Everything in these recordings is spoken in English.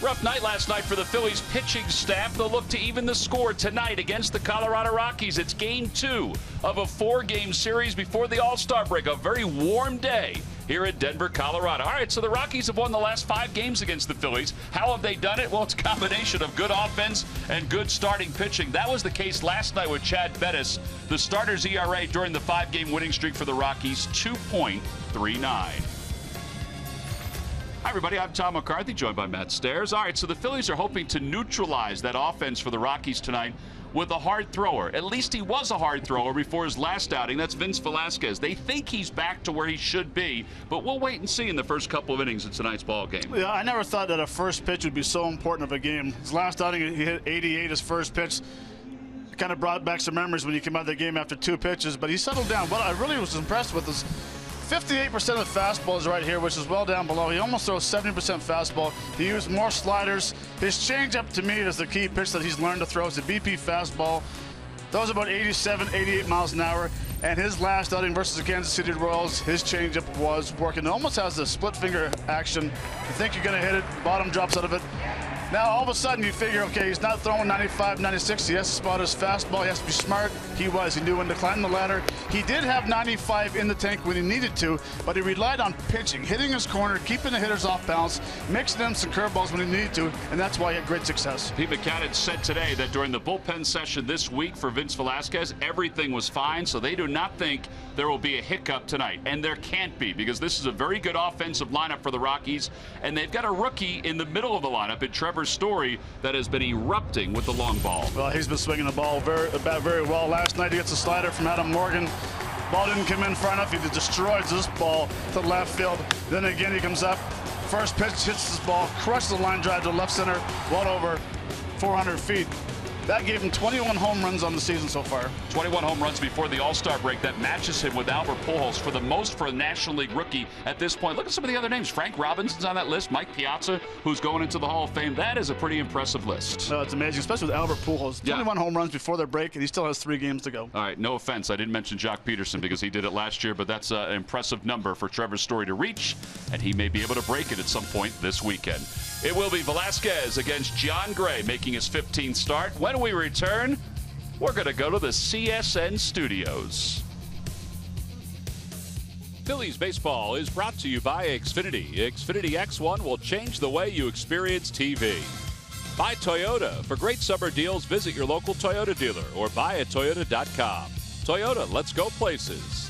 rough night last night for the Phillies pitching staff. They'll look to even the score tonight against the Colorado Rockies. It's game 2 of a 4-game series before the All-Star break. A very warm day here in Denver, Colorado. All right, so the Rockies have won the last 5 games against the Phillies. How have they done it? Well, it's a combination of good offense and good starting pitching. That was the case last night with Chad Bettis. The starter's ERA during the 5-game winning streak for the Rockies, 2.39. Hi, everybody. I'm Tom McCarthy, joined by Matt Stairs. All right, so the Phillies are hoping to neutralize that offense for the Rockies tonight with a hard thrower. At least he was a hard thrower before his last outing. That's Vince Velasquez. They think he's back to where he should be, but we'll wait and see in the first couple of innings of tonight's ball game. Yeah, I never thought that a first pitch would be so important of a game. His last outing, he hit 88 his first pitch. Kind of brought back some memories when he came out of the game after 2 pitches, but he settled down. What I really was impressed with is 58% of the fastball is right here, which is well down below. He almost throws 70% fastball. He used more sliders. His changeup, to me, is the key pitch that he's learned to throw. It's a BP fastball. Throws about 87, 88 miles an hour. And his last outing versus the Kansas City Royals, his changeup was working. It almost has the split finger action. You think you're going to hit it, bottom drops out of it. Now, all of a sudden, you figure, okay, he's not throwing 95, 96. He has to spot his fastball. He has to be smart. He was. He knew when to climb the ladder. He did have 95 in the tank when he needed to, but he relied on pitching, hitting his corner, keeping the hitters off balance, mixing in some curveballs when he needed to, and that's why he had great success. Pete Mackanin said today that during the bullpen session this week for Vince Velasquez, everything was fine, so they do not think there will be a hiccup tonight, and there can't be, because this is a very good offensive lineup for the Rockies, and they've got a rookie in the middle of the lineup in Trevor Story that has been erupting with the long ball. Well, he's been swinging the ball very well. Last night he gets a slider from Adam Morgan. Ball didn't come in far enough. He destroys this ball to left field. Then again he comes up. First pitch hits this ball, crushes the line drive to left center, well over 400 feet. That gave him 21 home runs on the season so far. 21 home runs before the All-Star break. That matches him with Albert Pujols for the most for a National League rookie at this point. Look at some of the other names. Frank Robinson's on that list. Mike Piazza, who's going into the Hall of Fame. That is a pretty impressive list. No, it's amazing, especially with Albert Pujols. 21 home runs before their break, and he still has 3 games to go. All right, no offense. I didn't mention Jock Peterson because he did it last year, but that's an impressive number for Trevor Story to reach, and he may be able to break it at some point this weekend. It will be Velasquez against Jon Gray making his 15th start. When we return, we're going to go to the CSN studios. Phillies baseball is brought to you by Xfinity. Xfinity X1 will change the way you experience TV. By Toyota. For great summer deals, visit your local Toyota dealer or buyatoyota.com. Toyota, let's go places.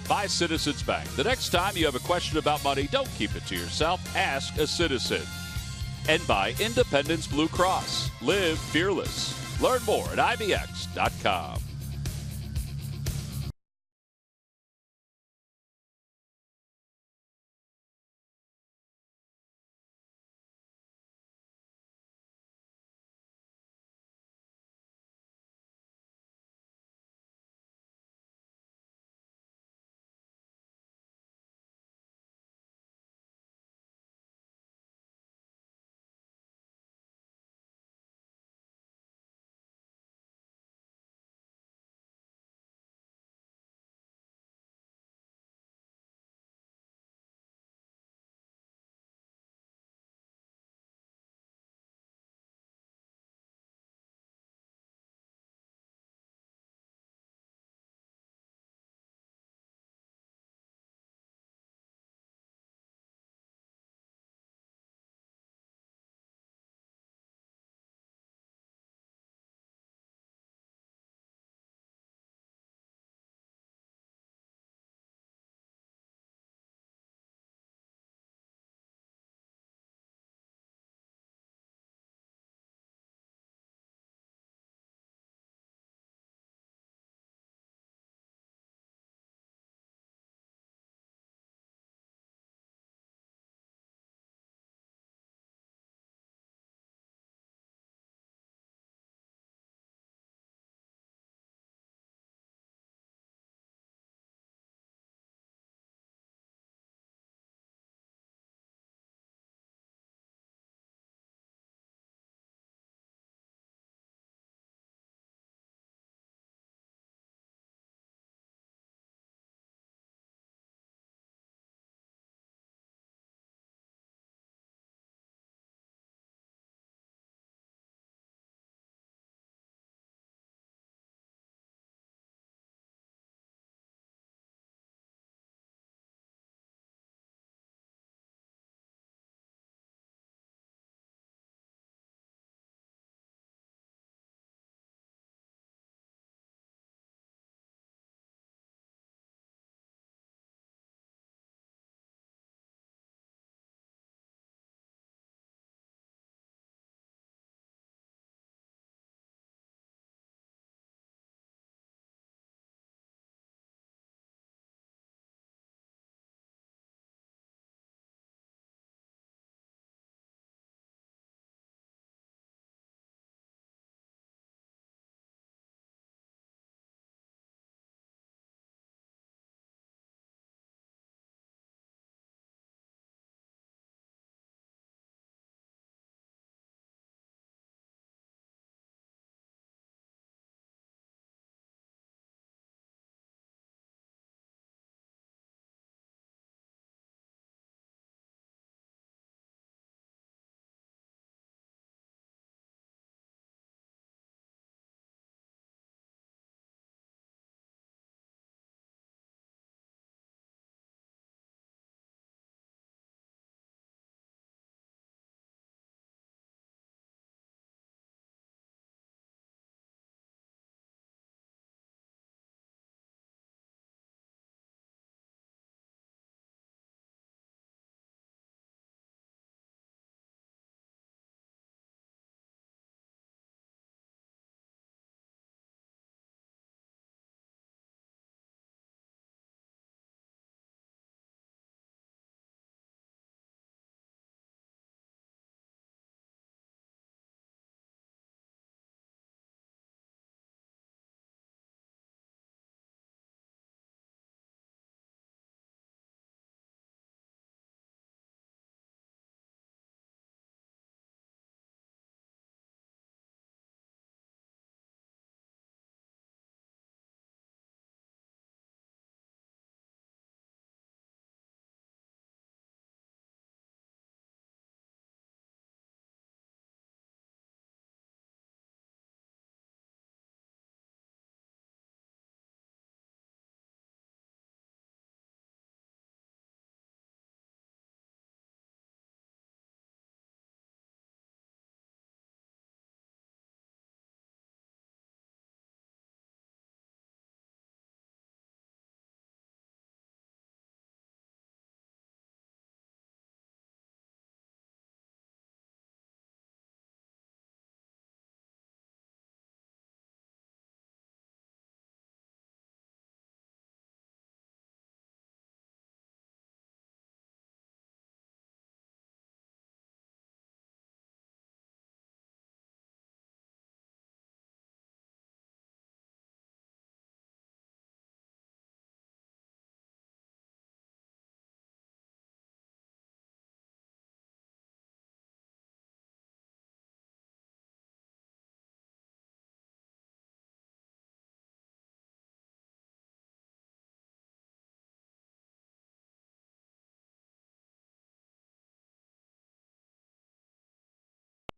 By Citizens Bank. The next time you have a question about money, don't keep it to yourself. Ask a citizen. And by Independence Blue Cross. Live fearless. Learn more at IBX.com.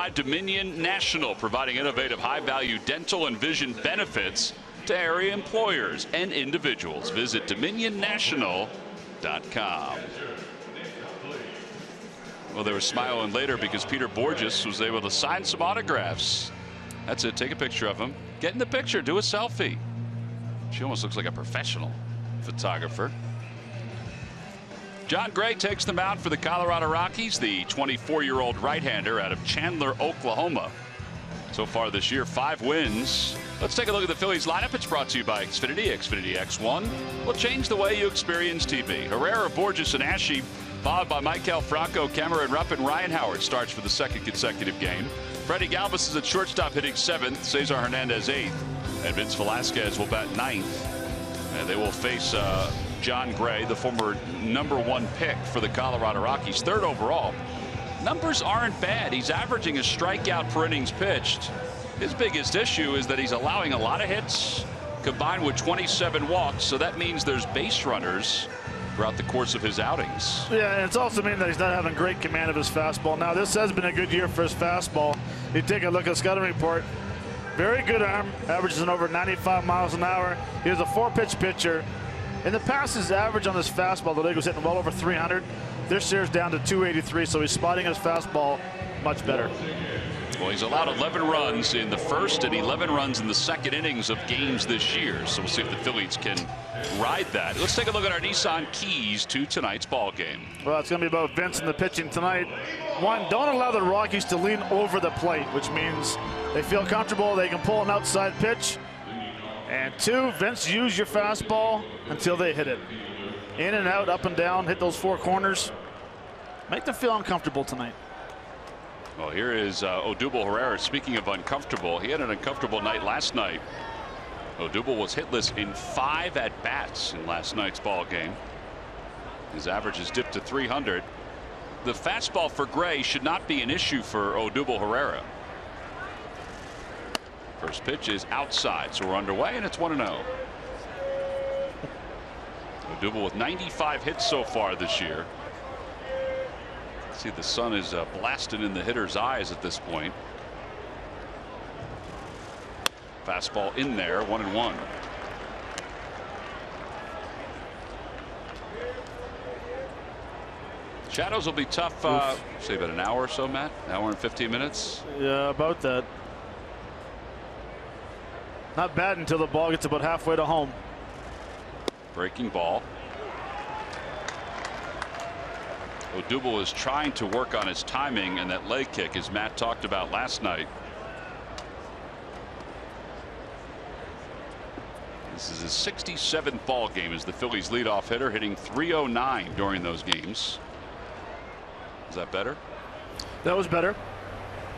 Dominion National, providing innovative high-value dental and vision benefits to area employers and individuals. Visit DominionNational.com. Well, they were smiling later because Peter Bourjos was able to sign some autographs. That's it. Take a picture of him. Get in the picture. Do a selfie. She almost looks like a professional photographer. Jon Gray takes them out for the Colorado Rockies, the 24-year-old right-hander out of Chandler, Oklahoma. So far this year, 5 wins. Let's take a look at the Phillies lineup. It's brought to you by Xfinity. Xfinity X1 will change the way you experience TV. Herrera, Bourjos, and Ashe, followed by Maikel Franco, Cameron Rupp, and Ryan Howard starts for the 2nd consecutive game. Freddie Galvis is at shortstop, hitting 7th. Cesar Hernandez 8th. And Vince Velasquez will bat 9th. And they will face Jon Gray, the former #1 pick for the Colorado Rockies, 3rd overall. Numbers aren't bad. He's averaging a strikeout per innings pitched. His biggest issue is that he's allowing a lot of hits combined with 27 walks. So that means there's base runners throughout the course of his outings. Yeah, and it's also mean that he's not having great command of his fastball. Now, this has been a good year for his fastball. You take a look at the scouting report. Very good arm, averages over 95 miles an hour. He is a 4-pitch pitcher. In the past, his average on his fastball, the league was hitting well over 300. This year's down to 283, so he's spotting his fastball much better. Well, he's allowed 11 runs in the first and 11 runs in the 2nd innings of games this year. So we'll see if the Phillies can ride that. Let's take a look at our Nissan keys to tonight's ball game. Well, it's going to be about Vince and the pitching tonight. 1, don't allow the Rockies to lean over the plate, which means they feel comfortable. They can pull an outside pitch. And 2, Vince, use your fastball until they hit it. In and out, up and down, hit those 4 corners. Make them feel uncomfortable tonight. Well, here is Odubel Herrera. Speaking of uncomfortable, he had an uncomfortable night last night. Odubel was hitless in 5 at-bats in last night's ball game. His average has dipped to 300. The fastball for Gray should not be an issue for Odubel Herrera. First pitch is outside, so we're underway, and it's 1-0. Odubel with 95 hits so far this year. See, the sun is blasted in the hitter's eyes at this point. Fastball in there, 1-1. Shadows will be tough. Say about an hour or so, Matt. An hour and 15 minutes. Yeah, about that. Not bad until the ball gets about halfway to home. Breaking ball. Odubel is trying to work on his timing and that leg kick, as Matt talked about last night. This is his 67th ball game as the Phillies leadoff hitter, hitting .309 during those games. Is that better? That was better.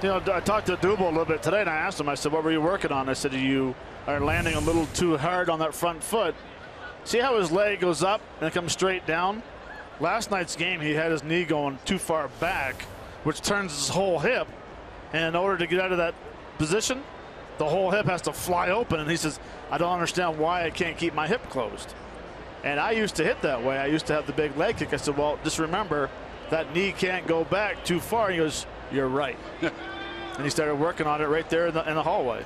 You know, I talked to Odubel a little bit today, and I asked him, I said, what were you working on? I said, you are landing a little too hard on that front foot. See how his leg goes up and it comes straight down? Last night's game, he had his knee going too far back, which turns his whole hip. And in order to get out of that position, the whole hip has to fly open. And he says, I don't understand why I can't keep my hip closed. And I used to hit that way. I used to have the big leg kick. I said, well, just remember, that knee can't go back too far. He goes, you're right. And he started working on it right there in the hallway.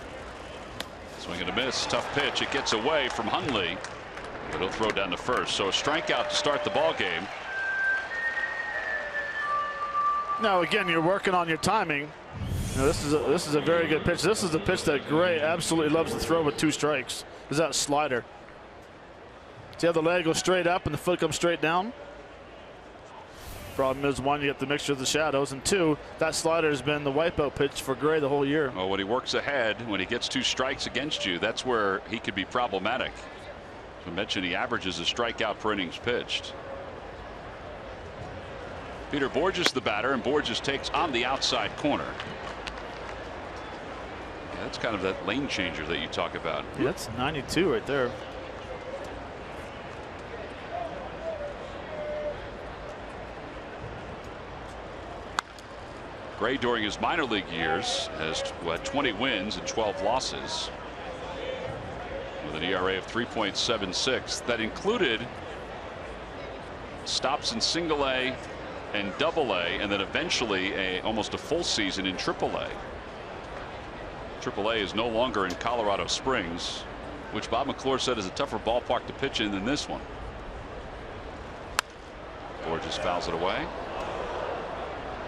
Swing and a miss. Tough pitch. It gets away from Hundley. But he'll throw down to first. So a strikeout to start the ball game. Now again, you're working on your timing. You know, this is a very good pitch. This is a pitch that Gray absolutely loves to throw with 2 strikes. Is that slider? See how the leg goes straight up and the foot comes straight down? Problem is, 1, you get the mixture of the shadows, and 2, that slider has been the wipeout pitch for Gray the whole year. Well, when he works ahead, when he gets 2 strikes against you, that's where he could be problematic. As I mentioned, he averages a strikeout per innings pitched. Peter Bourjos the batter, and Bourjos takes on the outside corner. Yeah, that's kind of that lane changer that you talk about. Yeah, that's 92 right there. Gray, during his minor league years, has had 20 wins and 12 losses with an ERA of 3.76. That included stops in Single A and Double-A, and then eventually almost a full season in Triple-A. Triple-A is no longer in Colorado Springs, which Bob McClure said is a tougher ballpark to pitch in than this one. Borges fouls it away.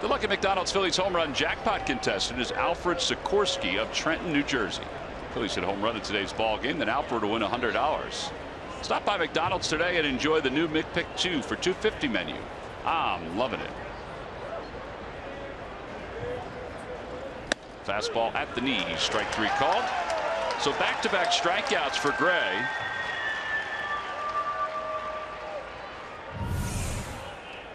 The Lucky McDonald's Phillies home run jackpot contestant is Alfred Sikorsky of Trenton, New Jersey. Phillies hit home run in today's ball game, then Alfred will win $100. Stop by McDonald's today and enjoy the new McPick 2 for $2.50 menu. I'm loving it. Fastball at the knee. Strike 3 called. So back-to-back strikeouts for Gray.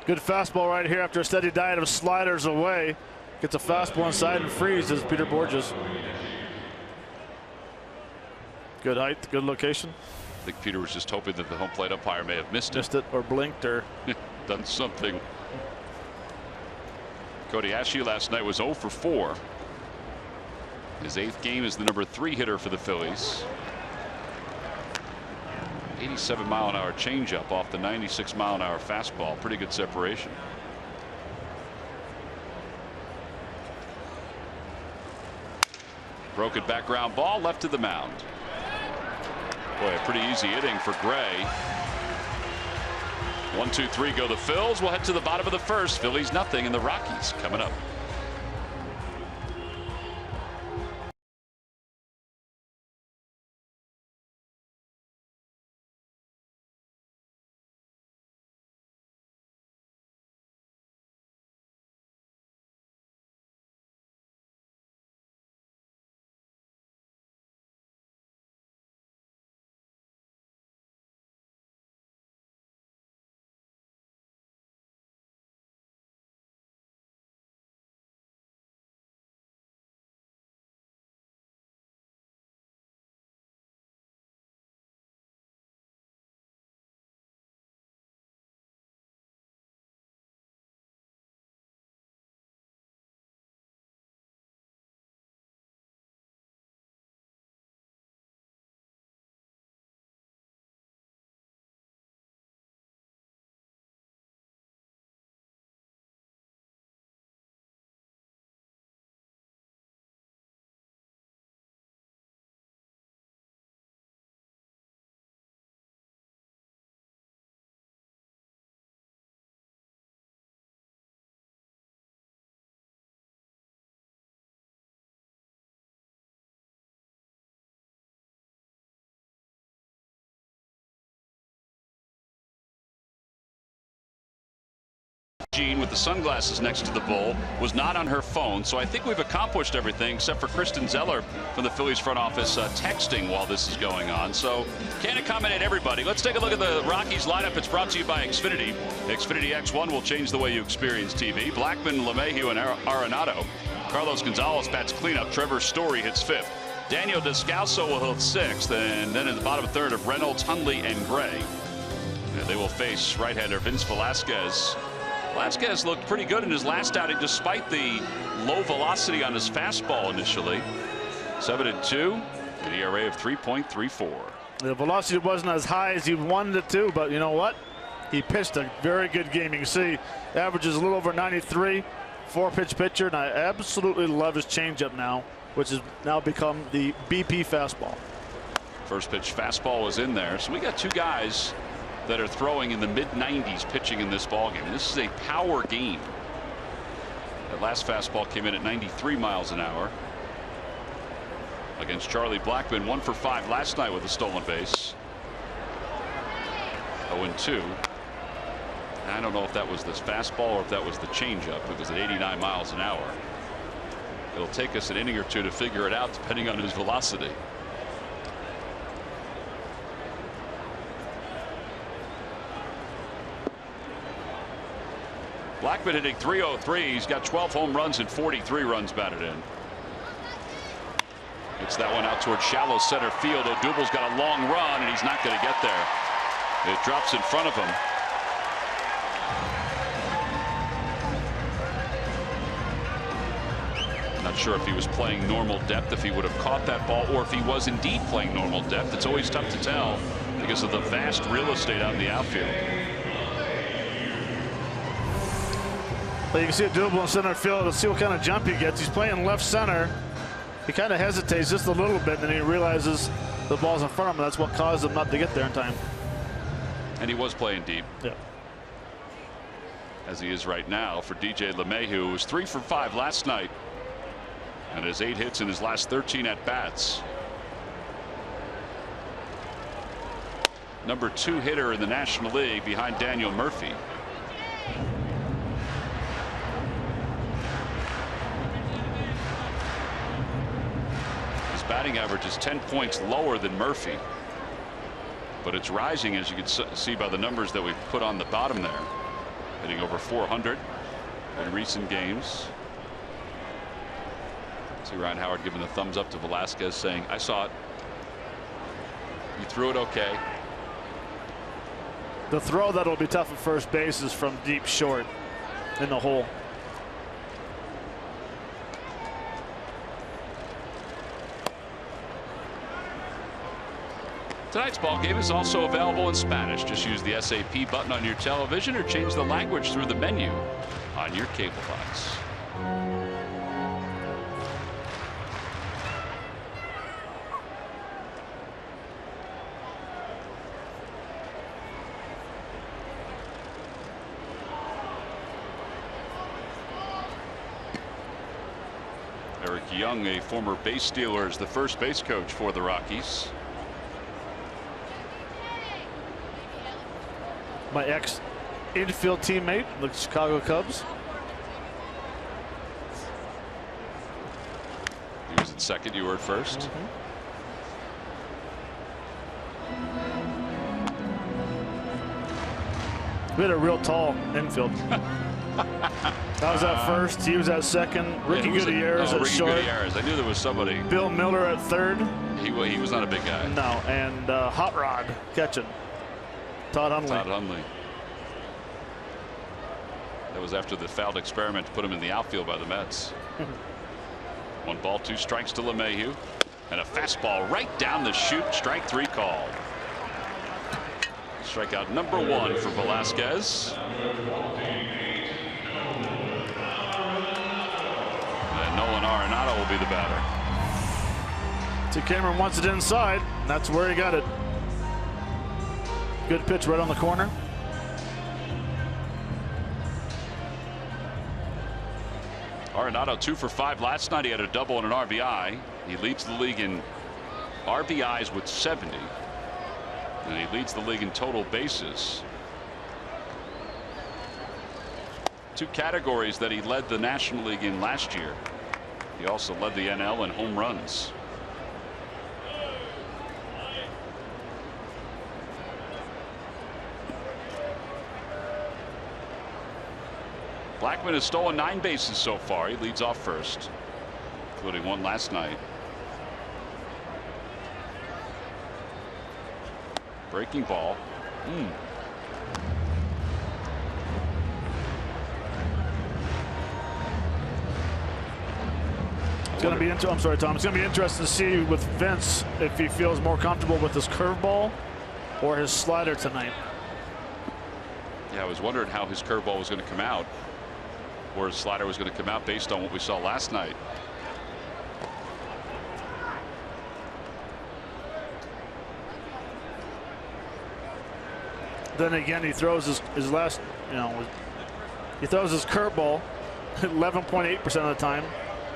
Good fastball right here after a steady diet of sliders away. Gets a fastball inside and freezes Peter Borges. Good height, good location. I think Peter was just hoping that the home plate umpire may have missed it or blinked or done something. Cody Asche last night was 0 for 4. His 8th game as the number 3 hitter for the Phillies. 87-mile-an-hour changeup off the 96-mile-an-hour fastball. Pretty good separation. Broken background ball left to the mound. Boy, a pretty easy inning for Gray. 1, 2, 3 go the Phils. We'll head to the bottom of the first. Phillies nothing, and the Rockies coming up. Jean with the sunglasses next to the bull was not on her phone, so I think we've accomplished everything except for Kristen Zeller from the Phillies front office texting while this is going on. So can't accommodate everybody. Let's take a look at the Rockies lineup. It's brought to you by Xfinity. Xfinity X1 will change the way you experience TV. Blackmon, LeMahieu, and Arenado. Carlos Gonzalez bats cleanup. Trevor Story hits 5th. Daniel Descalso will hit 6th, and then in the bottom third of Reynolds, Hundley, and Gray. And they will face right-hander Vince Velasquez. Velasquez looked pretty good in his last outing despite the low velocity on his fastball initially. 7-2, an ERA of 3.34. The velocity wasn't as high as he wanted it to, but you know what? He pitched a very good game. You can see averages a little over 93, 4-pitch pitcher, and I absolutely love his changeup now, which has now become the BP fastball. First pitch fastball was in there, so we got 2 guys that are throwing in the mid-90s pitching in this ballgame. This is a power game. That last fastball came in at 93 miles an hour against Charlie Blackmon. 1 for 5 last night with a stolen base. 0-2. I don't know if that was this fastball or if that was the changeup. It was at 89 miles an hour. It'll take us an inning or 2 to figure it out depending on his velocity. Blackmon hitting .303. He's got 12 home runs and 43 runs batted in. It's that one out towards shallow center field. Odubel's got a long run and he's not going to get there. It drops in front of him. Not sure if he was playing normal depth, if he would have caught that ball, or if he was indeed playing normal depth. It's always tough to tell because of the vast real estate out in the outfield. Well, you can see a doable in center field. Let's see what kind of jump he gets. He's playing left center. He kind of hesitates just a little bit, and then he realizes the ball's in front of him. That's what caused him not to get there in time. And he was playing deep. Yeah. As he is right now for DJ LeMahieu, who was 3 for 5 last night and has 8 hits in his last 13 at bats. Number 2 hitter in the National League behind Daniel Murphy. His batting average is 10 points lower than Murphy, but it's rising, as you can see by the numbers that we've put on the bottom there. Hitting over 400 in recent games. See Ryan Howard giving the thumbs up to Velasquez, saying, I saw it. You threw it okay. The throw that'll be tough at first base is from deep short in the hole. Tonight's ball game is also available in Spanish. Just use the SAP button on your television or change the language through the menu on your cable box. Eric Young, a former base stealer, is the first base coach for the Rockies. My ex infield teammate, the Chicago Cubs. He was at second, you were at first. We had a real tall infield. I was at first, he was at second. Ricky Gutierrez at short. Gutierrez. I knew there was somebody. Bill Miller at third. He was not a big guy. No, and Hot Rod catching. Todd Hundley. Todd Hundley. That was after the failed experiment to put him in the outfield by the Mets. 1 ball, 2 strikes to LeMahieu. And a fastball right down the chute. Strike 3 called. Strikeout number 1 for Velasquez. And Nolan Arenado will be the batter. So Cameron wants it inside. And that's where he got it. Good pitch right on the corner. Arenado 2 for 5 last night. He had a double and an RBI. He leads the league in RBIs with 70. And he leads the league in total bases. 2 categories that he led the National League in last year. He also led the NL in home runs. Blackmon has stolen 9 bases so far. He leads off first, including 1 last night. Breaking ball. It's going to be I'm sorry, Tom. It's going to be interesting to see with Vince if he feels more comfortable with his curveball or his slider tonight. Yeah, I was wondering how his curveball was going to come out, or his slider was going to come out based on what we saw last night. Then again, he throws his last, he throws his curveball 11.8% of the time.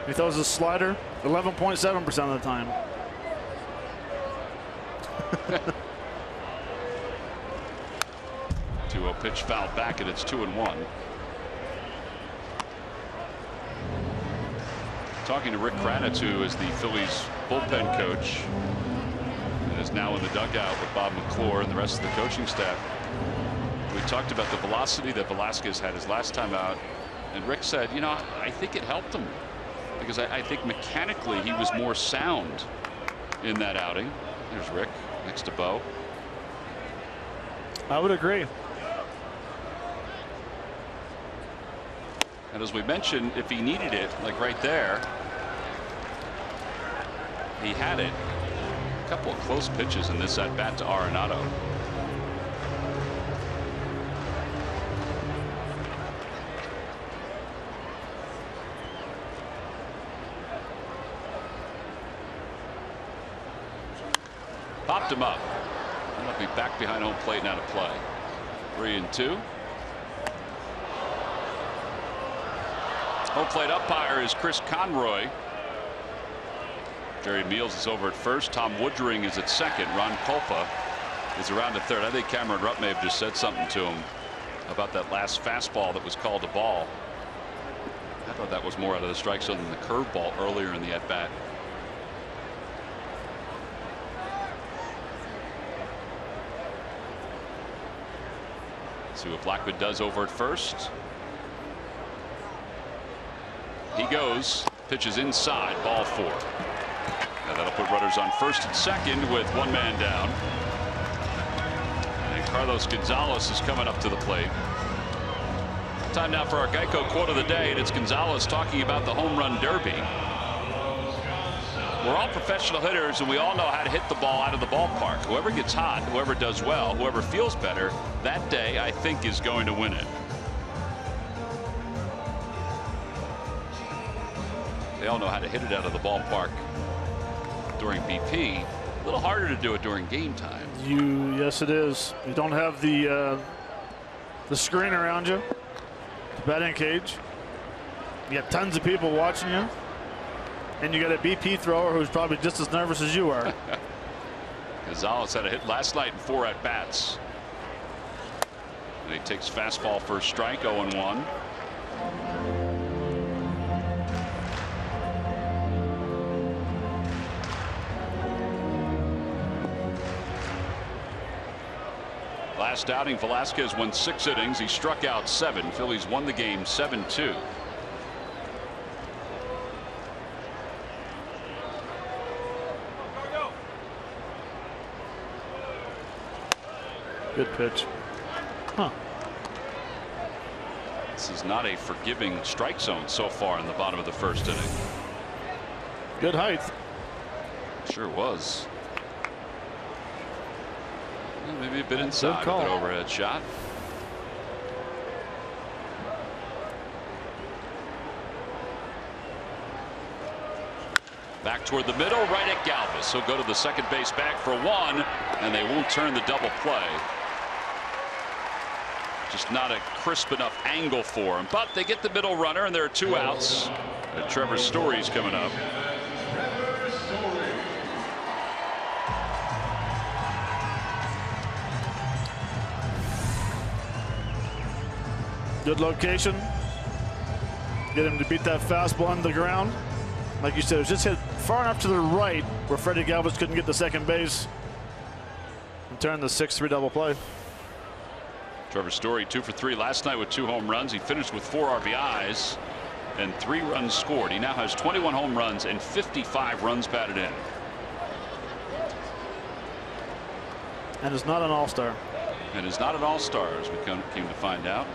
He throws his slider 11.7% of the time. 2-0 pitch fouled back, and it's 2-1. Talking to Rick Kranitz, who is the Phillies bullpen coach and is now in the dugout with Bob McClure and the rest of the coaching staff. We talked about the velocity that Velasquez had his last time out, and Rick said, I think it helped him because I think mechanically he was more sound in that outing. There's Rick next to Bo. I would agree. And as we mentioned, if he needed it, like right there, he had it. A couple of close pitches in this at bat to Arenado. popped him up. That'll be back behind home plate now to play. 3-2. Home plate umpire is Chris Conroy. Jerry Meals is over at first. Tom Woodring is at second. Ron Kulpa is around at third. I think Cameron Rupp may have just said something to him about that last fastball that was called a ball. I thought that was more out of the strike zone than the curveball earlier in the at bat. See what Blackwood does over at first. He goes, pitches inside, ball 4. Now that'll put runners on first and second with one man down. And Carlos Gonzalez is coming up to the plate. Time now for our Geico quote of the day, and it's Gonzalez talking about the home run derby. We're all professional hitters, and we all know how to hit the ball out of the ballpark. Whoever gets hot, whoever does well, whoever feels better, that day, I think, is going to win it. They all know how to hit it out of the ballpark during BP. A little harder to do it during game time. Yes, it is. You don't have the screen around you, the batting cage. You got tons of people watching you, and you got a BP thrower who's probably just as nervous as you are. Gonzalez had a hit last night in 4 at bats. And he takes fastball for a strike, 0-1. Last outing, Velasquez won 6 innings. He struck out 7. Phillies won the game 7-2. Good pitch. Huh. This is not a forgiving strike zone so far in the bottom of the first inning. Good height. Sure was. Maybe a bit inside with an overhead shot. Back toward the middle, right at Galvis. He'll go to the second base back for 1, and they won't turn the double play. Just not a crisp enough angle for him, but they get the middle runner, and there are 2 outs. Trevor Story's coming up. Good location. Get him to beat that fastball on the ground. Like you said, it was just hit far enough to the right where Freddie Galvis couldn't get to second base and turn the 6-3 double play. Trevor Story 2 for 3 last night with 2 home runs. He finished with 4 RBIs and 3 runs scored. He now has 21 home runs and 55 runs batted in. And is not an all-star. And is not an all-star, as we came to find out.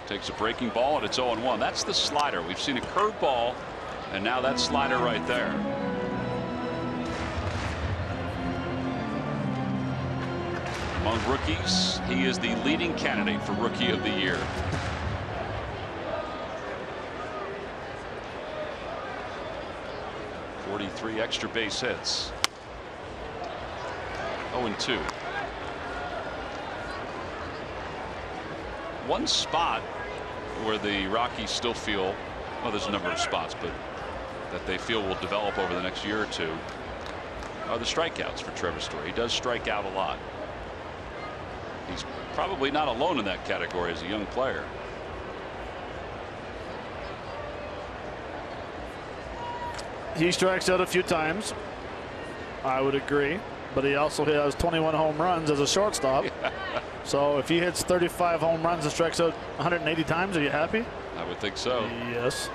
Takes a breaking ball, and it's 0-1. That's the slider. We've seen a curveball, and now that slider right there. Among rookies, he is the leading candidate for Rookie of the Year. .43 extra base hits. 0-2. One spot where the Rockies still feel, well, there's a number of spots, but that they feel will develop over the next year or 2 are the strikeouts for Trevor Story. He does strike out a lot. He's probably not alone in that category as a young player. He strikes out a few times. I would agree. But he also has 21 home runs as a shortstop. So if he hits 35 home runs and strikes out 180 times, are you happy? I would think so. Yes.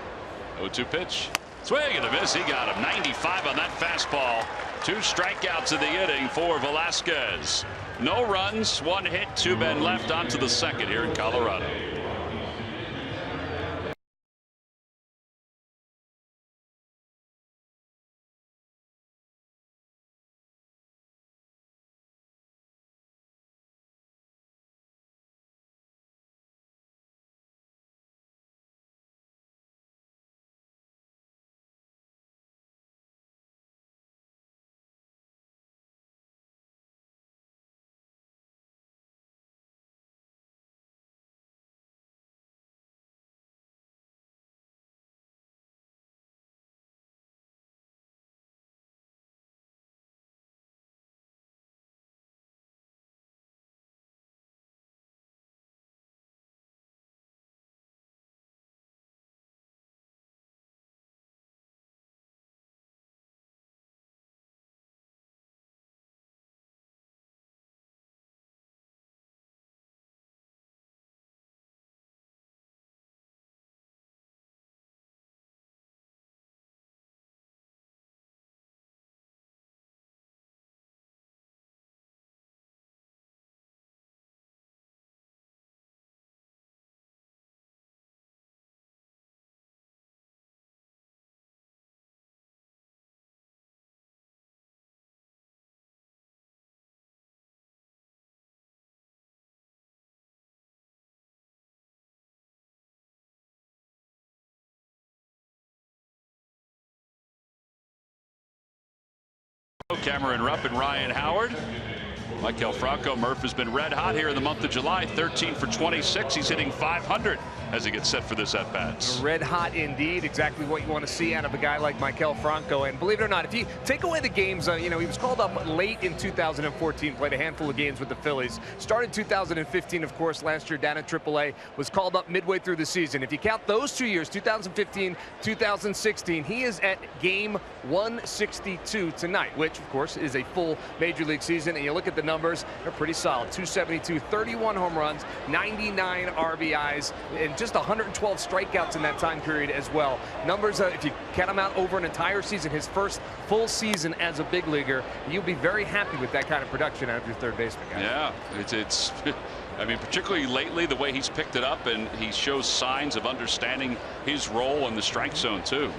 0-2 pitch. Swing and a miss. He got him. 95 on that fastball. 2 strikeouts in the inning for Velasquez. No runs, 1 hit, 2 men left onto the second here in Colorado. Cameron Rupp and Ryan Howard. Maikel Franco. Murph has been red hot here in the month of July. 13 for 26. He's hitting .500 as he gets set for this at-bats. Red hot indeed. Exactly what you want to see out of a guy like Maikel Franco. And believe it or not, if you take away the games, you know, he was called up late in 2014, played a handful of games with the Phillies. Started 2015, of course, last year down at AAA. Was called up midway through the season. If you count those 2 years, 2015, 2016, he is at game 162 tonight, which, of course, is a full Major League season. And you look at the numbers, they're pretty solid. 272, 31 home runs, 99 RBIs, and just 112 strikeouts in that time period as well. Numbers, if you count them out over an entire season, his first full season as a big leaguer, you'll be very happy with that kind of production out of your third baseman, guys. Yeah, it's I mean, particularly lately, the way he's picked it up, and he shows signs of understanding his role in the strike zone, too.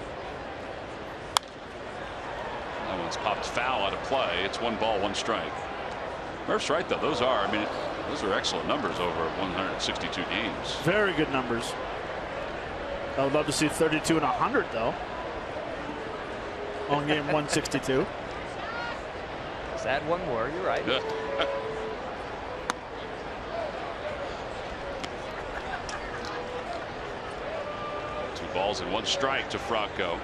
That one's popped foul out of play. It's 1 ball, 1 strike. Murph's right, though. Those are excellent numbers over 162 games. Very good numbers. I would love to see 32 and 100, though, on game 162. Let's add one more. You're right. 2 balls and 1 strike to Franco.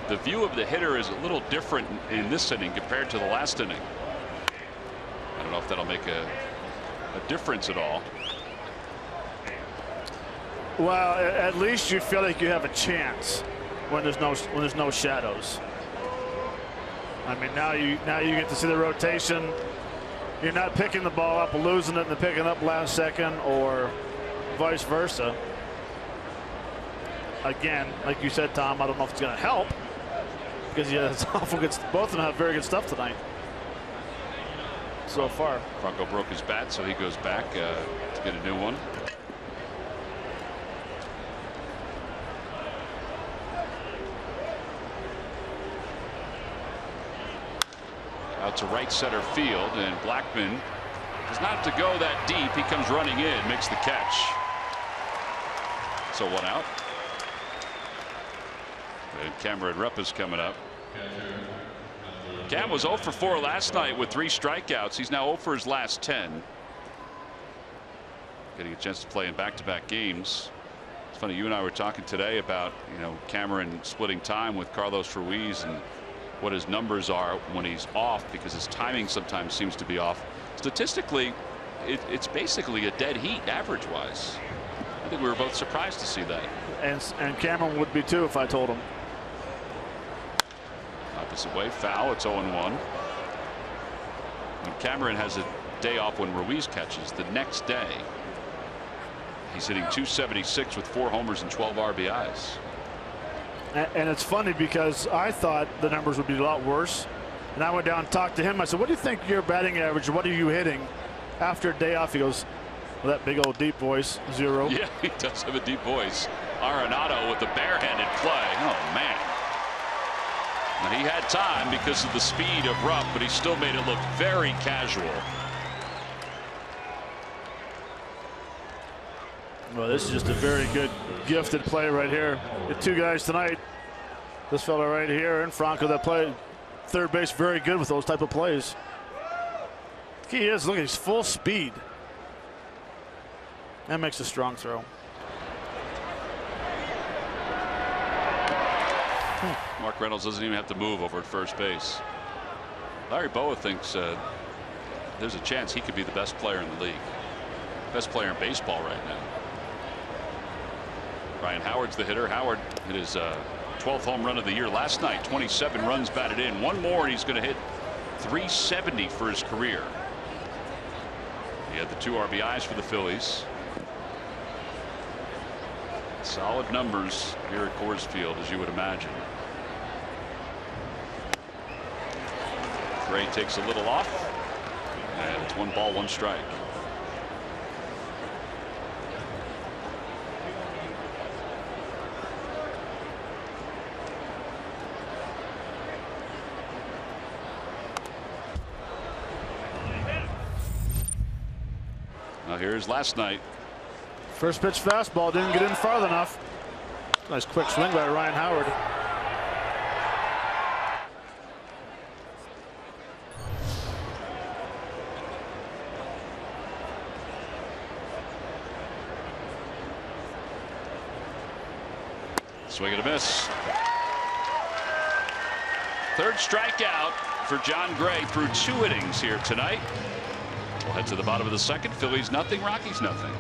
The view of the hitter is a little different in this inning compared to the last inning. I don't know if that'll make a difference at all. Well, at least you feel like you have a chance when there's no shadows. I mean, now you get to see the rotation. You're not picking the ball up, losing it, and then picking it up last second, or vice versa. Again, like you said, Tom, I don't know if it's going to help, because it's awful good. Both of them have very good stuff tonight so far. Franco broke his bat, so he goes back to get a new one. Out to right center field, and Blackmon does not have to go that deep. He comes running in, makes the catch. So 1 out. And Cameron Rupp is coming up. Cam was 0 for 4 last night with 3 strikeouts. He's now 0 for his last 10. Getting a chance to play in back-to-back games. It's funny, you and I were talking today about, you know, Cameron splitting time with Carlos Ruiz and what his numbers are when he's off, because his timing sometimes seems to be off. Statistically, it's basically a dead heat average-wise. I think we were both surprised to see that. And Cameron would be too if I told him. Opposite way, foul. It's 0-1. When Cameron has a day off when Ruiz catches, the next day he's hitting .276 with 4 homers and 12 RBIs. And it's funny because I thought the numbers would be a lot worse, and I went down and talked to him. I said, what do you think your batting average, what are you hitting after a day off? He goes, well, that big old deep voice, 0. Yeah, he does have a deep voice. Arenado with the barehanded play. Oh, man. Now, he had time because of the speed of Rupp, but he still made it look very casual. Well, this is just a very good gifted play right here. The 2 guys tonight, this fella right here and Franco, that play third base, very good with those type of plays. He is, look, he's full speed. That makes a strong throw. Mark Reynolds doesn't even have to move over at first base. Larry Bowa thinks there's a chance he could be the best player in the league. Best player in baseball right now. Ryan Howard's the hitter. Howard hit his 12th home run of the year last night. 27 runs batted in. 1 more and he's going to hit .370 for his career. He had the 2 RBIs for the Phillies. Solid numbers here at Coors Field, as you would imagine. Gray takes a little off, and it's 1 ball, 1 strike. Now here's last night. First pitch fastball didn't get in far enough. Nice quick swing by Ryan Howard. Swing and a miss. Third strikeout for Jon Gray through 2 innings here tonight. We'll head to the bottom of the second. Phillies nothing, Rockies nothing.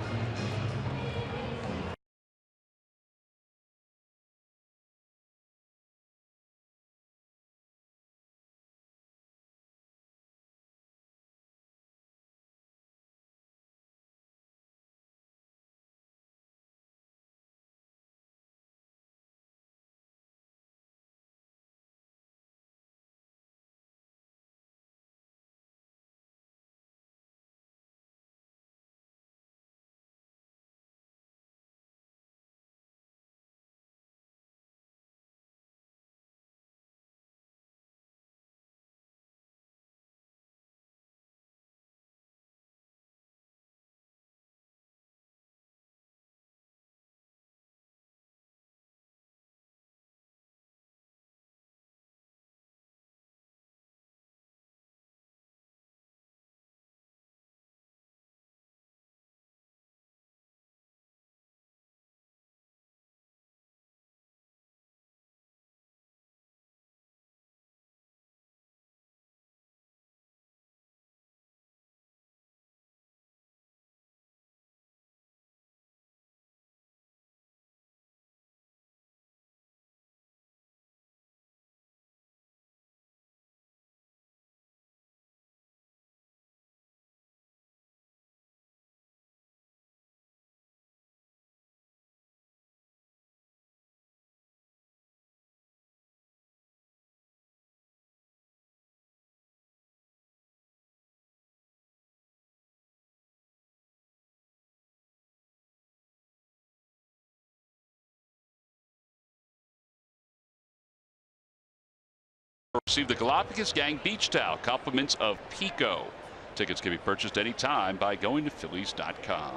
Receive the Galapagos Gang Beach Towel, compliments of Pico. Tickets can be purchased anytime by going to Phillies.com.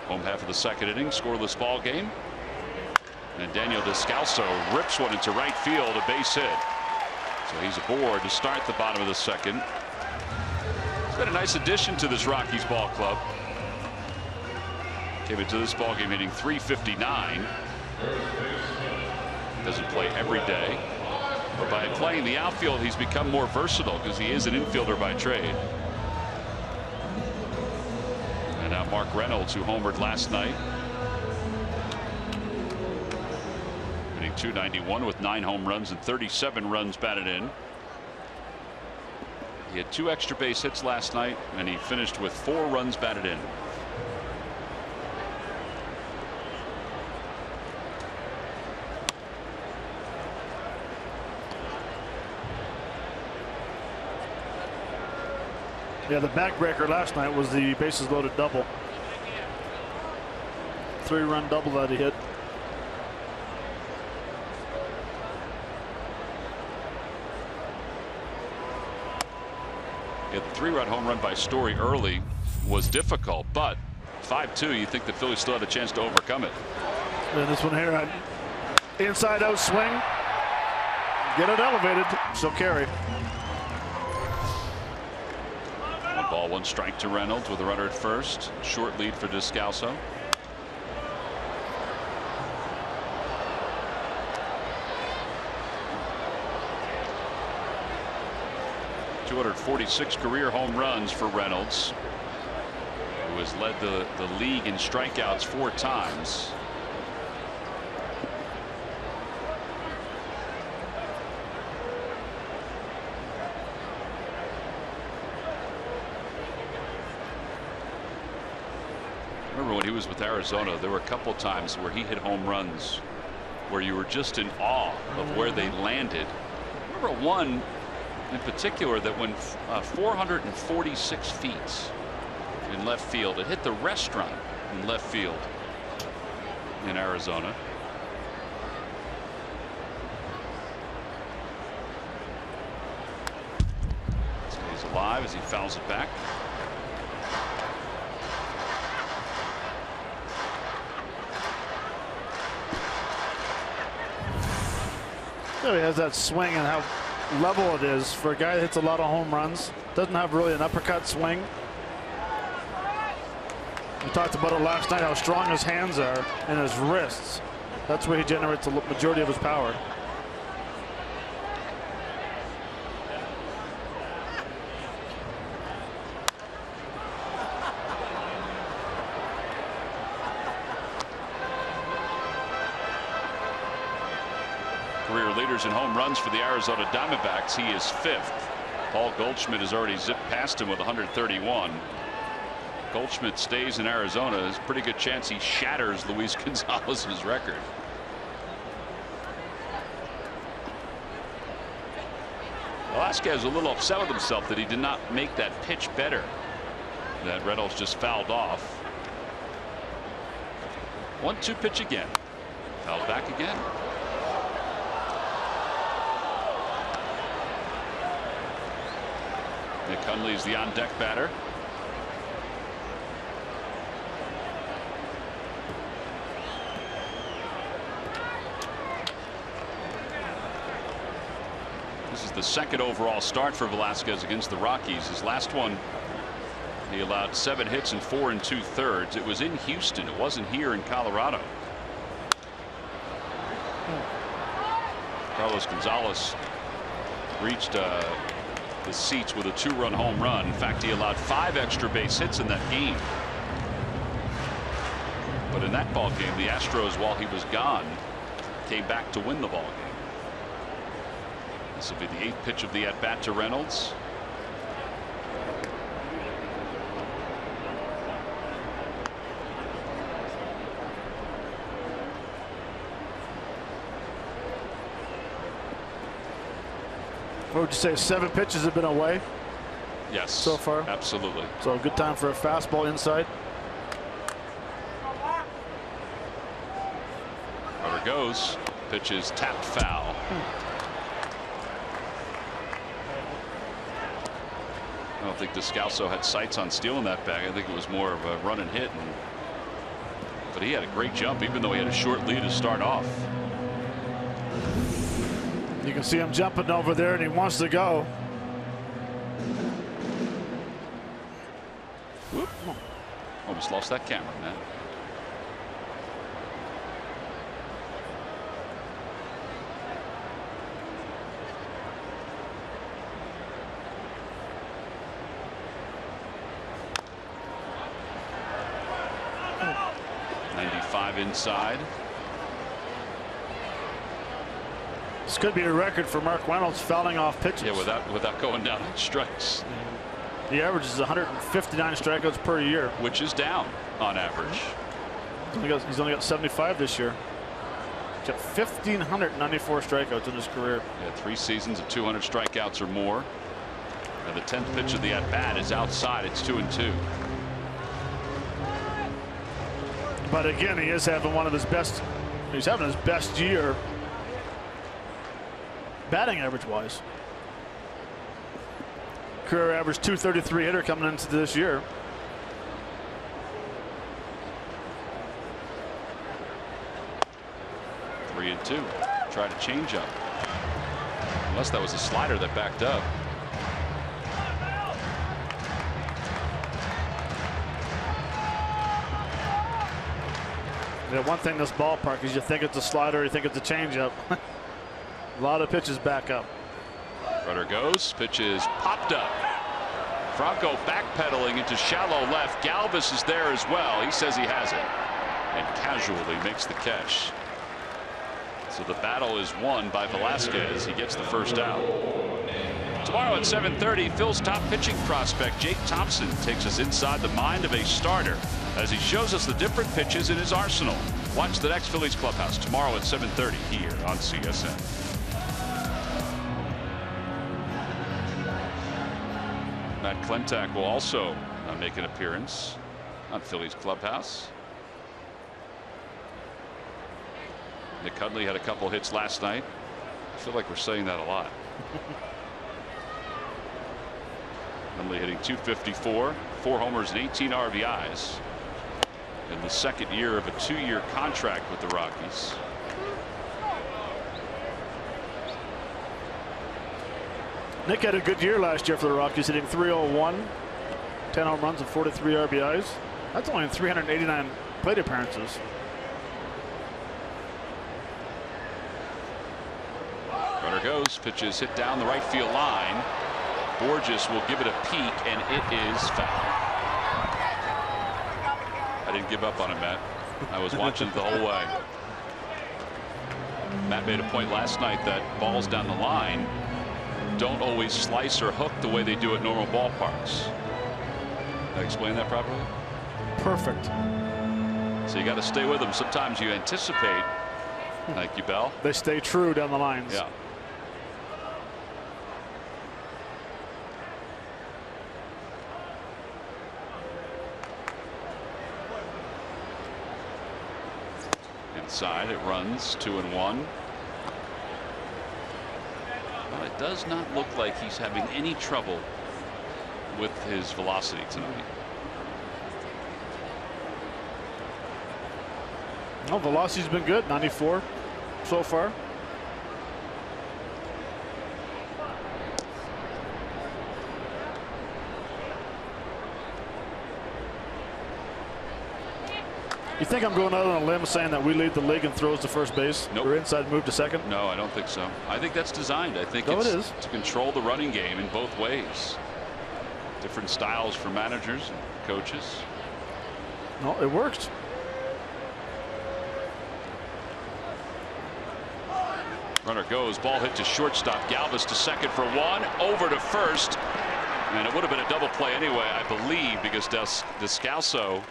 Home half of the second inning, scoreless ball game. And Daniel Descalso rips one into right field, a base hit. So he's aboard to start the bottom of the second. He's been a nice addition to this Rockies ball club. Came into this ball game hitting .359. Doesn't play every day, but by playing the outfield, he's become more versatile because he is an infielder by trade. And now Mark Reynolds, who homered last night, hitting .291 with 9 home runs and 37 runs batted in. He had 2 extra base hits last night, and he finished with 4 runs batted in. Yeah, the backbreaker last night was the bases loaded double. 3-run double that he hit. Yeah, the 3-run home run by Story early was difficult, but 5-2, you think the Phillies still had a chance to overcome it. And this one here, inside out swing, get it elevated, she'll carry. 1 ball, 1 strike to Reynolds with a runner at first. Short lead for Descalso. .246 career home runs for Reynolds, who has led the league in strikeouts 4 times. Remember when he was with Arizona, there were a couple times where he hit home runs where you were just in awe of where they landed. I remember one in particular that went 446 feet in left field. It hit the restaurant in left field in Arizona. Stays alive as he fouls it back. So he has that swing and how level it is for a guy that hits a lot of home runs. Doesn't have really an uppercut swing. We talked about it last night, how strong his hands are and his wrists. That's where he generates the majority of his power. Career leaders in home runs for the Arizona Diamondbacks. He is 5th. Paul Goldschmidt has already zipped past him with 131. Goldschmidt stays in Arizona. There's a pretty good chance he shatters Luis Gonzalez's record. Velasquez a little upset with himself that he did not make that pitch better. That Reynolds just fouled off. 1-2 pitch again. Fouled back again. Nick Hundley is the on-deck batter. This is the 2nd overall start for Velasquez against the Rockies. His last one, he allowed 7 hits and 4 2/3. It was in Houston. It wasn't here in Colorado. Carlos Gonzalez reached the seats with a 2-run home run. In fact, he allowed 5 extra base hits in that game. But in that ball game, the Astros, while he was gone, came back to win the ball game. This will be the 8th pitch of the at-bat to Reynolds. What would you say, 7 pitches have been away? Yes. So far? Absolutely. So a good time for a fastball inside. Runner goes. Pitch is tapped foul. I don't think Descalso had sights on stealing that bag. I think it was more of a run and hit. But he had a great jump, even though he had a short lead to start off. You can see him jumping over there, and he wants to go. Whoop. Almost lost that camera, man. Inside. This could be a record for Mark Reynolds fouling off pitches. Yeah, without going down in strikes. The average is 159 strikeouts per year, which is down on average. He's only got 75 this year. He's got 1,594 strikeouts in his career. Yeah, 3 seasons of 200 strikeouts or more. And the 10th pitch of the at-bat is outside. It's 2-2. But again, he is having one of his best. He's having his best year batting average wise. Career average 233 hitter coming into this year. Three and 2. Try to change up. Unless that was a slider that backed up. Yeah, one thing in this ballpark is you think it's a slider, you think it's a changeup. A lot of pitches back up. Runner goes. Pitch is popped up. Franco backpedaling into shallow left. Galvis is there as well. He says he has it and casually makes the catch. So the battle is won by Velasquez. He gets the first out. Tomorrow at 7:30, Phil's top pitching prospect Jake Thompson takes us inside the mind of a starter as he shows us the different pitches in his arsenal. Watch the next Phillies Clubhouse tomorrow at 7:30 here on CSN. Matt Klentak will also make an appearance on Phillies Clubhouse. Nick Hundley had a couple hits last night. I feel like we're saying that a lot. Hundley hitting .254, 4 homers and 18 RBIs in the second year of a 2-year contract with the Rockies. Nick had a good year last year for the Rockies, hitting .301, 10 home runs and 43 RBIs. That's only in 389 plate appearances. Runner goes, pitches hit down the right field line. Borges will give it a peek, and it is foul. I didn't give up on it, Matt. I was watching it the whole way. Matt made a point last night that balls down the line don't always slice or hook the way they do at normal ballparks. Did I explain that properly? Perfect. So you got to stay with them. Sometimes you anticipate. Thank you, Bell. They stay true down the lines. Yeah. Inside it runs 2-1. Well, it does not look like he's having any trouble with his velocity tonight. Well, velocity's been good, 94 so far. You think I'm going out on a limb saying that we lead the league in throws to first base? Nope. Or inside move to second? No, I don't think so. I think that's designed. I think it it's is to control the running game in both ways. Different styles for managers and coaches. No, it works. Runner goes, ball hit to shortstop. Galvis to second for one, over to first, and it would have been a double play anyway, I believe, because Descalso,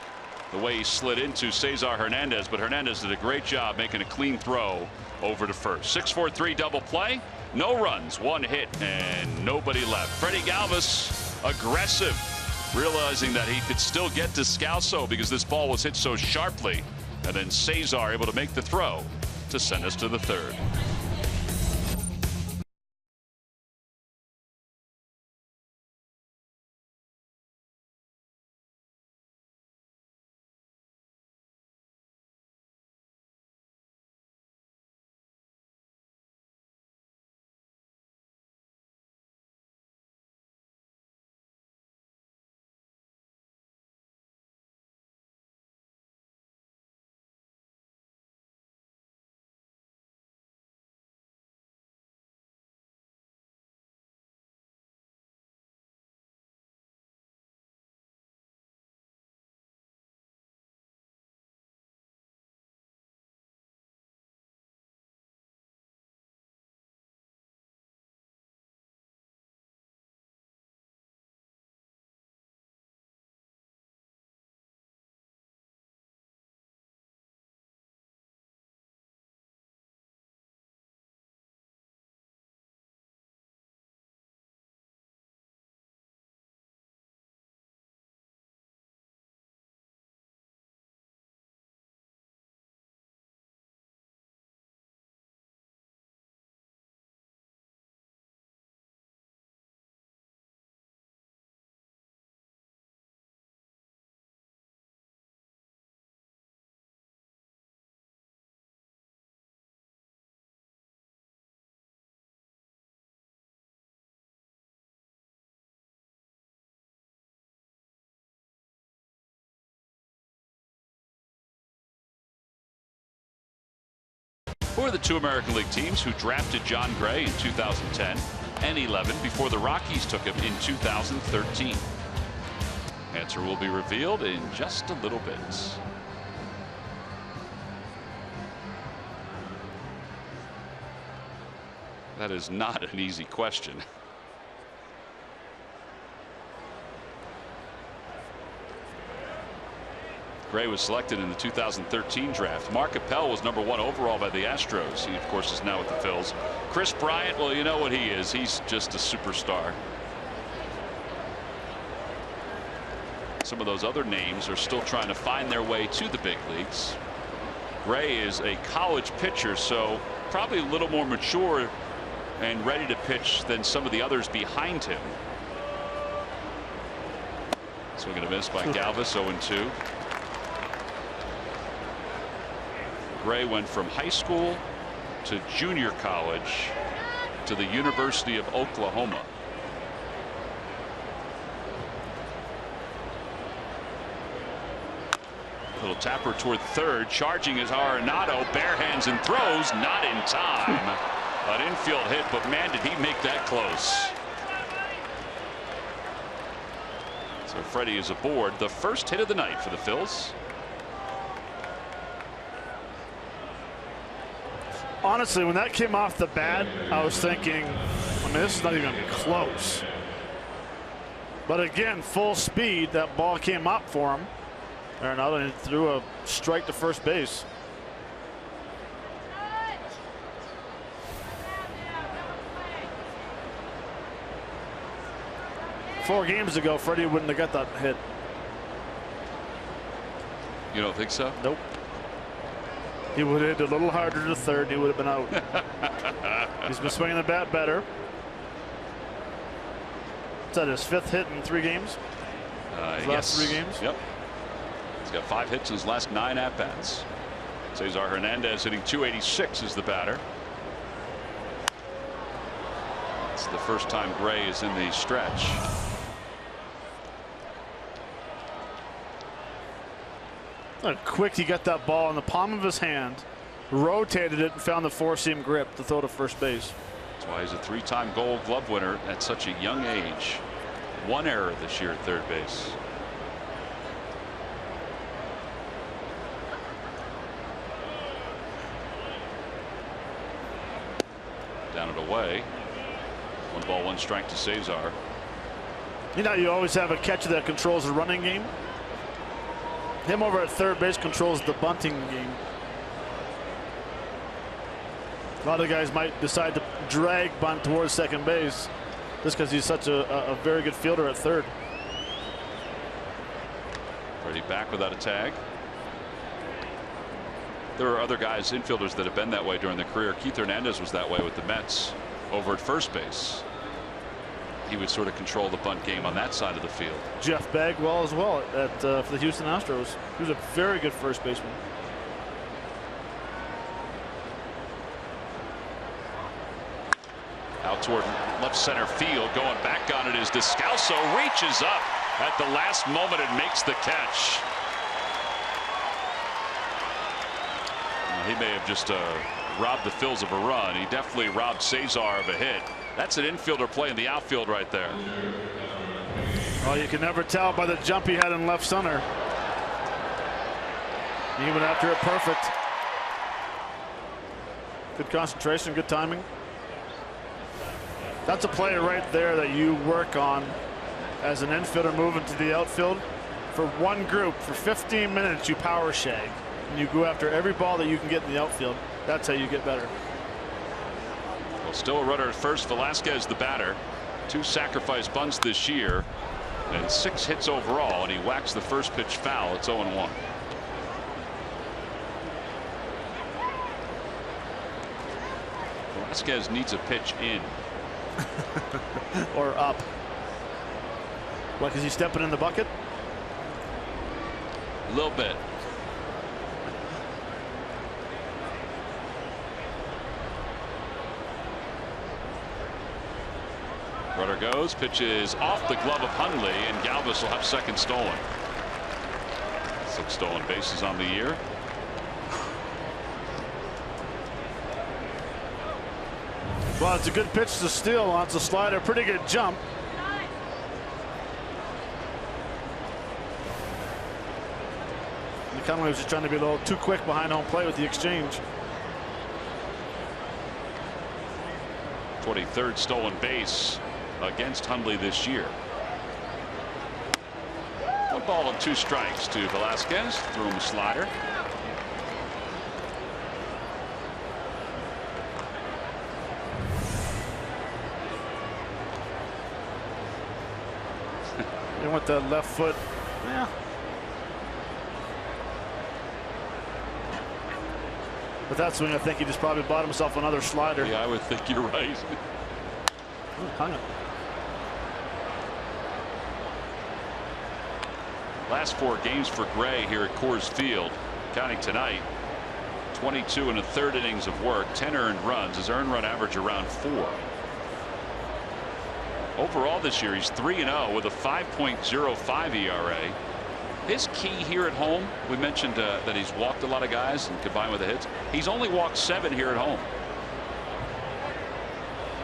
the way he slid into Cesar Hernandez, but Hernandez did a great job making a clean throw over to first. 6-4-3 double play, no runs, one hit, and nobody left. Freddie Galvis aggressive, realizing that he could still get Descalso because this ball was hit so sharply, and then Cesar able to make the throw to send us to the third. Who are the two American League teams who drafted John Gray in 2010 and 11 before the Rockies took him in 2013? Answer will be revealed in just a little bit. That is not an easy question. Gray was selected in the 2013 draft. Mark Appel was #1 overall by the Astros. He, of course, is now with the Phils. Chris Bryant, well, you know what he is. He's just a superstar. Some of those other names are still trying to find their way to the big leagues. Gray is a college pitcher, so probably a little more mature and ready to pitch than some of the others behind him. Swing and a miss by Galvis, 0-2. Gray went from high school to junior college to the University of Oklahoma. Little tapper toward third. Charging is Arenado. Bare hands and throws. Not in time. An infield hit, but man, did he make that close. So Freddie is aboard. The first hit of the night for the Phils. Honestly, when that came off the bat, I was thinking, I mean, this is not even going to be close. But again, full speed, that ball came up for him. Arenado threw a strike to first base. Four games ago, Freddie wouldn't have got that hit. You don't think so? Nope. He would have hit a little harder to third, and he would have been out. He's been swinging the bat better. Is that his 5th hit in 3 games? His last 3 games? Yep. He's got 5 hits in his last 9 at-bats. Cesar Hernandez hitting .286 is the batter. It's the first time Gray is in the stretch. Look quick, he got that ball in the palm of his hand, rotated it, and found the 4-seam grip to throw to first base. That's why he's a 3-time Gold Glove winner at such a young age. 1 error this year at third base. Down and away. 1 ball, 1 strike to Cesar. You know, you always have a catcher that controls the running game. Him over at third base controls the bunting game. A lot of guys might decide to drag bunt towards second base just because he's such a very good fielder at third. Freddie back without a tag. There are other guys, infielders, that have been that way during their career. Keith Hernandez was that way with the Mets over at first base. He would sort of control the bunt game on that side of the field. Jeff Bagwell as well for the Houston Astros. He was a very good first baseman. Out toward left center field, going back on it is Descalso. Reaches up at the last moment and makes the catch. He may have just robbed the Phils of a run. He definitely robbed Cesar of a hit. That's an infielder play in the outfield right there. Oh, you can never tell by the jump he had in left center. He went after it perfect. Good concentration, good timing. That's a play right there that you work on as an infielder moving to the outfield. For one group, for 15 minutes, you power shag. And you go after every ball that you can get in the outfield. That's how you get better. Well, still a runner at first. Velasquez the batter. 2 sacrifice bunts this year and 6 hits overall, and he whacks the first pitch foul. It's 0-1. Velasquez needs a pitch in. Or up. Like, is he stepping in the bucket? A little bit. Runner goes, pitches off the glove of Hundley, and Galvis will have second stolen. 6 stolen bases on the year. Well, it's a good pitch to steal. On the slider, pretty good jump. McConaughey was just trying to be a little too quick behind home plate with the exchange. 23rd stolen base against Hundley this year. 1 ball and 2 strikes to Velasquez. Threw him a slider. He went the left foot. Yeah. But that swing, I think he just probably bought himself another slider. Yeah, I would think you're right. Hung it. Last 4 games for Gray here at Coors Field, counting tonight. 22 1/3 innings of work, 10 earned runs. His earned run average around 4. Overall this year, he's 3-0 with a 5.05 ERA. His key here at home, we mentioned that he's walked a lot of guys and combined with the hits. He's only walked 7 here at home.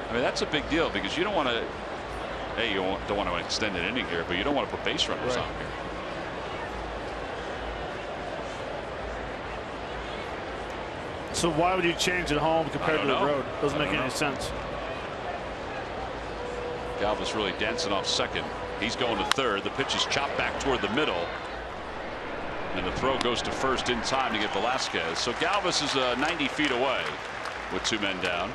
I mean, that's a big deal because you don't want to, hey, you don't want to extend an inning here, but you don't want to put base runners on here. So why would you change at home compared to the road? Doesn't make any sense. Galvis really dancing off second. He's going to third. The pitch is chopped back toward the middle. And the throw goes to first in time to get Velasquez. So Galvis is 90 feet away with 2 men down.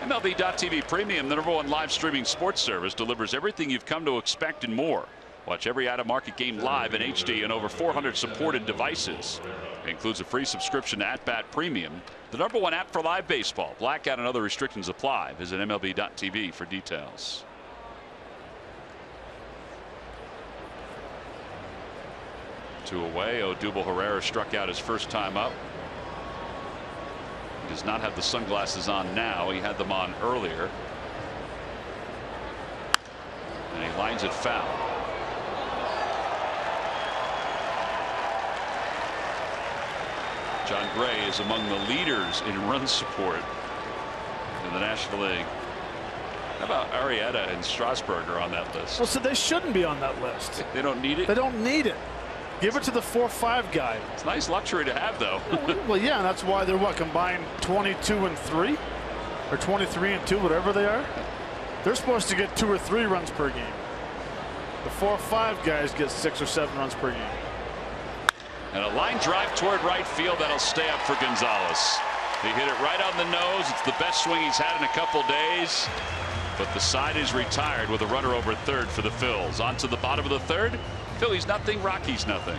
MLB.TV Premium, the #1 live streaming sports service, delivers everything you've come to expect and more. Watch every out-of-market game live in HD on over 400 supported devices. It includes a free subscription to At-Bat Premium, the #1 app for live baseball. Blackout and other restrictions apply. Visit MLB.TV for details. Two away. Odubel Herrera struck out his first time up. He does not have the sunglasses on now. He had them on earlier. And he lines it foul. John Gray is among the leaders in run support in the National League. How about Arrieta and Strasburger on that list? Well, so they shouldn't be on that list. They don't need it? They don't need it. Give it to the 4-5 guy. It's a nice luxury to have, though. Well, yeah, and that's why they're what, combined 22 and 3 or 23 and 2, whatever they are. They're supposed to get 2 or 3 runs per game. The 4-5 guys get 6 or 7 runs per game. And a line drive toward right field that'll stay up for Gonzalez. He hit it right on the nose. It's the best swing he's had in a couple days. But the side is retired with a runner over third for the Phils. On to the bottom of the third. Phillies nothing, Rockies nothing.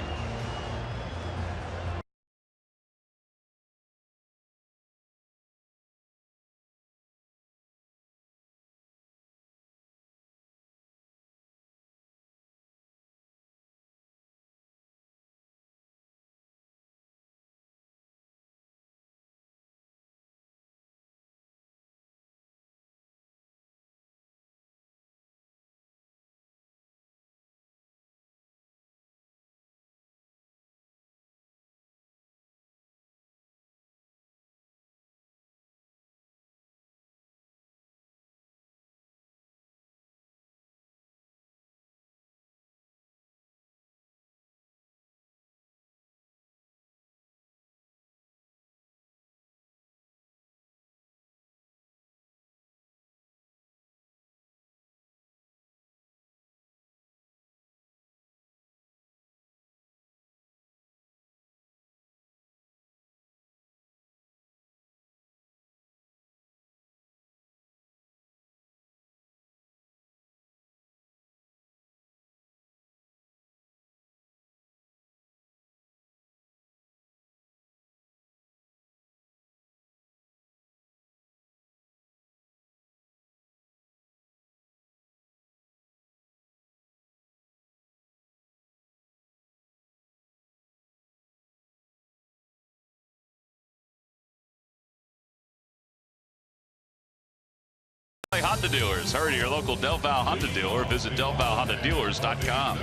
Honda dealers. Hurry to your local Del Val Honda dealer. Visit DelValHondaDealers.com.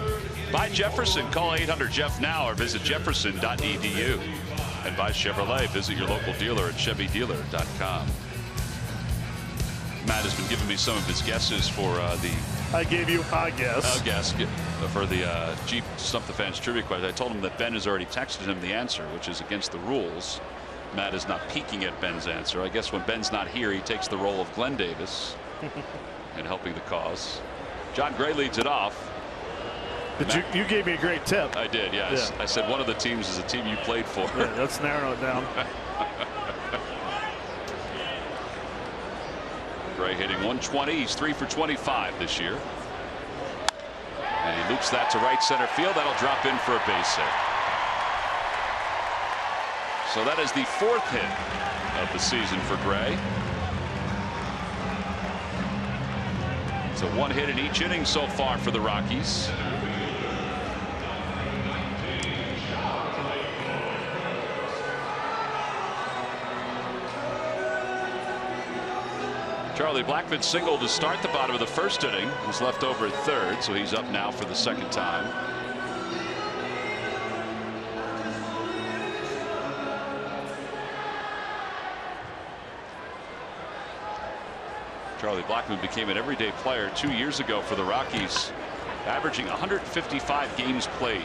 Buy Jefferson. Call 800-JEFF now or visit Jefferson.edu. And buy Chevrolet. Visit your local dealer at ChevyDealer.com. Matt has been giving me some of his guesses for the. I gave you a guess. A guess for the Jeep Stump the Fans trivia question. I told him that Ben has already texted him the answer, which is against the rules. Matt is not peeking at Ben's answer. I guess when Ben's not here, he takes the role of Glenn Davis in helping the cause. John Gray leads it off. But you gave me a great tip. I did, yes. Yeah. I said one of the teams is a team you played for. Yeah, let's narrow it down. Gray hitting 120. He's 3 for 25 this year. And he loops that to right center field. That'll drop in for a base hit. So that is the 4th hit of the season for Gray. So 1 hit in each inning so far for the Rockies. Charlie Blackmon singled to start the bottom of the 1st inning. Was left over at 3rd, so he's up now for the 2nd time. Charlie Blackmon became an everyday player 2 years ago for the Rockies, averaging 155 games played,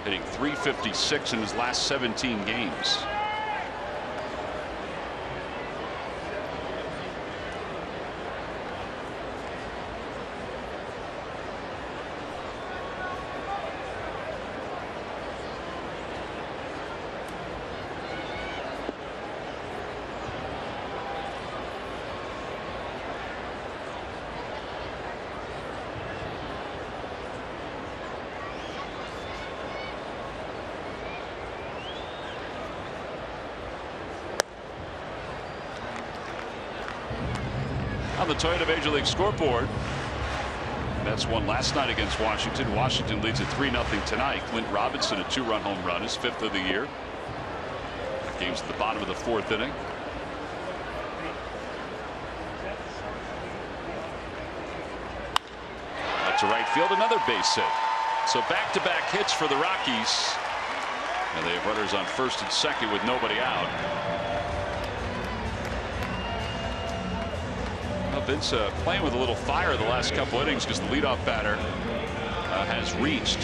hitting .356 in his last 17 games. On the Toyota Major League scoreboard, Mets won last night against Washington. Washington leads at 3-0 tonight. Clint Robinson, a 2-run home run, his 5th of the year. That game's at the bottom of the 4th inning. Out to right field, another base hit. So back-to-back hits for the Rockies. And they have runners on first and second with nobody out. Vince playing with a little fire the last couple innings because the leadoff batter has reached.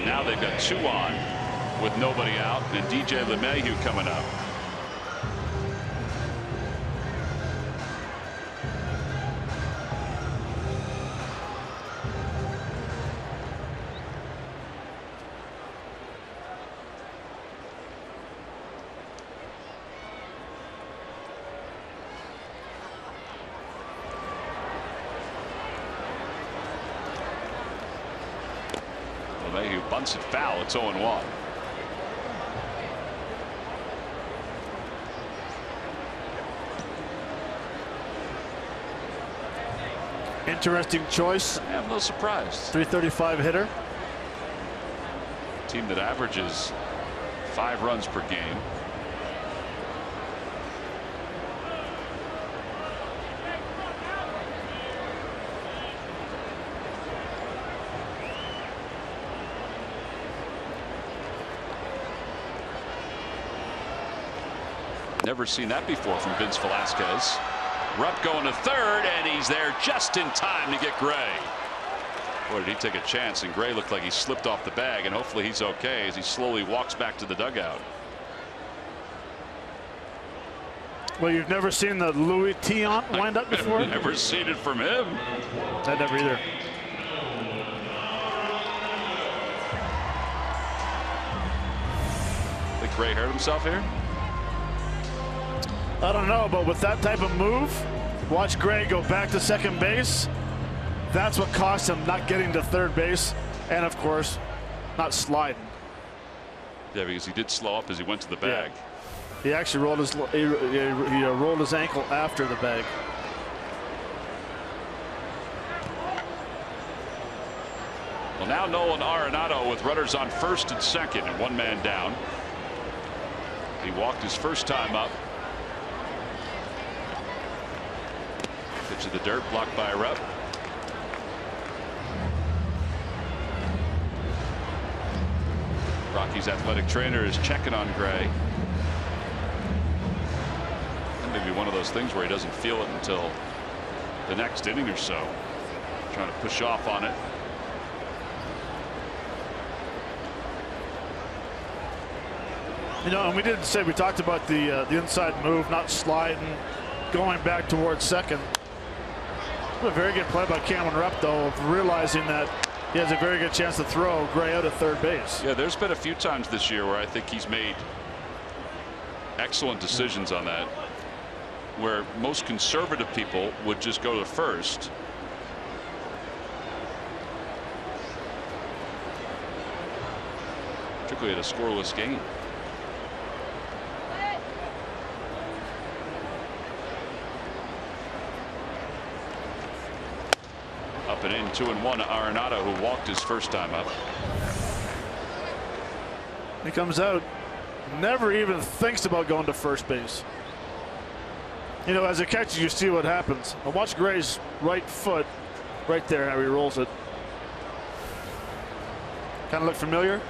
Now they've got 2 on with nobody out, and DJ LeMahieu coming up. LeMahieu bunts it foul. It's 0-1. Interesting choice. I'm a little surprised. 335 hitter. Team that averages 5 runs per game. Never seen that before from Vince Velasquez. Rupp going to third, and he's there just in time to get Gray. Boy, did he take a chance, and Gray looked like he slipped off the bag, and hopefully he's okay as he slowly walks back to the dugout. Well, you've never seen the Louis Tiant wind up before? I've never seen it from him. I never either. Think Gray hurt himself here? I don't know, but with that type of move, watch Gray go back to second base. That's what cost him not getting to third base, and of course, not sliding. Yeah, because he did slow up as he went to the bag. Yeah. He actually rolled his rolled his ankle after the bag. Well, now Nolan Arenado with runners on first and second and 1 man down. He walked his first time up. Pitch to the dirt, blocked by Rupp. Rockies athletic trainer is checking on Gray. That may be one of those things where he doesn't feel it until the next inning or so. Trying to push off on it. You know, and we didn't say, we talked about the inside move, not sliding, going back towards second. A very good play by Cameron Rupp, though, of realizing that he has a very good chance to throw Gray out at third base. Yeah, there's been a few times this year where I think he's made excellent decisions on that, where most conservative people would just go to first. Particularly at a scoreless game. Up and in, 2-1 to Arenado, who walked his first time up. He comes out, never even thinks about going to first base. You know, as a catcher, you see what happens. But watch Gray's right foot right there, how he rolls it. Kind of look familiar?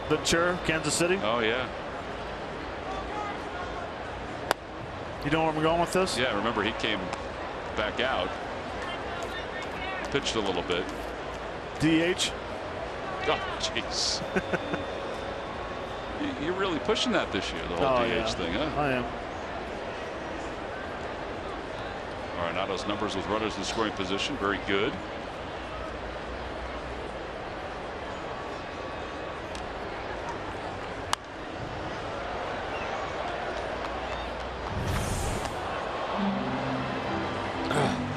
Ventura, Kansas City. Oh, yeah. You know where I'm going with this? Yeah, remember he came back out, pitched a little bit. DH. Oh, jeez. You're really pushing that this year, the whole DH thing, huh? I am. Arenado's numbers with runners in scoring position, very good.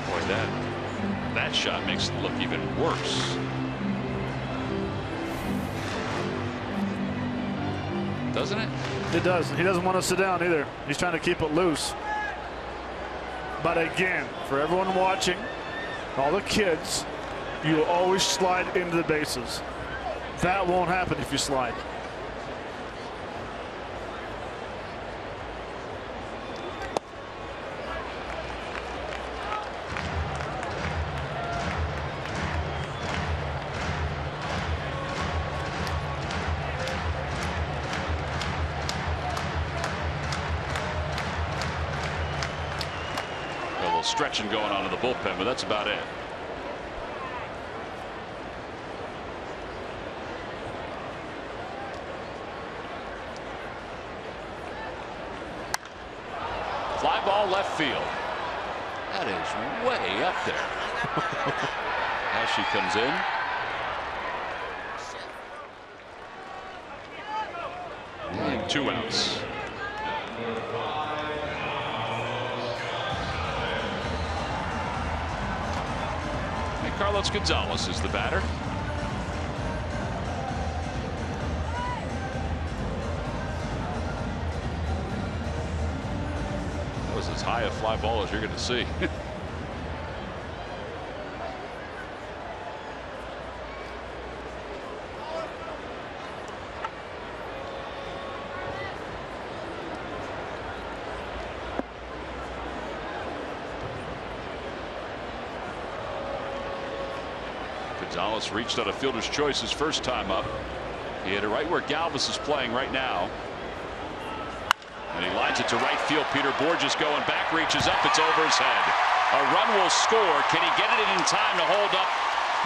Boy, that shot makes it look even worse. Doesn't it? It does. He doesn't want to sit down either. He's trying to keep it loose. But again, for everyone watching, all the kids, you will always slide into the bases. That won't happen if you slide. Stretching going on in the bullpen, but that's about it. Fly ball left field. That is way up there. As she comes in. And 2 outs. Carlos Gonzalez is the batter. That was as high a fly ball as you're going to see. Gonzalez reached out a fielder's choice his first time up. He hit it right where Galvis is playing right now. And he lines it to right field. Peter Bourjos going back, reaches up, it's over his head. A run will score. Can he get it in time to hold up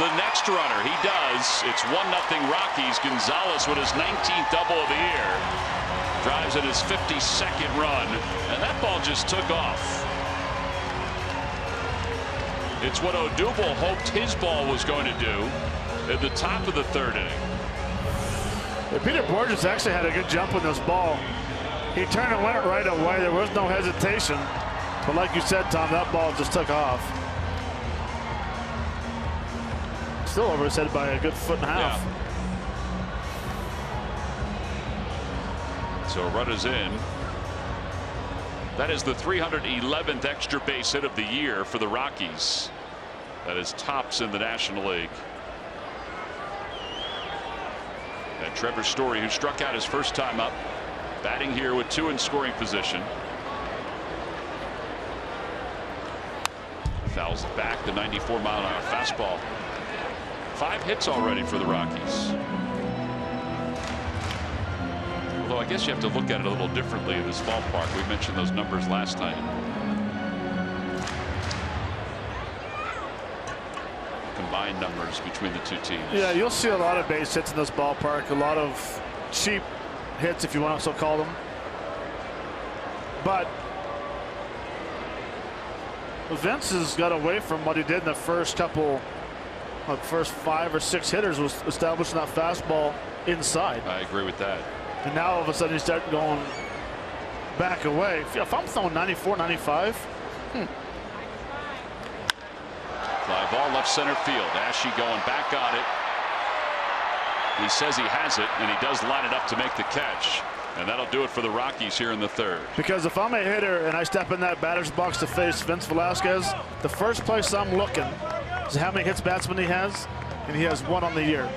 the next runner? He does. It's 1-0 Rockies. Gonzalez with his 19th double of the year. Drives in his 52nd run. And that ball just took off. It's what Odubel hoped his ball was going to do at the top of the 3rd inning. Yeah, Peter Bourjos actually had a good jump on this ball. He turned and went right away. There was no hesitation. But like you said, Tom, that ball just took off. Still over his head by a good 1.5 feet. Yeah. So runners in. That is the 311th extra base hit of the year for the Rockies. That is tops in the National League. And Trevor Story, who struck out his first time up, batting here with 2 in scoring position. Fouls it back, the 94-mile-an-hour fastball. 5 hits already for the Rockies. Although I guess you have to look at it a little differently in this ballpark. We mentioned those numbers last night. Combined numbers between the 2 teams. Yeah, you'll see a lot of base hits in this ballpark. A lot of cheap hits, if you want to so call them. But Vince has got away from what he did in the first couple, first 5 or 6 hitters, was establishing that fastball inside. I agree with that. And now all of a sudden he's starting going back away. If I'm throwing 94, 95. Fly ball left center field. Ashe going back on it. He says he has it, and he does line it up to make the catch. And that'll do it for the Rockies here in the 3rd. Because if I'm a hitter and I step in that batter's box to face Vince Velasquez, the first place I'm looking is how many hits batsman he has, and he has 1 on the year.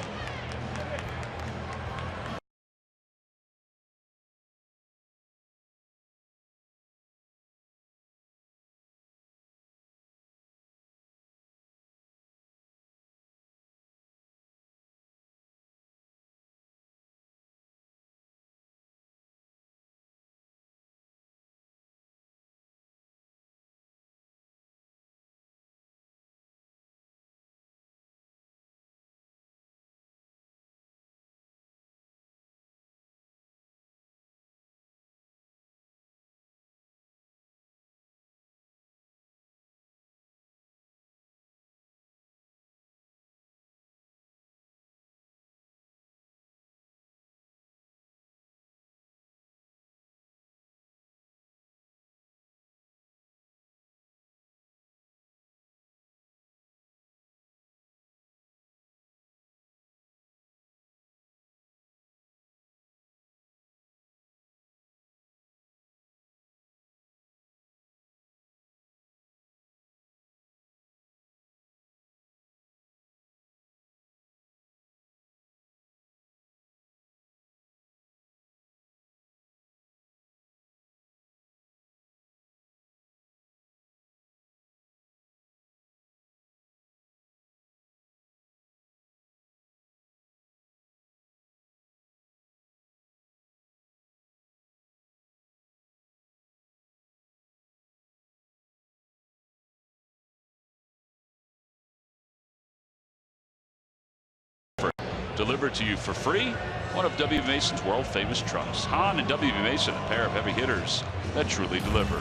delivered to you for free. One of W.B. Mason's world famous trucks. Hahn and W.B. Mason, a pair of heavy hitters that truly deliver.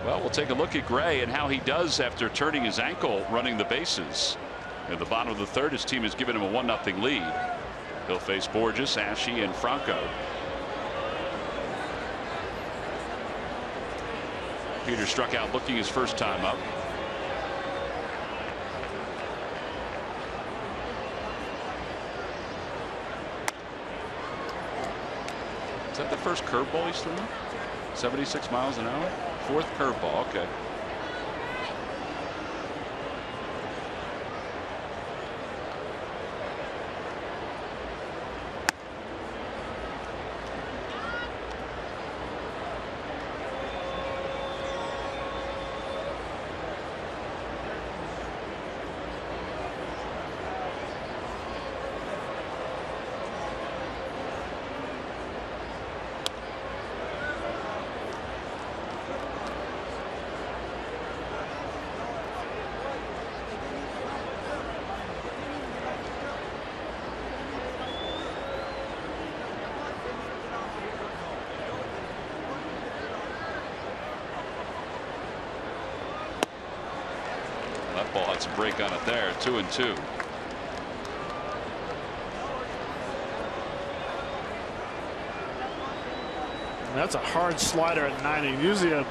Well, we'll take a look at Gray and how he does after turning his ankle running the bases. At the bottom of the third, his team has given him a 1-0 lead. He'll face Borges, Ashe, and Franco. Peter struck out looking his first time up. Is that the first curveball he's thrown? 76 miles an hour? Fourth curveball, okay. That ball had some break on it there. 2-2. That's a hard slider at 90. Usually an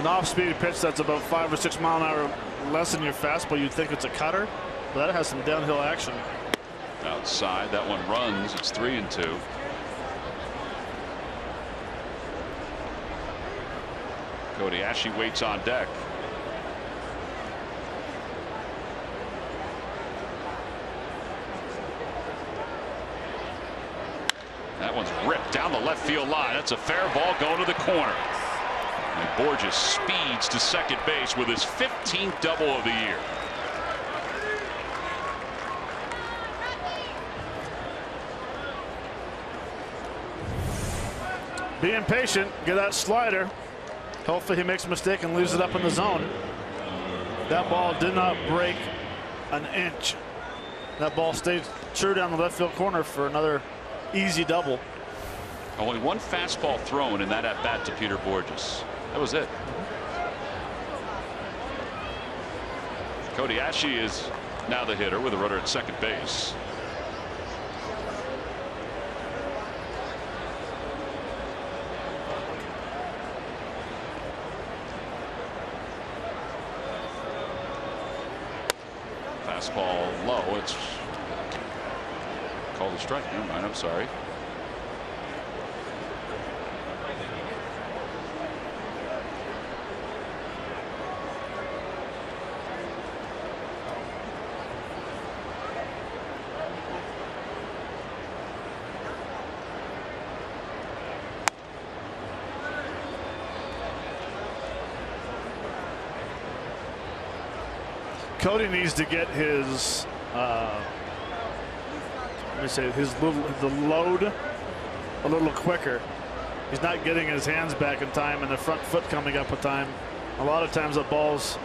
off-speed pitch that's about 5 or 6 mile an hour less than your fastball. You'd think it's a cutter, but that has some downhill action. Outside, that one runs. It's 3-2. Cody Ashe waits on deck. That one's ripped down the left field line. That's a fair ball going to the corner. And Borges speeds to second base with his 15th double of the year. Being patient, get that slider. Hopefully he makes a mistake and leaves it up in the zone. That ball did not break an inch. That ball stayed true down the left field corner for another easy double. Only one fastball thrown in that at bat to Peter Borges. That was it. Cody Ashe is now the hitter with a runner at second base. Fastball low. It's called a strike. Never mind. I'm sorry. Cody needs to get his let me say the load a little quicker. He's not getting his hands back in time and the front foot coming up with time. A lot of times the ball's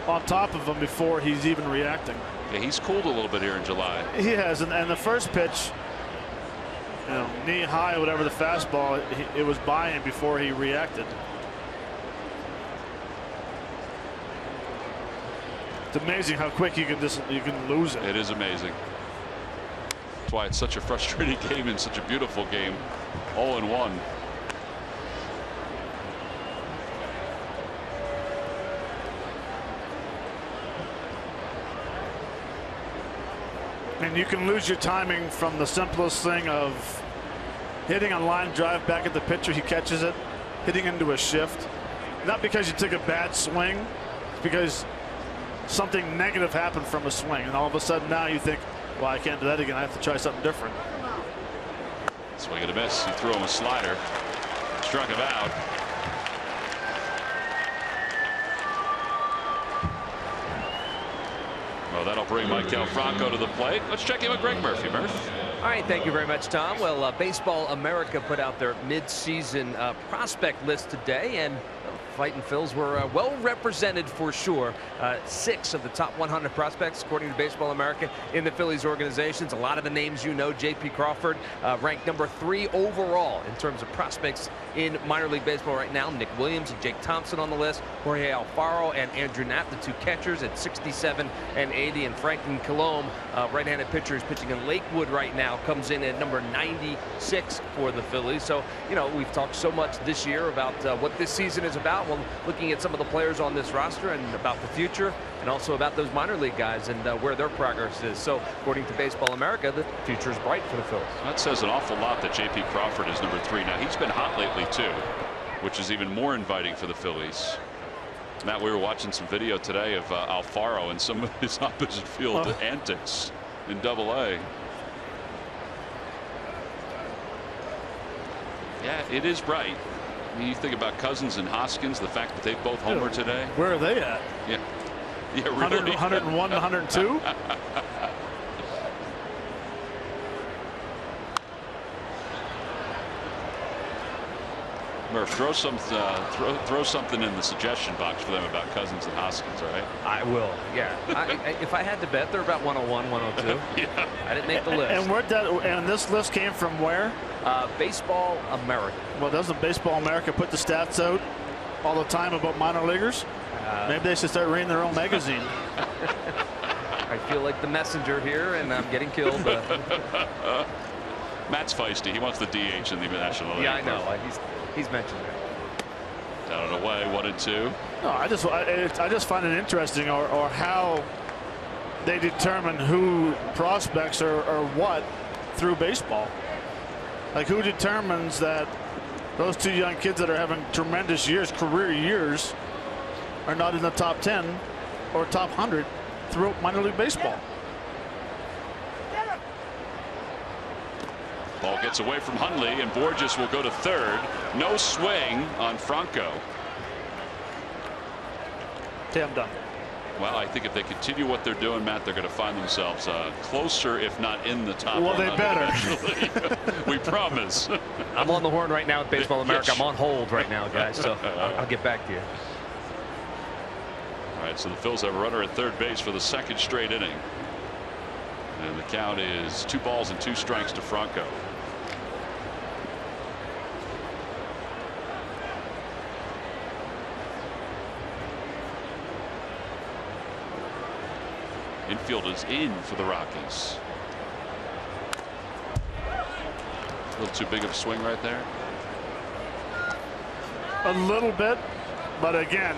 on top of him before he's even reacting. Yeah, he's cooled a little bit here in July. He has, and the first pitch, you know, knee high, whatever the fastball, it was by him before he reacted. It's amazing how quick you can lose it. It is amazing. That's why it's such a frustrating game and such a beautiful game. 0-1. And you can lose your timing from the simplest thing of hitting a line drive back at the pitcher, he catches it, hitting into a shift. Not because you took a bad swing, it's because something negative happened from a swing, and all of a sudden now you think, well, I can't do that again. I have to try something different. Swing and a miss. He threw him a slider, struck him out. Well, that'll bring Maikel Franco to the plate. Let's check in with Greg Murphy. Murph. All right, thank you very much, Tom. Well, Baseball America put out their mid-season prospect list today, and Fighting Phils were well represented for sure. 6 of the top 100 prospects, according to Baseball America, in the Phillies organizations. A lot of the names you know. J.P. Crawford ranked number 3 overall in terms of prospects in minor league baseball right now. Nick Williams and Jake Thompson on the list. Jorge Alfaro and Andrew Knapp, the 2 catchers, at 67 and 80. And Franklin Kilome, right-handed pitcher, is pitching in Lakewood right now, comes in at number 96 for the Phillies. So, you know, we've talked so much this year about what this season is about. Well, looking at some of the players on this roster and about the future, and also about those minor league guys and where their progress is. So, according to Baseball America, the future is bright for the Phillies. That says an awful lot that J.P. Crawford is number 3. Now, he's been hot lately, too, which is even more inviting for the Phillies. Matt, we were watching some video today of Alfaro and some of his opposite field antics in Double-A. Yeah, it is bright. I mean, you think about Cousins and Hoskins, the fact that they both homered today. Where are they at? Yeah. Yeah, really. 101 to 102? Murph, throw something in the suggestion box for them about Cousins and Hoskins, all right? I will, yeah. If I had to bet, they're about 101, 102. Yeah. I didn't make the list. And this list came from where? Baseball America. Well, doesn't Baseball America put the stats out all the time about minor leaguers? Maybe they should start reading their own magazine. I feel like the messenger here, and I'm getting killed. Matt's feisty. He wants the DH in the National League. Yeah, I know. He's mentioned it. Down and away, 1-2. No, I just find it interesting, or how they determine who prospects or what through baseball. Like, who determines that those 2 young kids that are having tremendous years, career years, are not in the top 10 or top 100 throughout minor league baseball? Ball gets away from Hundley, and Borges will go to third. No swing on Franco. Okay, I'm done. Well, I think if they continue what they're doing, Matt, they're going to find themselves closer, if not in the top. Well, they better. We promise. I'm on the horn right now with Baseball America. Yes. I'm on hold right now, guys, so I'll get back to you. All right, so the Phils have a runner at third base for the 2nd straight inning. And the count is 2 balls and 2 strikes to Franco. Infield is in for the Rockies. A little too big of a swing right there. A little bit, but again,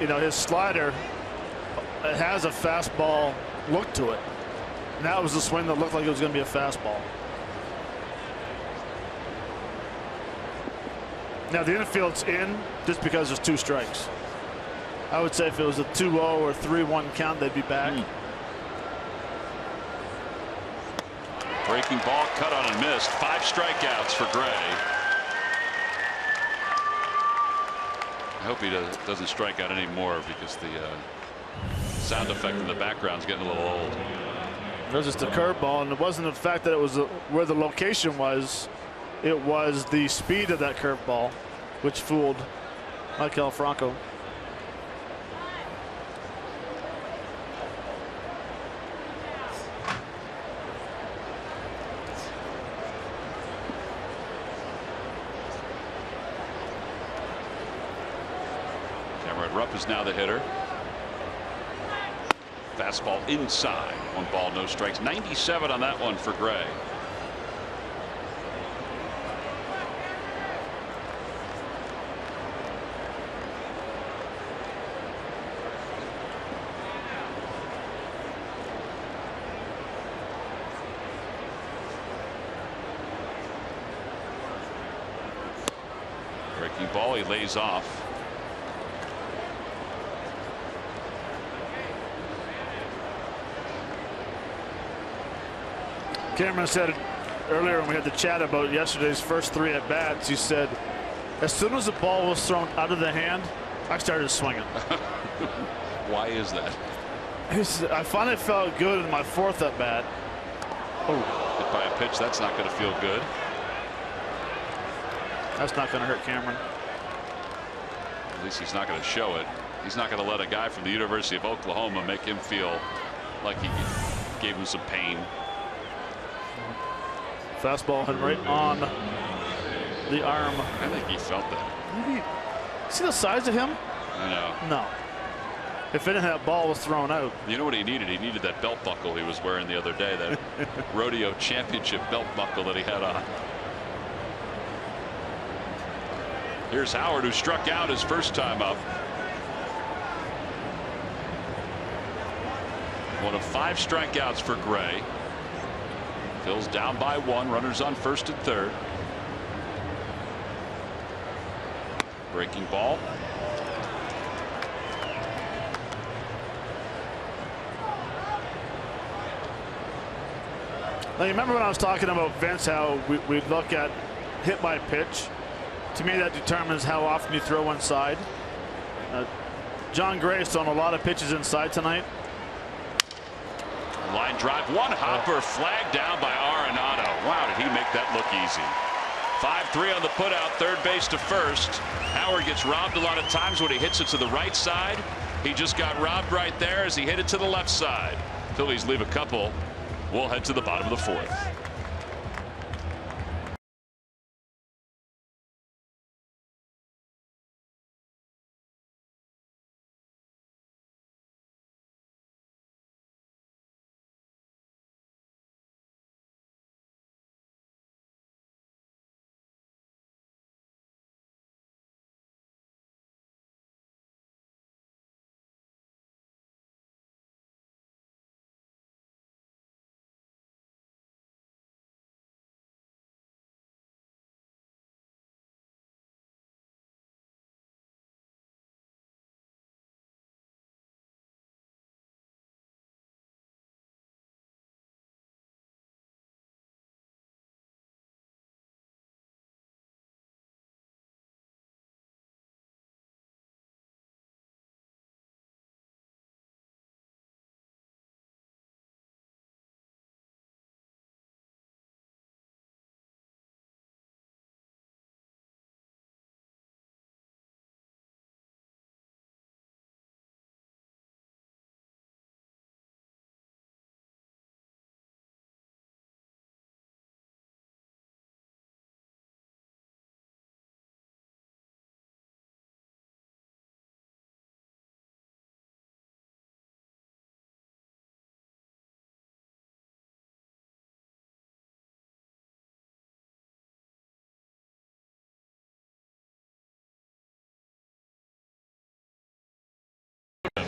you know, his slider has a fastball look to it. And that was the swing that looked like it was going to be a fastball. Now the infield's in just because there's 2 strikes. I would say if it was a 2-0 or 3-1 count, they'd be back. Breaking ball, cut on and missed. 5 strikeouts for Gray. I hope he doesn't strike out anymore, because the sound effect in the background is getting a little old. It was just a curveball, and it wasn't the fact that it was where the location was. It was the speed of that curveball, which fooled Maikel Franco. Rupp is now the hitter. Fastball inside. 1 ball, no strikes. 97 on that one for Gray. Breaking ball, he lays off. Cameron said earlier when we had the chat about yesterday's first 3 at bats, he said, as soon as the ball was thrown out of the hand, I started swinging. Why is that? He said, I finally felt good in my 4th at bat. Oh, hit by a pitch. That's not going to feel good. That's not going to hurt Cameron. At least he's not going to show it. He's not going to let a guy from the University of Oklahoma make him feel like he gave him some pain. Fastball hit right on the arm. I think he felt that. Maybe. See the size of him? I know. No. If anything, that ball was thrown out. You know what he needed? He needed that belt buckle he was wearing the other day, that rodeo championship belt buckle that he had on. Here's Howard, who struck out his first time up. One of 5 strikeouts for Gray. Phil's down by 1. Runners on first and third. Breaking ball. Now, you remember when I was talking about Vince, how we look at hit by pitch? To me, that determines how often you throw inside. John Gray's thrown a lot of pitches inside tonight. Line drive, one hopper, flagged down by Arenado. Wow, did he make that look easy? 5-3 on the putout, third base to first. Howard gets robbed a lot of times when he hits it to the right side. He just got robbed right there as he hit it to the left side. Phillies leave a couple. We'll head to the bottom of the 4th.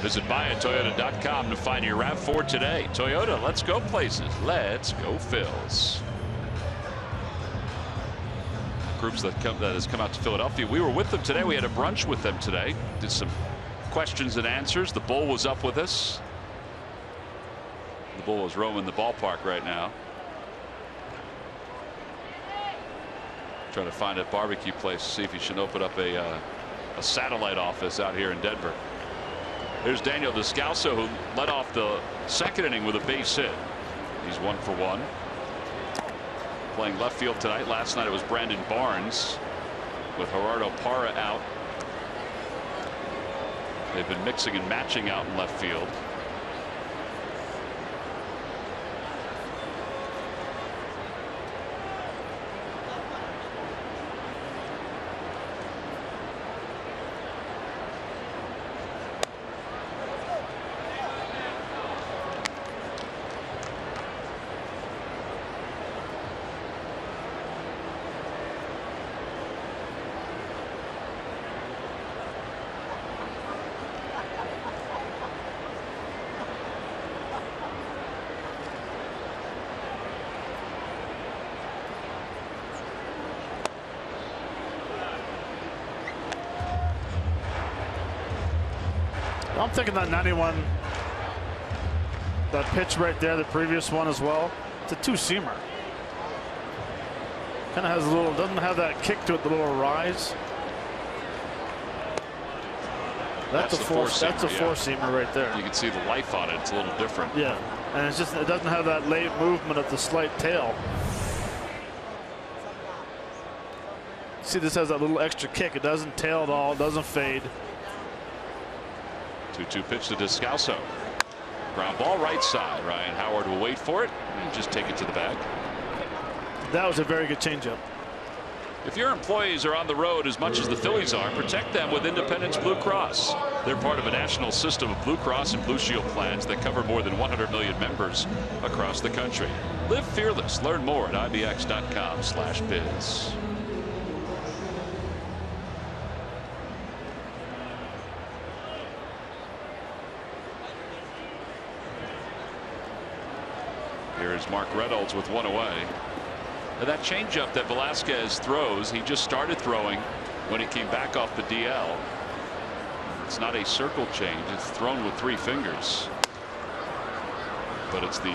Visit buyatoyota.com to find your RAV4 today. Toyota, let's go places. Let's go Phils. Groups that has come out to Philadelphia. We were with them today. We had a brunch with them today. Did some questions and answers. The Bull was up with us. The Bull is roaming the ballpark right now. Trying to find a barbecue place to see if he should open up a satellite office out here in Denver. There's Daniel Descalso, who led off the second inning with a base hit. He's 1 for 1. Playing left field tonight. Last night it was Brandon Barnes with Gerardo Parra out. They've been mixing and matching out in left field. I'm thinking that 91, that pitch right there, the previous one as well, it's a two-seamer. Kind of has a little, doesn't have that kick to it, the little rise. That's a four-seamer right there. You can see the life on it. It's a little different. Yeah, and it's just, it doesn't have that late movement of the slight tail. see this has that little extra kick. It doesn't tail at all. It doesn't fade. 2-2 pitch to Descalso. Ground ball right side. Ryan Howard will wait for it and just take it to the bag. That was a very good changeup. If your employees are on the road as much as the Phillies are, protect them with Independence Blue Cross. They're part of a national system of Blue Cross and Blue Shield plans that cover more than 100 million members across the country. Live fearless. Learn more at ibx.com/biz. Here's Mark Reynolds with one away. And that changeup that Velasquez throws, he just started throwing when he came back off the DL. It's not a circle change. It's thrown with 3 fingers. But it's the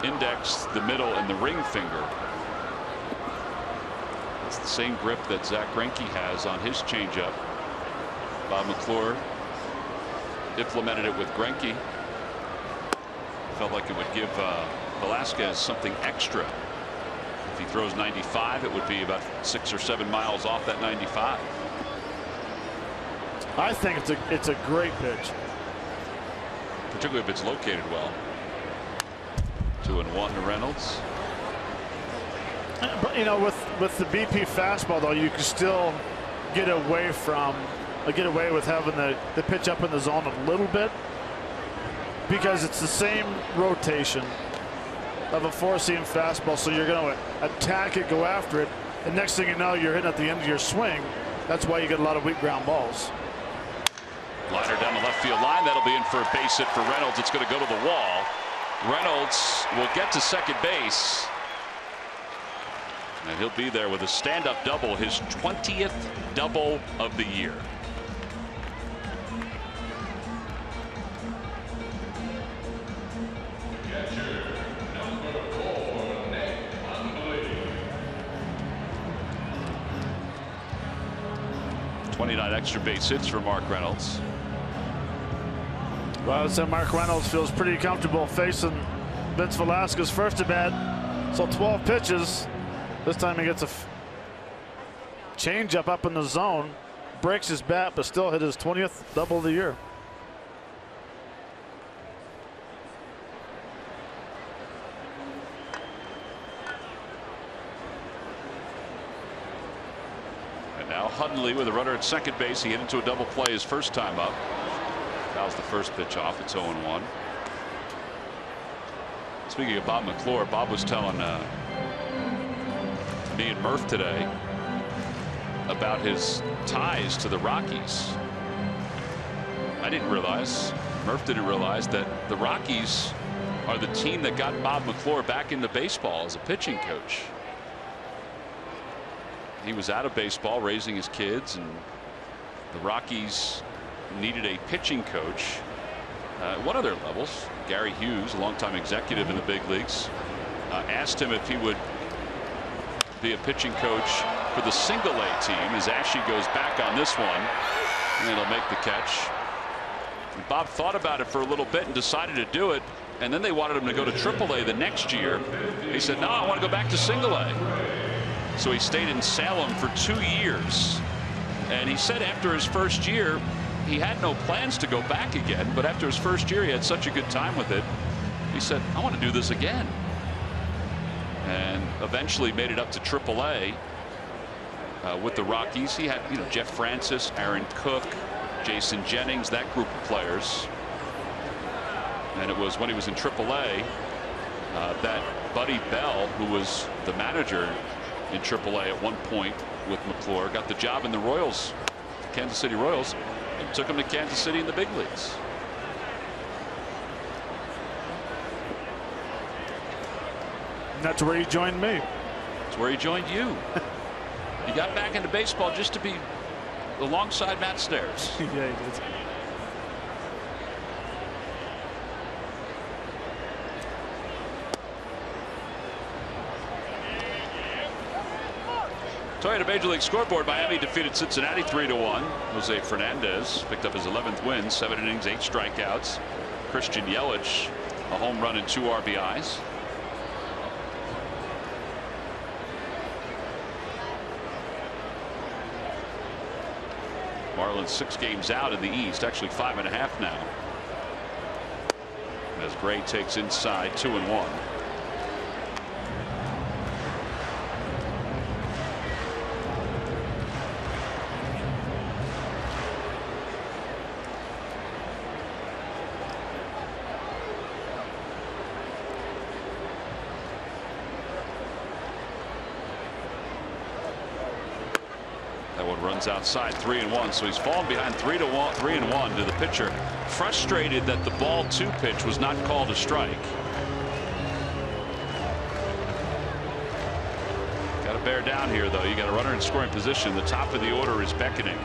index, the middle, and the ring finger. It's the same grip that Zach Greinke has on his changeup. Bob McClure implemented it with Greinke. Felt like it would give Velasquez something extra. If he throws 95, it would be about 6 or 7 miles off that 95. I think it's a great pitch, particularly if it's located well. 2-1 to Reynolds. But you know, with the BP fastball though, you can still get away with having the pitch up in the zone a little bit, because it's the same rotation of a 4-seam fastball. So you're going to attack it, go after it, and next thing you know, you're hitting at the end of your swing. That's why you get a lot of weak ground balls. Liner down the left field line. That'll be in for a base hit for Reynolds. It's going to go to the wall. Reynolds will get to second base, and he'll be there with a stand-up double, his 20th double of the year. .29 extra base hits for Mark Reynolds. Well, so Mark Reynolds feels pretty comfortable facing Vince Velasquez first at bat. So 12 pitches. This time he gets a changeup up in the zone, breaks his bat, but still hit his 20th double of the year. Now Hundley with a runner at second base. He hit into a double play his first time up. Fouls the first pitch off. It's 0-1. Speaking of Bob McClure, Bob was telling me and Murph today about his ties to the Rockies. I didn't realize, Murph didn't realize, that the Rockies are the team that got Bob McClure back into baseball as a pitching coach. He was out of baseball raising his kids, and the Rockies needed a pitching coach at one of their levels. Gary Hughes, a longtime executive in the big leagues, asked him if he would be a pitching coach for the single A team as Ashe goes back on this one, and he'll make the catch. And Bob thought about it for a little bit and decided to do it, and then they wanted him to go to AAA the next year. He said, no, I want to go back to single A. So he stayed in Salem for 2 years, and he said after his first year he had no plans to go back again, but after his first year he had such a good time with it, he said, I want to do this again, and eventually made it up to AAA with the Rockies. He had, Jeff Francis, Aaron Cook, Jason Jennings, that group of players, and it was when he was in AAA that Buddy Bell, who was the manager in AAA at one point with McClure, got the job in the Royals, Kansas City Royals, and took him to Kansas City in the big leagues. And that's where he joined me. That's where he joined you. He got back into baseball just to be alongside Matt Stairs. Yeah, he did. Toyota Major League Scoreboard. Miami defeated Cincinnati 3-1. Jose Fernandez picked up his 11th win, 7 innings, 8 strikeouts. Christian Yelich, a home run and 2 RBIs. Marlins 6 games out in the East, actually 5.5 now. As Gray takes inside 2-1. That one runs outside 3-1, so he's fallen behind 3-1 to the pitcher, frustrated that the ball 2 pitch was not called a strike. Got to bear down here, though. You got a runner in scoring position. The top of the order is beckoning.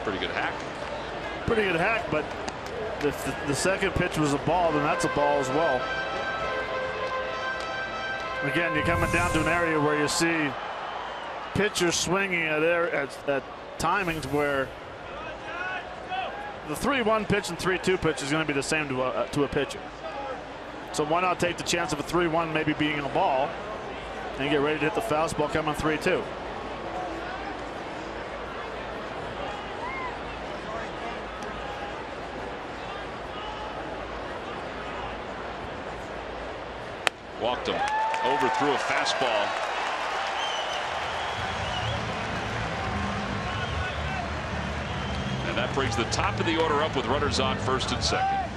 Pretty good hack. Pretty good hack, but if the second pitch was a ball, then that's a ball as well. Again, you're coming down to an area where you see pitchers swinging at timings where the 3-1 pitch and 3-2 pitch is going to be the same to a pitcher. So why not take the chance of a 3-1 maybe being a ball and get ready to hit the fastball coming 3-2. Walked him. Overthrew a fastball. And that brings the top of the order up with runners on first and second.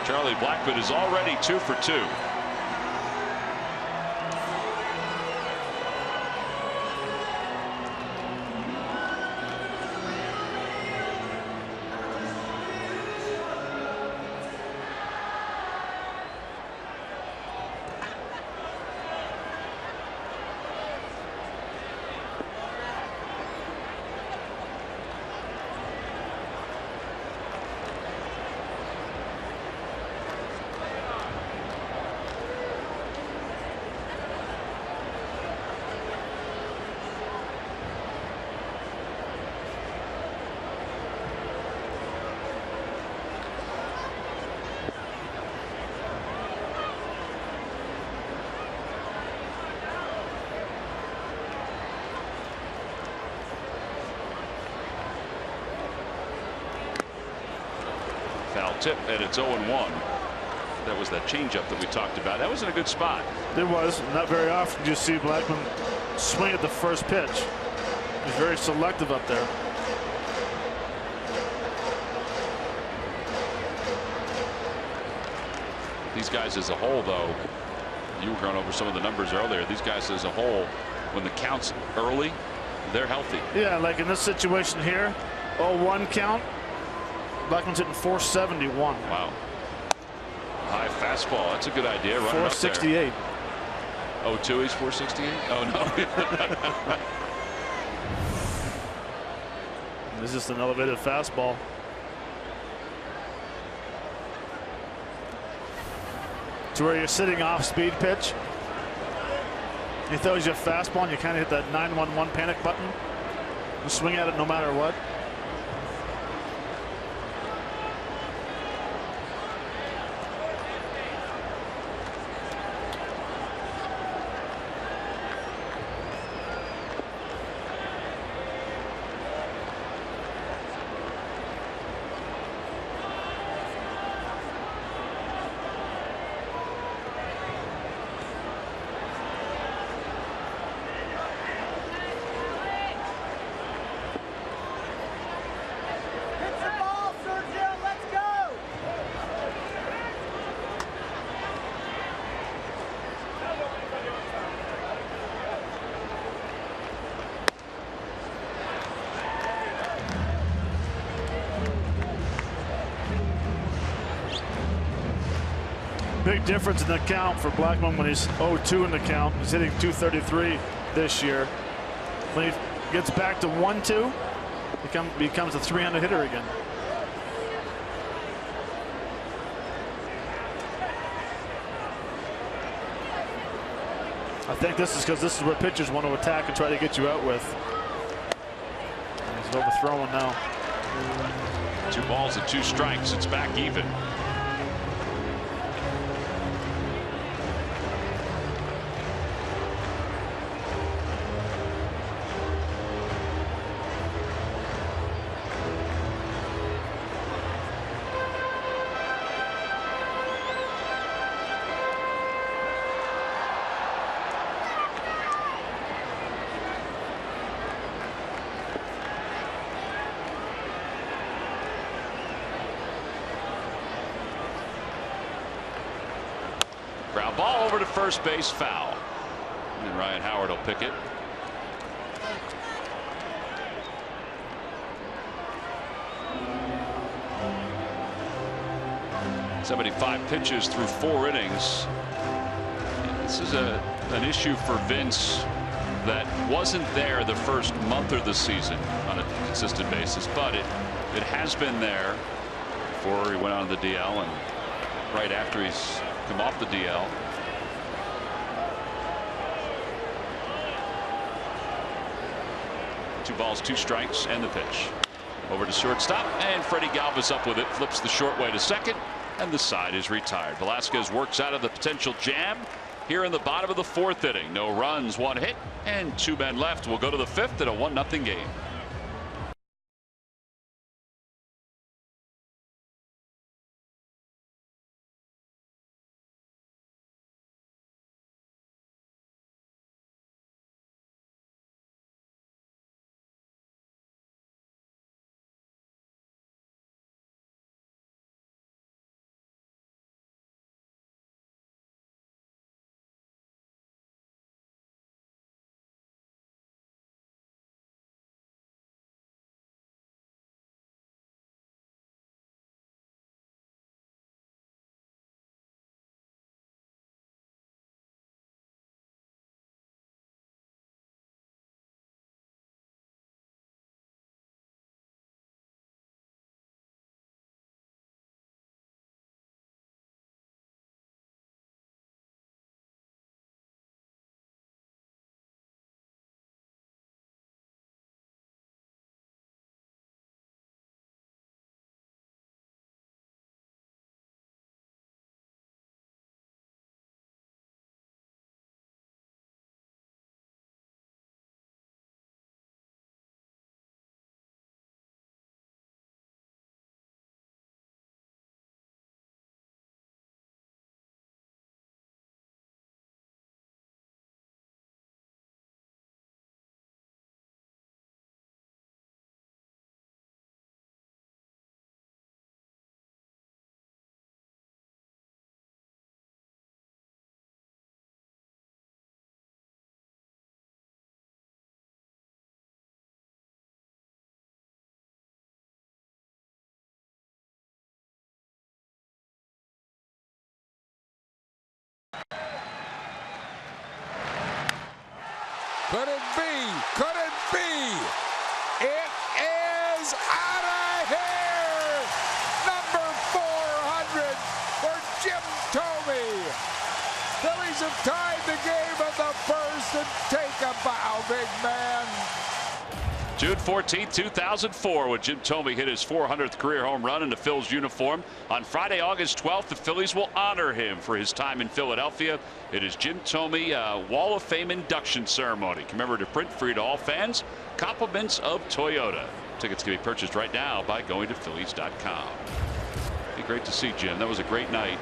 Charlie Blackmon is already 2 for 2. Foul tip, and it's 0-1. That was that changeup that we talked about. That was in a good spot. It was. Not very often do you see Blackmon swing at the first pitch. He's very selective up there. These guys as a whole, though, you were going over some of the numbers earlier. These guys as a whole, when the count's early, they're healthy. Yeah, like in this situation here, 0-1 count. Blackmon's hitting 471. Wow. High fastball. That's a good idea. 468. 0-2, he's 468? Oh, no. This is just an elevated fastball. To where you're sitting off speed pitch. He throws you a fastball and you kind of hit that 911 panic button. You swing at it no matter what. Big difference in the count for Blackmon when he's 0-2 in the count. He's hitting 233 this year. When he gets back to 1-2, he becomes a 300 hitter again. I think this is because this is where pitchers want to attack and try to get you out with. He's overthrowing now. 2 balls and 2 strikes. It's back even. Ground ball over to first base, foul. And Ryan Howard will pick it. "75 pitches through 4 innings. This is an issue for Vince that wasn't there the first month of the season on a consistent basis, but it has been there before he went on the DL and right after he's come off the DL. Two balls, 2 strikes, and the pitch. Over to shortstop, and Freddie Galvis up with it, flips the short way to second, and the side is retired. Velasquez works out of the potential jam here in the bottom of the 4th inning. No runs, 1 hit, and 2 men left. We'll go to the 5th in a 1-0 game. Could it be? Could it be? It is out of here! Number 400 for Jim Thome. Phillies have tied the game at the first, and take a bow, big man. June 14, 2004, when Jim Thome hit his 400th career home run in the Phils uniform. On Friday, August 12th, the Phillies will honor him for his time in Philadelphia. It is Jim Thome Wall of Fame induction ceremony. Remember to print free to all fans. Compliments of Toyota. Tickets can be purchased right now by going to Phillies.com. Be great to see Jim. That was a great night.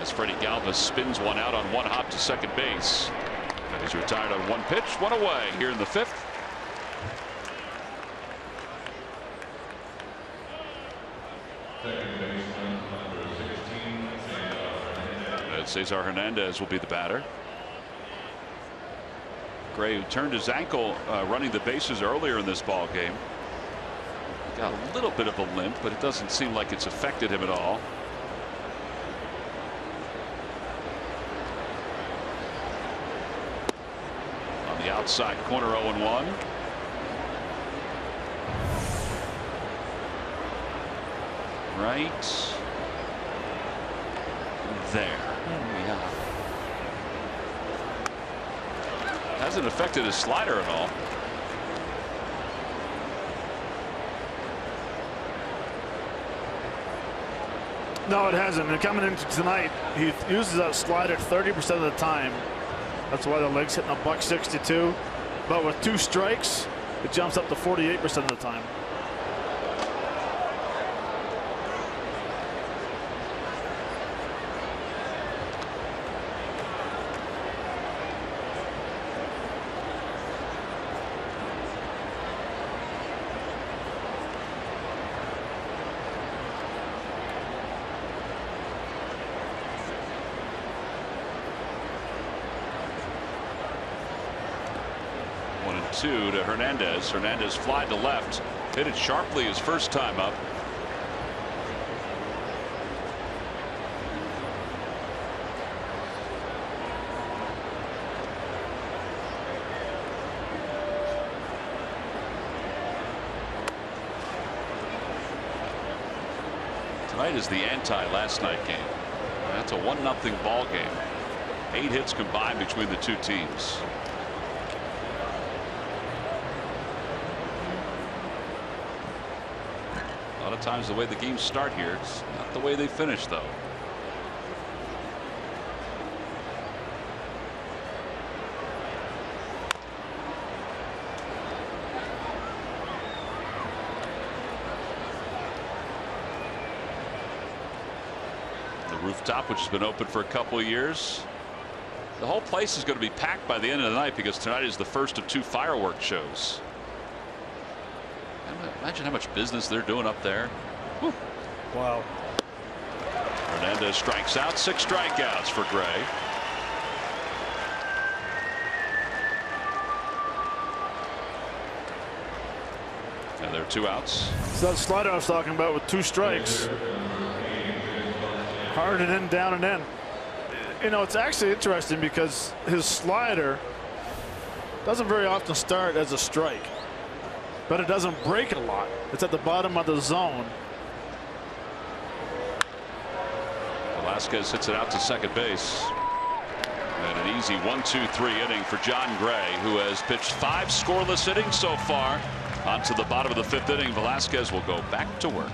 As Freddie Galvis spins one out on 1 hop to second base. And he's retired on 1 pitch, 1 away here in the 5th. Cesar Hernandez will be the batter. Gray, who turned his ankle running the bases earlier in this ball game, got a little bit of a limp, but it doesn't seem like it's affected him at all. On the outside corner, 0-1. Right there. Hasn't affected his slider at all. No, it hasn't. And coming into tonight, he uses that slider 30% of the time. That's why the leg's hitting a $162. But with 2 strikes, it jumps up to 48% of the time. Two to Hernandez. Hernandez flied to left, hit it sharply his first time up. Tonight is the anti-last night game. That's a 1-0 ball game. 8 hits combined between the two teams. A lot of times the way the games start here, it's not the way they finish, though. The rooftop, which has been open for a couple of years, the whole place is going to be packed by the end of the night because tonight is the first of 2 fireworks shows. Imagine how much business they're doing up there. Whew. Wow. Hernandez strikes out. 6 strikeouts for Gray. And there are 2 outs. So that slider I was talking about with 2 strikes. Hard and in, down and in. You know, it's actually interesting because his slider doesn't very often start as a strike. But it doesn't break a lot. It's at the bottom of the zone. Velasquez hits it out to second base. And an easy 1-2-3 inning for Jon Gray, who has pitched 5 scoreless innings so far. On to the bottom of the 5th inning. Velasquez will go back to work.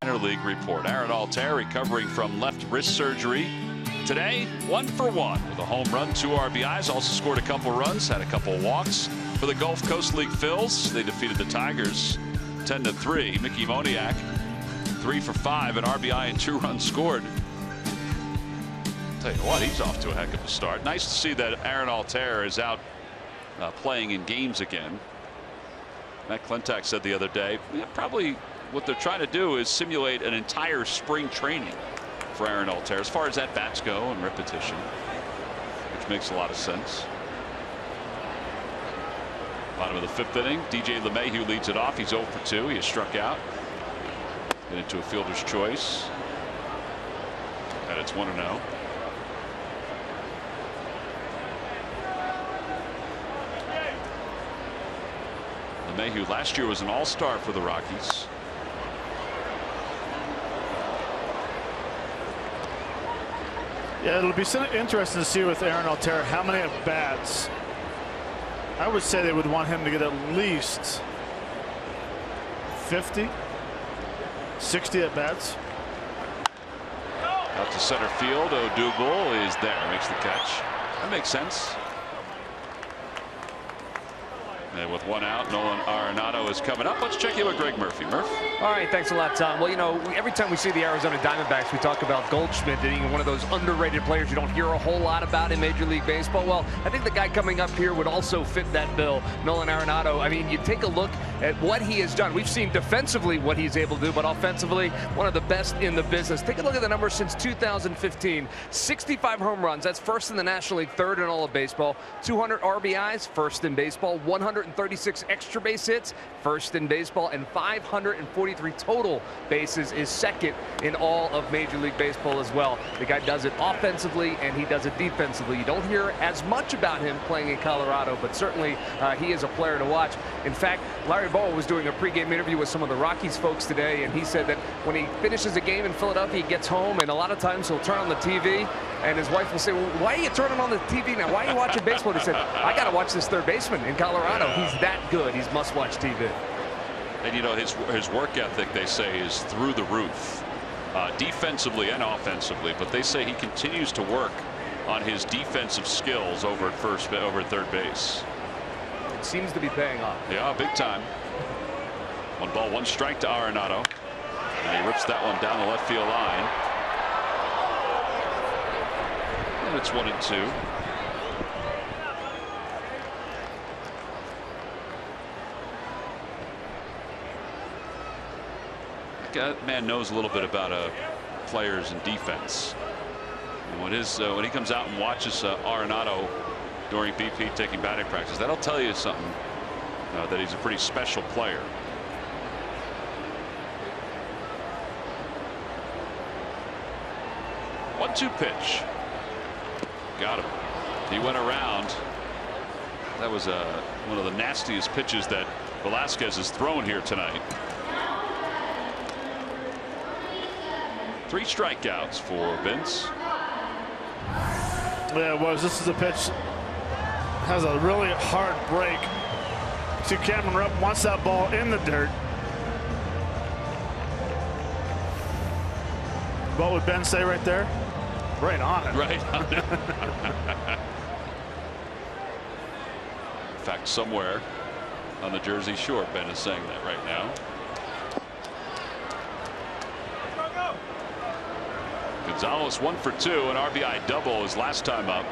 Minor league report. Aaron Altair recovering from left wrist surgery today. 1 for 1 with a home run, 2 RBIs. Also scored a couple runs, had a couple walks for the Gulf Coast League Phils. They defeated the Tigers 10-3. Mickey Moniak 3 for 5, an RBI and 2 runs scored. Tell you what, he's off to a heck of a start. Nice to see that Aaron Altair is out playing in games again. Matt Klentak said the other day, probably what they're trying to do is simulate an entire spring training for Aaron Altair as far as at bats go and repetition, which makes a lot of sense. Bottom of the 5th inning, DJ LeMahieu leads it off. He's 0 for 2. He has struck out. Get into a fielder's choice. And it's 1-0. LeMahieu last year was an all-star for the Rockies. Yeah, it'll be interesting to see with Aaron Altherr how many at-bats. I would say they would want him to get at least 50, 60 at-bats. Out to center field. Odubel is there. Makes the catch. That makes sense. And with one out, Nolan Arenado is coming up. Let's check in with Greg Murphy. Murph? All right, thanks a lot, Tom. Well, you know, every time we see the Arizona Diamondbacks, we talk about Goldschmidt being one of those underrated players you don't hear a whole lot about in Major League Baseball. Well, I think the guy coming up here would also fit that bill, Nolan Arenado. I mean, you take a look at what he has done. We've seen defensively what he's able to do, but offensively, one of the best in the business. Take a look at the numbers since 2015. 65 home runs. That's first in the National League, third in all of baseball. 200 RBIs, first in baseball. 136 extra base hits, first in baseball, and 543 total bases is second in all of Major League Baseball as well. The guy does it offensively and he does it defensively. You don't hear as much about him playing in Colorado, but certainly he is a player to watch. In fact, Larry Bowa was doing a pregame interview with some of the Rockies folks today, and he said that when he finishes a game in Philadelphia, he gets home, and a lot of times he'll turn on the TV, and his wife will say, well, why are you turning on the TV now? Why are you watching baseball? And he said, I got to watch this third baseman in Colorado. He's that good. He's must-watch TV. And, you know, his work ethic, they say, is through the roof, defensively and offensively. But they say he continues to work on his defensive skills over at third base. It seems to be paying off. Yeah, big time. 1 ball, 1 strike to Arenado. And he rips that one down the left field line. And it's 1-2. That man knows a little bit about players and defense. And when he comes out and watches Arenado during BP taking batting practice, that'll tell you something, that he's a pretty special player. One-two pitch. Got him. He went around. That was one of the nastiest pitches that Velasquez has thrown here tonight. 3 strikeouts for Vince. Yeah, it was. This is a pitch. Has a really hard break. See, Cameron Rupp wants that ball in the dirt. What would Ben say right there? Right on it. Right on it. In fact, somewhere on the Jersey Shore, Ben is saying that right now. Gonzalez 1 for 2, an RBI double his last time up.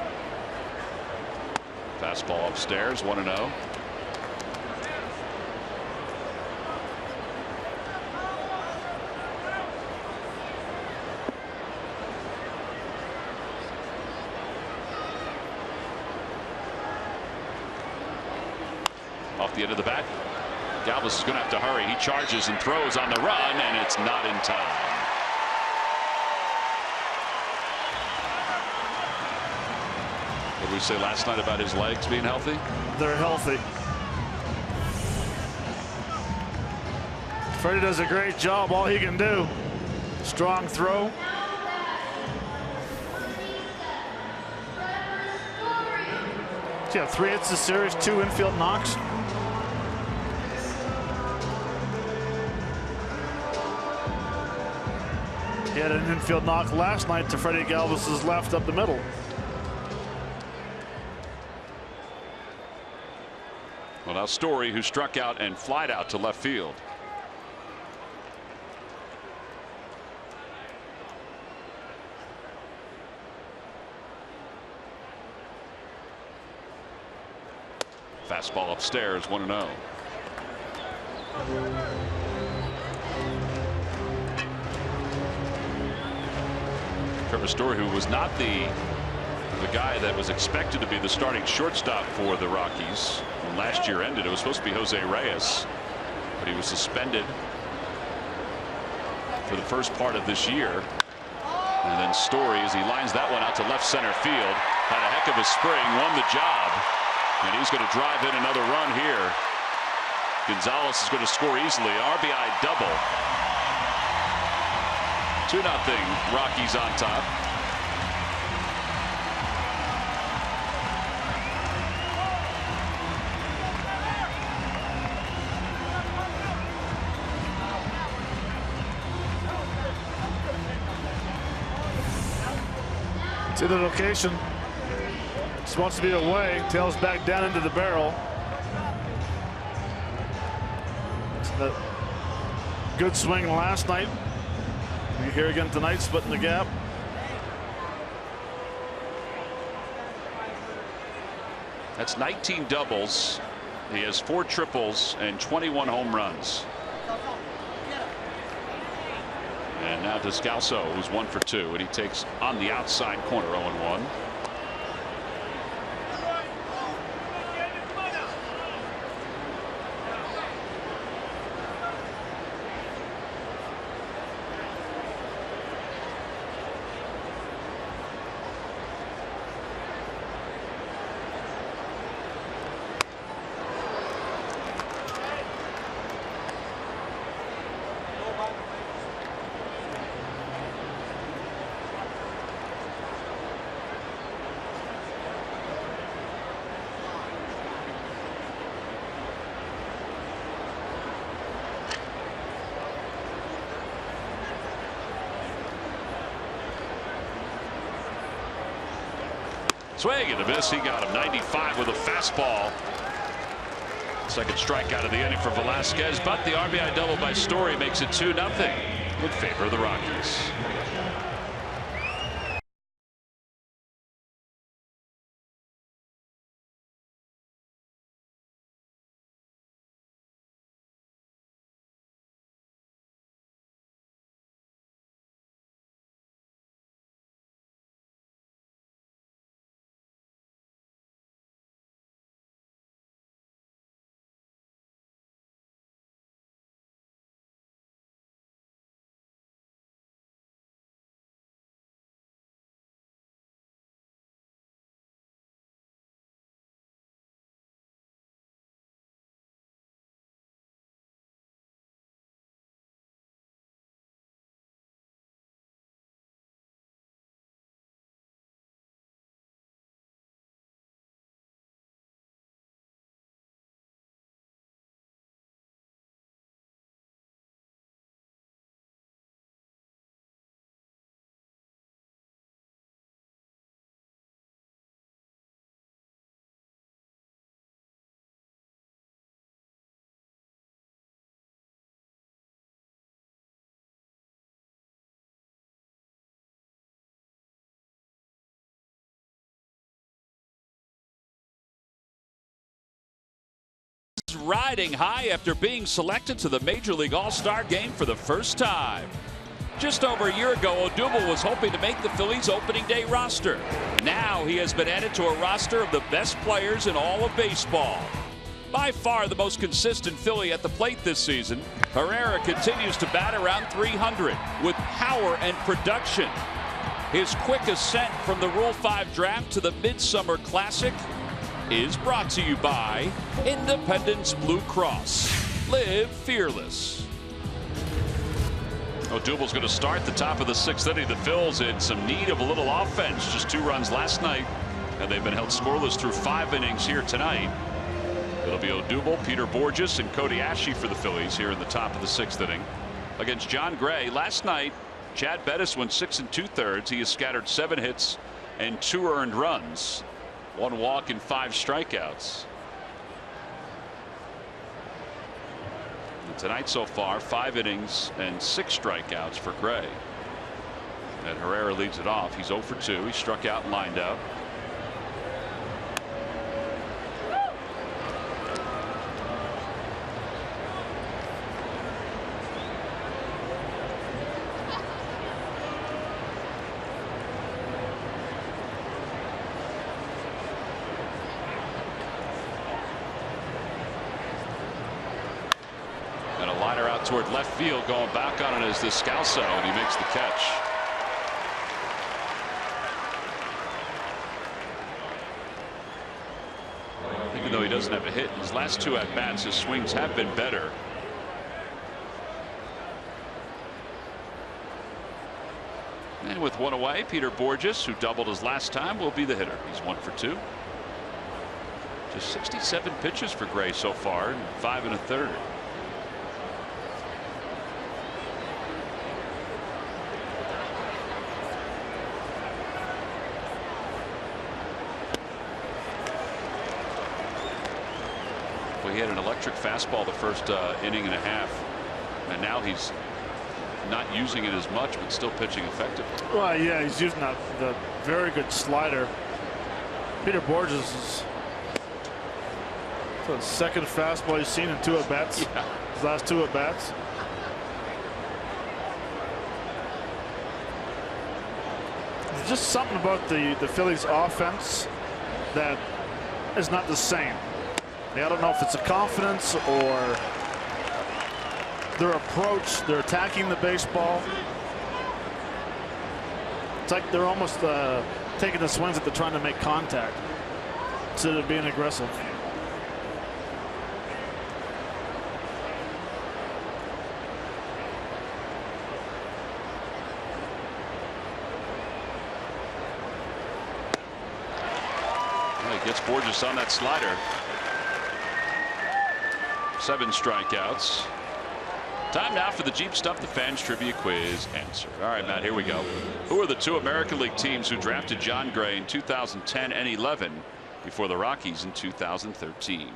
Fastball upstairs, 1-0. Off the end of the bat, Galvis is going to have to hurry. He charges and throws on the run, and it's not in time. What did we say last night about his legs being healthy? They're healthy. Freddie does a great job. All he can do. Strong throw. Yeah, 3 hits this series, 2 infield knocks. He had an infield knock last night to Freddie Galvis's left up the middle. Well, now Story, who struck out and flied out to left field. Fastball upstairs, 1-0. Trevor Story, who was not the guy that was expected to be the starting shortstop for the Rockies when last year ended. It was supposed to be Jose Reyes, but he was suspended for the first part of this year. And then Story, as he lines that one out to left center field, had a heck of a spring, won the job, and he's going to drive in another run here. Gonzalez is going to score easily. RBI double. 2-0. Rockies on top. See the location. Just wants to be away. Tails back down into the barrel. The good swing last night. You're here again tonight, splitting the gap. That's 19 doubles. He has 4 triples and 21 home runs. And now Descalso, who's 1 for 2, and he takes on the outside corner 0-1. Swing and a miss. He got him. 95 with a fastball. Second strikeout of the inning for Velasquez, but the RBI double by Story makes it 2-0 in favor of the Rockies. Riding high after being selected to the Major League All-Star game for the first time. Just over a year ago, Odubel was hoping to make the Phillies opening day roster. Now he has been added to a roster of the best players in all of baseball. By far the most consistent Philly at the plate this season, Herrera continues to bat around 300 with power and production. His quick ascent from the Rule 5 draft to the Midsummer Classic is brought to you by Independence Blue Cross. Live fearless. Odubel's going to start the top of the 6th inning. The Phils in some need of a little offense. Just 2 runs last night, and they've been held scoreless through 5 innings here tonight. It'll be Odubel, Peter Bourjos, and Cody Asche for the Phillies here in the top of the 6th inning against John Gray. Last night, Chad Bettis went 6 2/3. He has scattered 7 hits and 2 earned runs. 1 walk and 5 strikeouts. And tonight so far, 5 innings and 6 strikeouts for Gray. And Herrera leads it off. He's 0 for 2. He struck out and lined out. toward left field. Going back on it is Descalso, and he makes the catch. Even though he doesn't have a hit in his last 2 at bats, his swings have been better. And with 1 away, Peter Bourjos, who doubled his last time, will be the hitter. He's 1 for 2. Just 67 pitches for Gray so far, and 5 1/3. Well, he had an electric fastball the first inning and a half, and now he's not using it as much, but still pitching effectively. Well, yeah, he's using the very good slider. Peter Bourjos is the second fastball he's seen in 2 at bats. Yeah. His last 2 at bats. There's just something about the Phillies offense that is not the same. I don't know if it's a confidence or their approach. They're attacking the baseball. It's like they're almost taking the swings that they're trying to make contact instead of being aggressive. Well, he gets Bourjos on that slider. 7 strikeouts. Time now for the Jeep Stuff the Fans Trivia Quiz answer. All right, Matt, here we go. Who are the 2 American League teams who drafted John Gray in 2010 and 11 before the Rockies in 2013?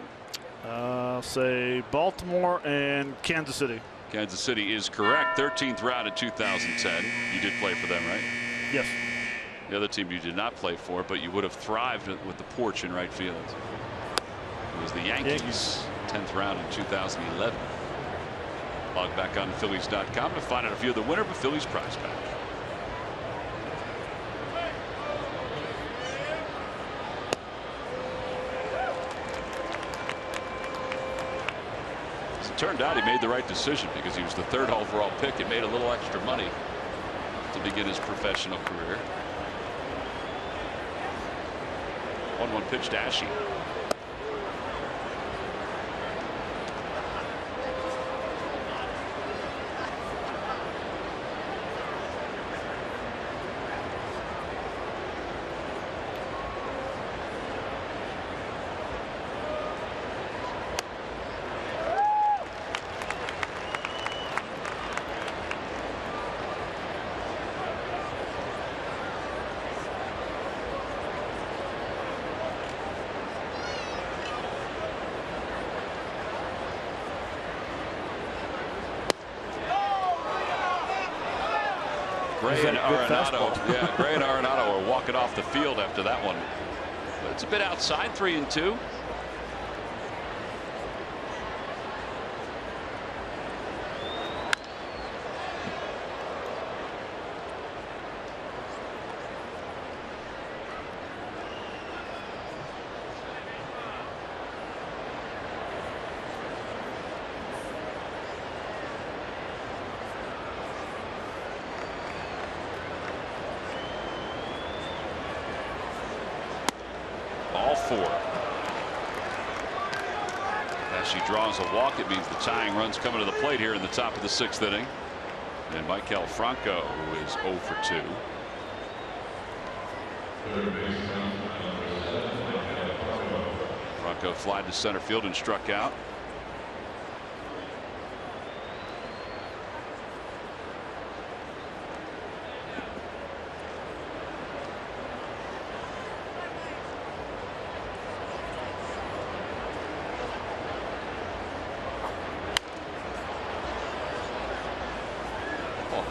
Say Baltimore and Kansas City. Kansas City is correct. 13th round in 2010. You did play for them, right? Yes. The other team you did not play for, but you would have thrived with the porch in right field. It was the Yankees. 10th round in 2011. Log back on Phillies.com to find out if you're the winner of a Phillies prize pack. As it turned out, he made the right decision because he was the 3rd overall pick and made a little extra money to begin his professional career. 1-1 pitch to Ashe. Gray and Arenado, Gray and Arenado are walking off the field after that one. But it's a bit outside, 3-2. Ball 4. As she draws a walk, it means the tying run's coming to the plate here in the top of the 6th inning. And Maikel Franco, who is 0 for 2. Franco flied to center field and struck out.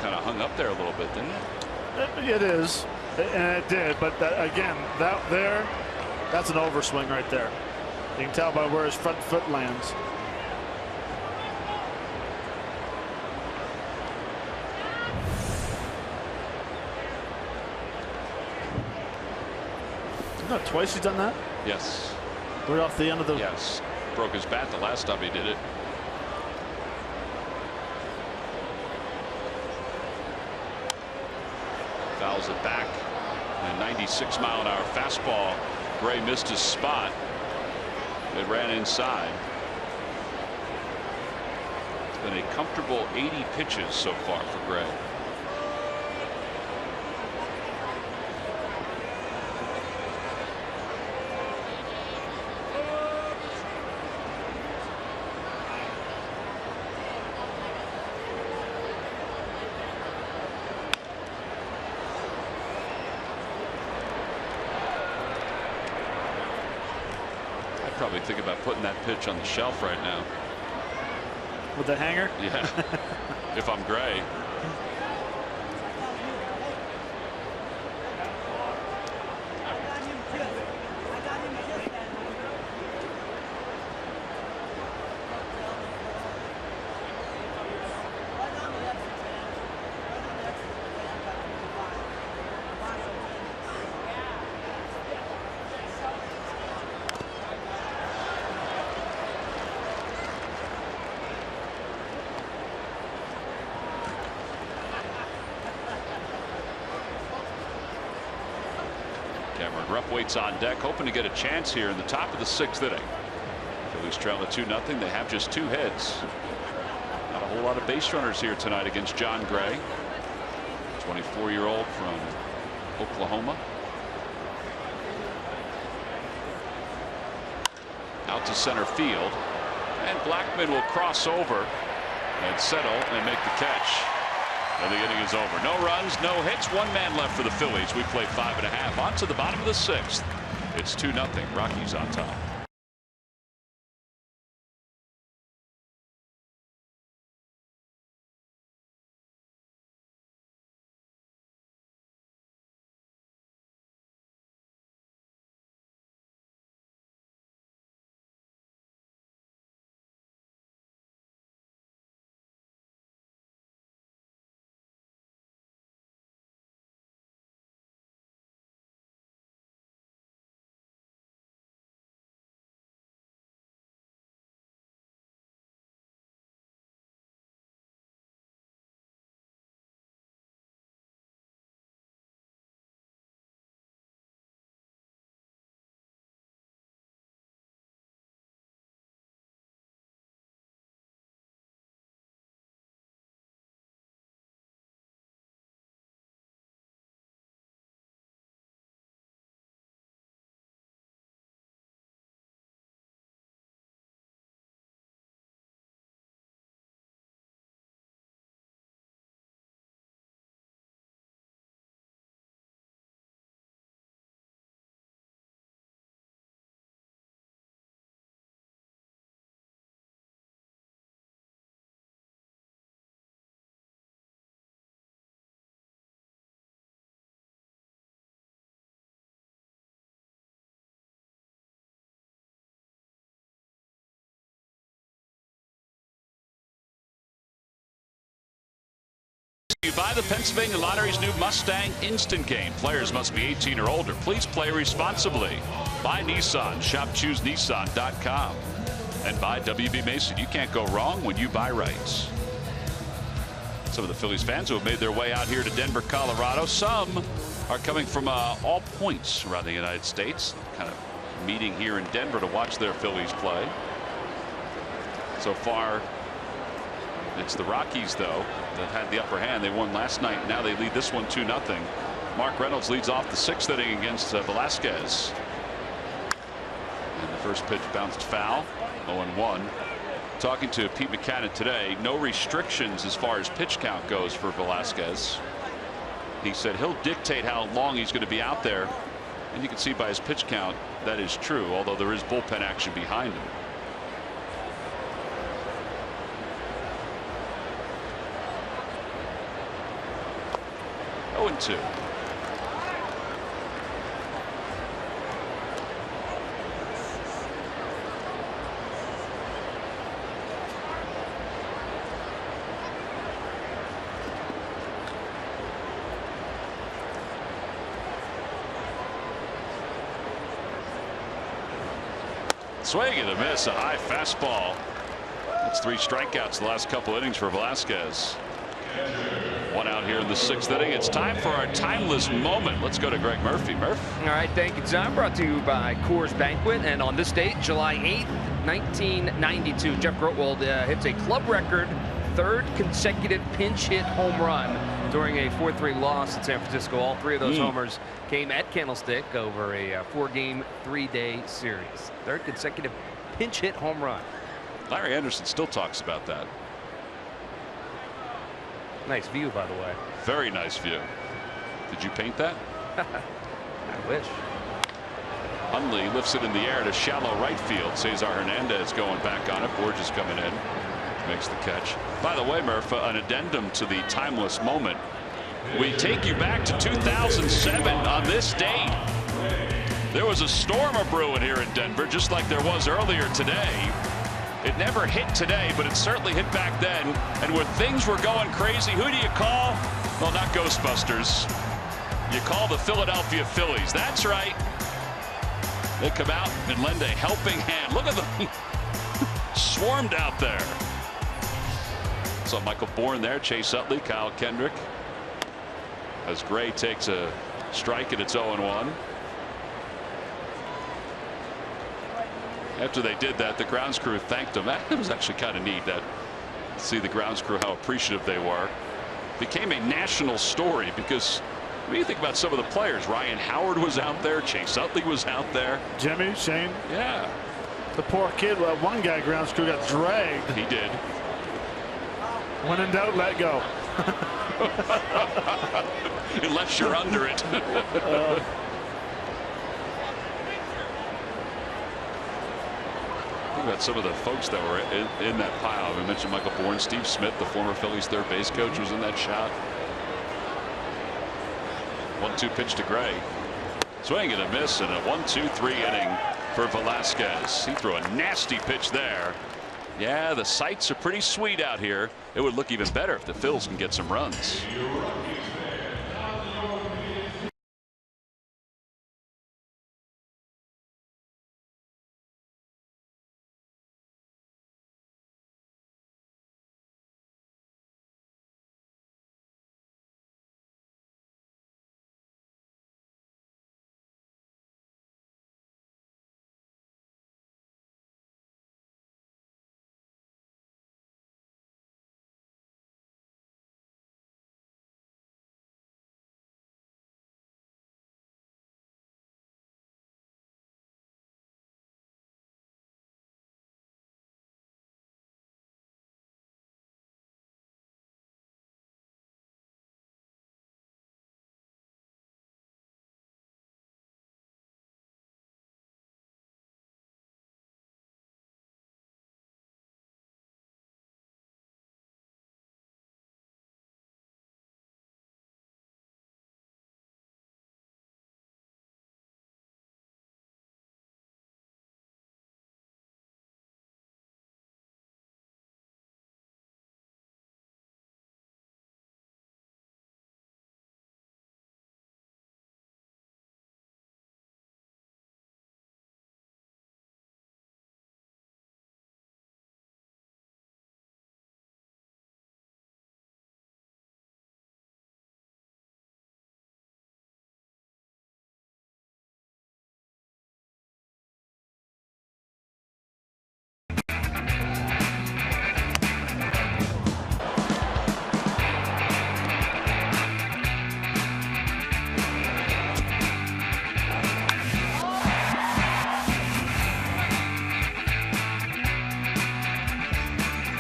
Kind of hung up there a little bit, didn't it? It is, and it did, but again, that's an overswing right there. You can tell by where his front foot lands. Isn't that twice he's done that? Yes. Right off the end of the. Yes. Broke his bat the last time he did it. Fouls it back. And a 96-mile-an-hour fastball. Gray missed his spot. It ran inside. It's been a comfortable 80 pitches so far for Gray. Probably think about putting that pitch on the shelf right now. With the hanger? Yeah. If I'm Gray. Cameron Rupp waits on deck, hoping to get a chance here in the top of the 6th inning. Phillies trail at 2-0. They have just 2 hits. Not a whole lot of base runners here tonight against Jon Gray, 24-year-old from Oklahoma. Out to center field, and Blackmon will cross over and settle and make the catch. And the inning is over. No runs, no hits, 1 man left for the Phillies. We play 5.5. On to the bottom of the 6th. It's 2-0. Rockies on top. You buy the Pennsylvania Lottery's new Mustang Instant Game. Players must be 18 or older. Please play responsibly. Buy Nissan. Shop ChooseNissan.com. And buy WB Mason. You can't go wrong when you buy right. Some of the Phillies fans who have made their way out here to Denver, Colorado. Some are coming from all points around the United States. Kind of meeting here in Denver to watch their Phillies play. So far, it's the Rockies, though, that had the upper hand. They won last night. Now they lead this one 2-0. Mark Reynolds leads off the 6th inning against Velasquez. And the first pitch bounced foul. 0-1. Talking to Pete Mackanin today, no restrictions as far as pitch count goes for Velasquez. He said he'll dictate how long he's going to be out there. And you can see by his pitch count that is true, although there is bullpen action behind him. 0-2. Swing and a miss, a high fastball. That's 3 strikeouts the last couple innings for Velasquez. 1 one out here in the 6th inning. It's time for our timeless moment. Let's go to Greg Murphy. Murph. All right, thank you, John. Brought to you by Coors Banquet. And on this date, July 8th, 1992, Jeff Grotwald hits a club record 3rd consecutive pinch hit home run during a 4-3 loss in San Francisco. All 3 of those homers came at Candlestick over a 4-game, 3-day series. 3rd consecutive pinch hit home run. Larry Anderson still talks about that. Nice view, by the way. Very nice view. Did you paint that? I wish. Hundley lifts it in the air to shallow right field. Cesar Hernandez going back on it. Borges coming in. Makes the catch. By the way, Murph, an addendum to the timeless moment. We take you back to 2007 on this date. There was a storm a-brewing here in Denver, just like there was earlier today. It never hit today, but it certainly hit back then. And where things were going crazy, who do you call? Well, not Ghostbusters. You call the Philadelphia Phillies. That's right. They come out and lend a helping hand. Look at them. Swarmed out there. So Michael Bourne there, Chase Utley, Kyle Kendrick. As Gray takes a strike and it's 0-1. After they did that, the grounds crew thanked him. It was actually kind of neat to see the grounds crew, how appreciative they were. Became a national story because when you think about some of the players, Ryan Howard was out there, Chase Utley was out there. Jimmy, Shane. Yeah. The poor kid, one guy grounds crew got dragged. He did. When in doubt, let go. Unless you're under it. Think about some of the folks that were in that pile. We mentioned Michael Bourne, Steve Smith, the former Phillies third base coach, was in that shot. 1-2 pitch to Gray. Swing and a miss, and a 1-2-3 inning for Velasquez. He threw a nasty pitch there. Yeah, the sights are pretty sweet out here. It would look even better if the Phils can get some runs.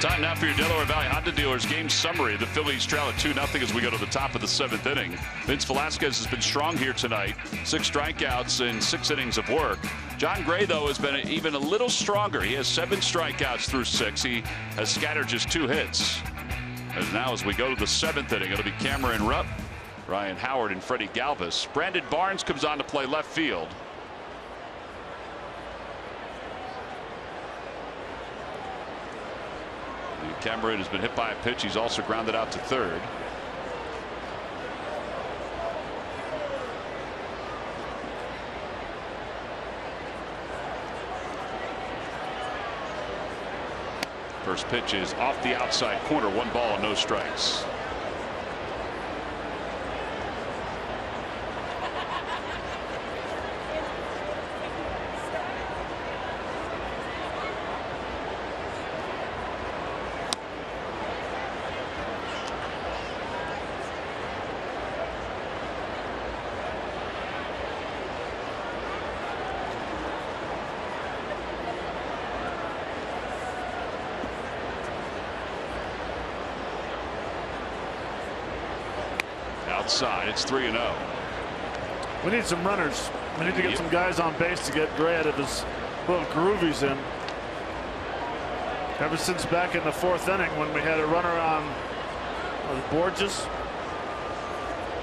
Time now for your Delaware Valley Honda Dealers game summary. The Phillies trail at 2-0 as we go to the top of the 7th inning. Vince Velasquez has been strong here tonight. 6 strikeouts in 6 innings of work. John Gray, though, has been even a little stronger. He has 7 strikeouts through 6. He has scattered just 2 hits. And now as we go to the 7th inning, it'll be Cameron Rupp, Ryan Howard, and Freddie Galvis. Brandon Barnes comes on to play left field. Cameron has been hit by a pitch. He's also grounded out to third. First pitch is off the outside corner. 1 ball and no strikes. outside. It's 3-0. We need some runners. We need to get some guys on base to get Gray out of his little groove he's in. Ever since back in the 4th inning when we had a runner on Borges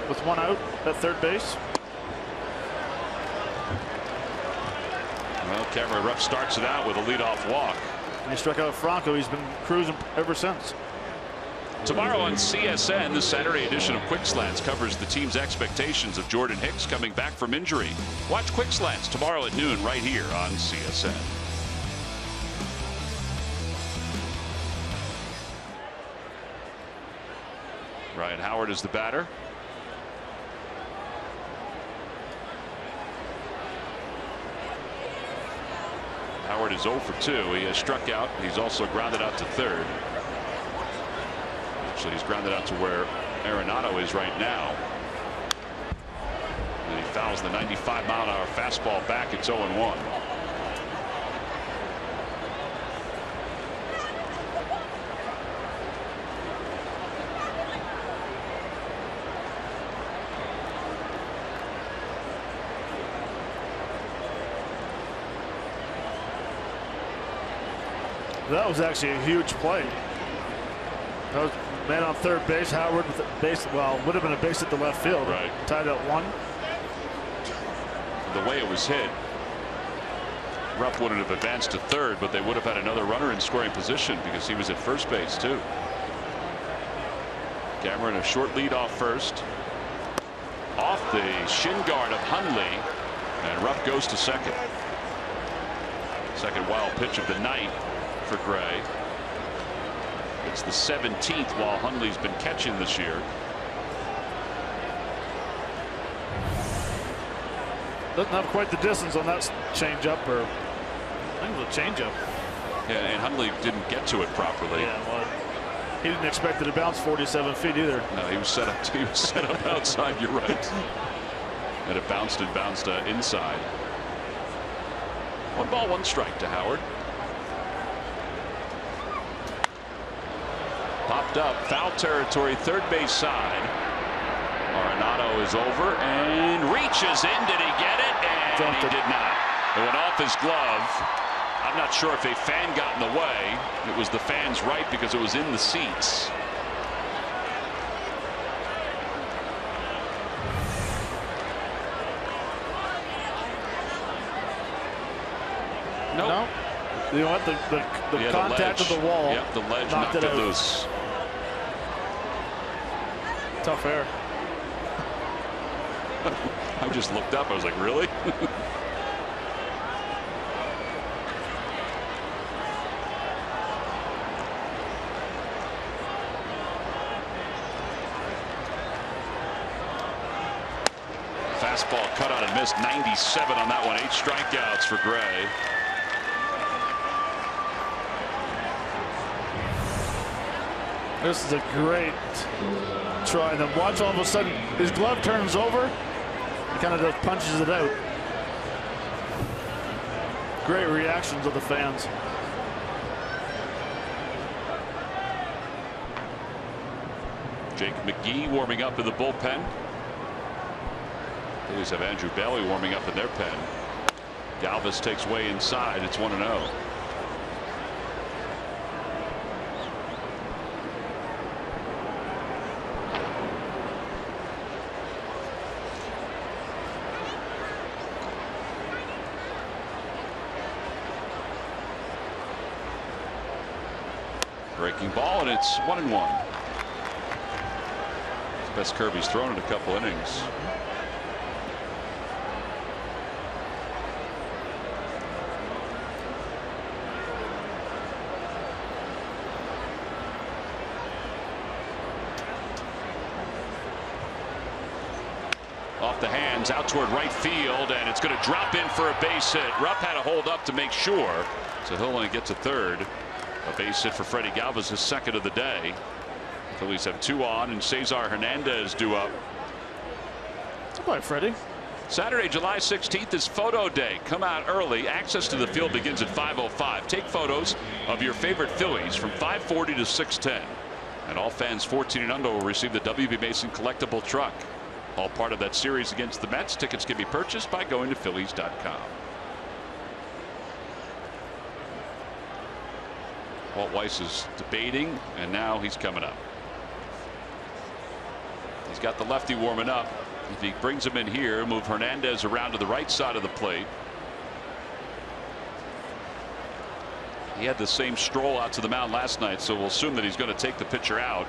with 1 out at 3rd base. Well, Cameron Rupp starts it out with a leadoff walk. And he struck out Franco. He's been cruising ever since. Tomorrow on CSN, the Saturday edition of Quick Slants covers the team's expectations of Jordan Hicks coming back from injury. Watch Quick Slants tomorrow at noon right here on CSN. Ryan Howard is the batter. Howard is 0 for 2. He has struck out. He's also grounded out to 3rd. Actually, he's grounded out to where Arenado is right now. And he fouls the 95-mile-an-hour fastball back. It's 0-1. That was actually a huge play. That was man on 3rd base. Howard with a base, well, would have been a base at the left field. Right. Tied at 1. The way it was hit, Rupp wouldn't have advanced to 3rd, but they would have had another runner in scoring position because he was at 1st base too. Cameron a short lead off 1st. Off the shin guard of Hundley, and Rupp goes to 2nd. Second wild pitch of the night for Gray. It's the 17th while Hundley's been catching this year. Doesn't have quite the distance on that changeup, or I think it was a changeup. Yeah, and Hundley didn't get to it properly. Yeah, well, he didn't expect it to bounce 47 feet either. No, he was set up. He was set up outside. You're right. And it bounced inside. 1 ball, 1 strike to Howard. Popped up, foul territory, 3rd base side. Arenado is over and reaches in. Did he get it? And he did not. It went off his glove. I'm not sure if a fan got in the way. It was the fan's right because it was in the seats. Nope. No. You know what? The contact of the wall. Yep, the ledge knocked it loose. Tough air. I just looked up. I was like, really? Fastball cut out and missed. 97 on that one. 8 strikeouts for Gray. This is a great try. And then watch, all of a sudden his glove turns over. He kind of just punches it out. Great reactions of the fans. Jake McGee warming up in the bullpen. Phillies have Andrew Bailey warming up in their pen. Galvis takes way inside. It's 1-0. Breaking ball, and it's 1-1. It's the best Kirby's thrown in a couple innings. Off the hands, out toward right field, and it's going to drop in for a base hit. Rupp had to hold up to make sure, so he'll only get to 3rd. A base hit for Freddie Galvis, his 2nd of the day. The Phillies have 2 on, and Cesar Hernandez due up. Goodbye, Freddie. Saturday, July 16th is photo day. Come out early. Access to the field begins at 5:05. Take photos of your favorite Phillies from 5:40 to 6:10. And all fans 14 and under will receive the WB Mason collectible truck. All part of that series against the Mets. Tickets can be purchased by going to Phillies.com. Walt Weiss is debating, and now he's coming up. He's got the lefty warming up. If he brings him in here, move Hernandez around to the right side of the plate. He had the same stroll out to the mound last night, so we'll assume that he's going to take the pitcher out.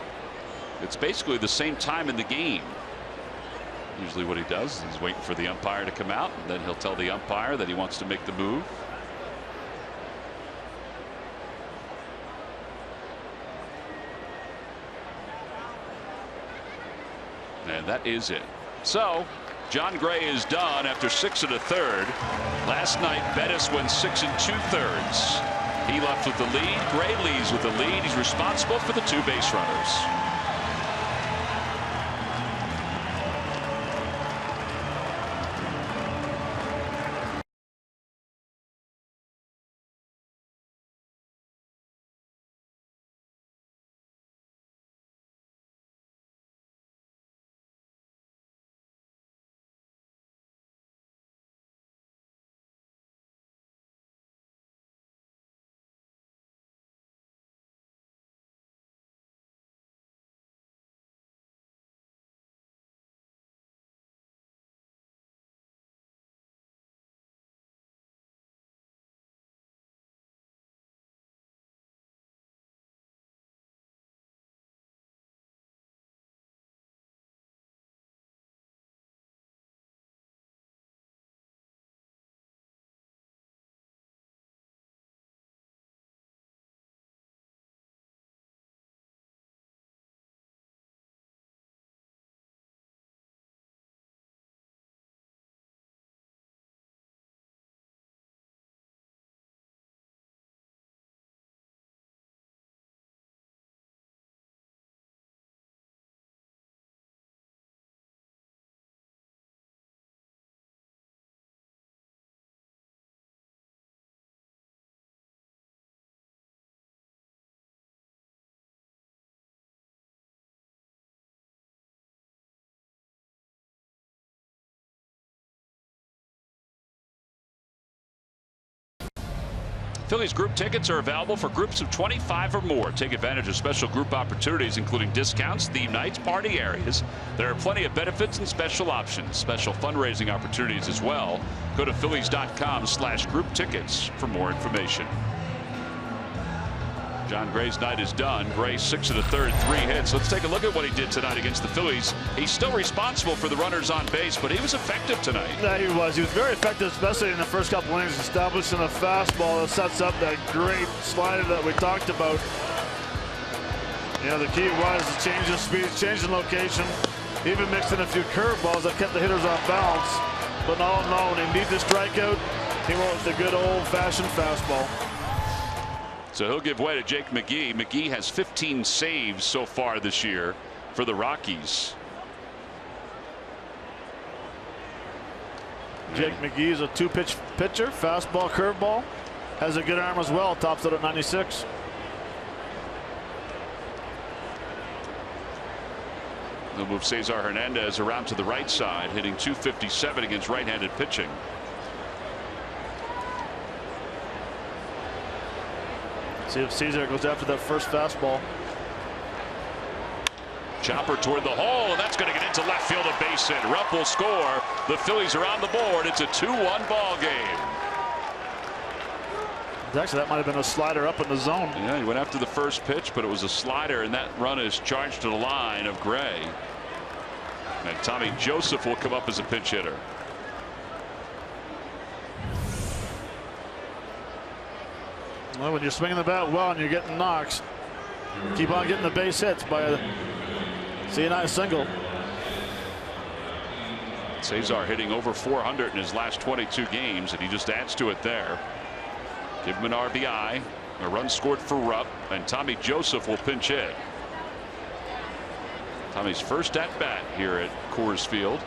It's basically the same time in the game. Usually what he does is he's waiting for the umpire to come out, and then he'll tell the umpire that he wants to make the move. And that is it. So Jon Gray is done after 6 1/3. Last night Bettis went 6 2/3. He left with the lead. Gray leads with the lead. He's responsible for the 2 base runners. Phillies group tickets are available for groups of 25 or more. Take advantage of special group opportunities, including discounts, theme nights, party areas. There are plenty of benefits and special options, special fundraising opportunities as well. Go to Phillies.com/group tickets for more information. Jon Gray's night is done. Gray 6 1/3, 3 hits. Let's take a look at what he did tonight against the Phillies. He's still responsible for the runners on base, but he was effective tonight. Yeah, he was. He was very effective, especially in the first couple innings, establishing a fastball that sets up that great slider that we talked about. You know, the key was to change the speed, change the location, even mixed in a few curveballs that kept the hitters off balance. But all in all, when he needed to strike out, he went with the good old-fashioned fastball. So he'll give way to Jake McGee. McGee has 15 saves so far this year for the Rockies. Jake McGee is a 2-pitch pitcher, fastball, curveball. Has a good arm as well, tops out at 96. They'll move Cesar Hernandez around to the right side, hitting .257 against right-handed pitching. See if Cesar goes after that first fastball. Chopper toward the hole, and that's going to get into left field, a base hit. Rupp will score. The Phillies are on the board. It's a 2-1 ball game. Actually, that might have been a slider up in the zone. Yeah, he went after the first pitch, but it was a slider, and that run is charged to the line of Gray. And Tommy Joseph will come up as a pinch hitter. Well, when you're swinging the bat well and you're getting knocks, keep on getting the base hits by a CNI single. Cesar hitting over 400 in his last 22 games, and he just adds to it there. Give him an RBI, a run scored for Rupp, and Tommy Joseph will pinch hit. Tommy's first at bat here at Coors Field.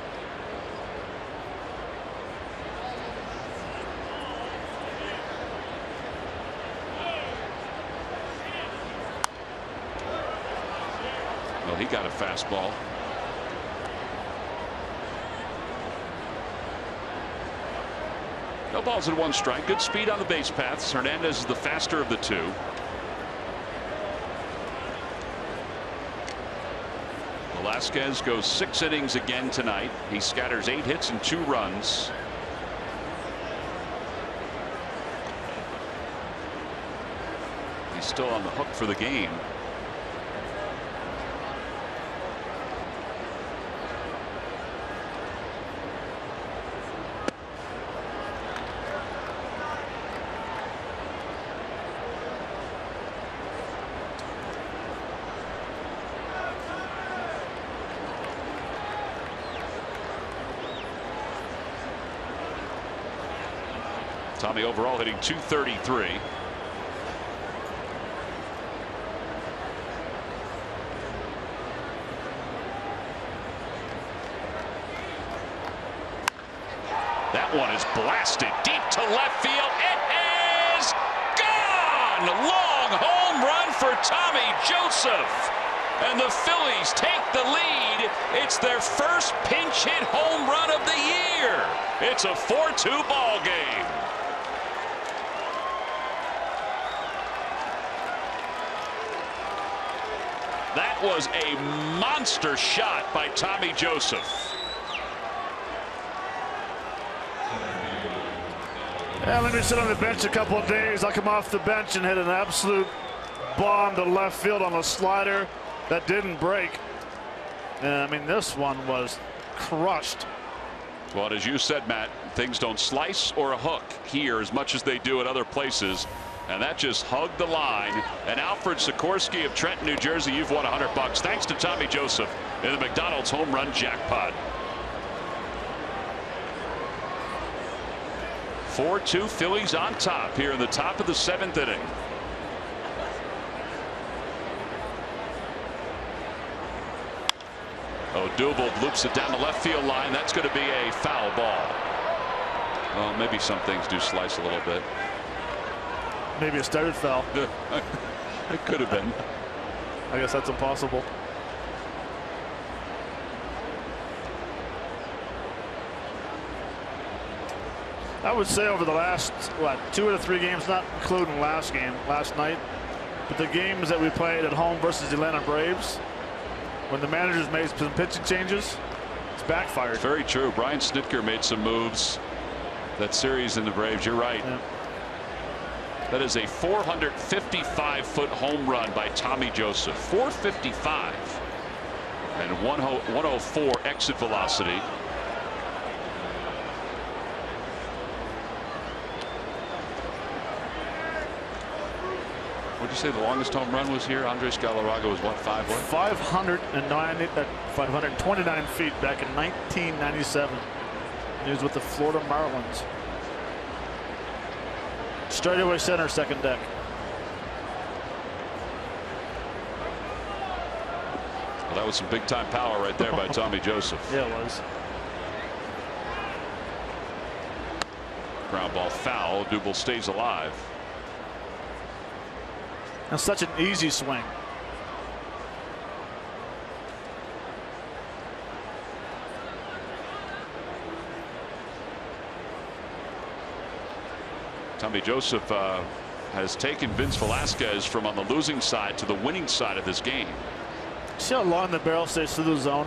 he got a fastball. No balls and 1 strike. Good speed on the base paths. Hernandez is the faster of the two. Velasquez goes 6 innings again tonight. He scatters 8 hits and 2 runs. He's still on the hook for the game. Tommy overall hitting .233. That one is blasted deep to left field. It is gone. Long home run for Tommy Joseph. And the Phillies take the lead. It's their first pinch hit home run of the year. It's a 4-2 ball game. That was a monster shot by Tommy Joseph. Yeah, let me sit on the bench a couple of days. I'll come off the bench and hit an absolute bomb to left field on a slider that didn't break. And I mean, this one was crushed. Well, as you said, Matt, things don't slice or hook here as much as they do at other places. And that just hugged the line. And Alfred Sikorsky of Trenton, New Jersey, you've won $100 thanks to Tommy Joseph in the McDonald's home run jackpot. 4-2 Phillies on top here in the top of the 7th inning. Odubel loops it down the left field line. That's going to be a foul ball. Well, maybe some things do slice a little bit. Maybe a started foul. It could have been. I guess that's impossible. I would say over the last, 2 or 3 games, not including last night, but the games that we played at home versus the Atlanta Braves, when the managers made some pitching changes, it's backfired. Very true. Brian Snitker made some moves that series in the Braves. You're right. Yeah. That is a 455-foot home run by Tommy Joseph. 455 and 104 exit velocity. Would you say the longest home run was here? Andres Galarraga was what, 529 feet back in 1997. He was with the Florida Marlins. Straightaway center, second deck. Well, that was some big time power right there by Tommy Joseph. Yeah, it was. Ground ball foul. Odubel stays alive. And such an easy swing. Tommy Joseph has taken Vince Velasquez from on the losing side to the winning side of this game. See how long the barrel stays through the zone?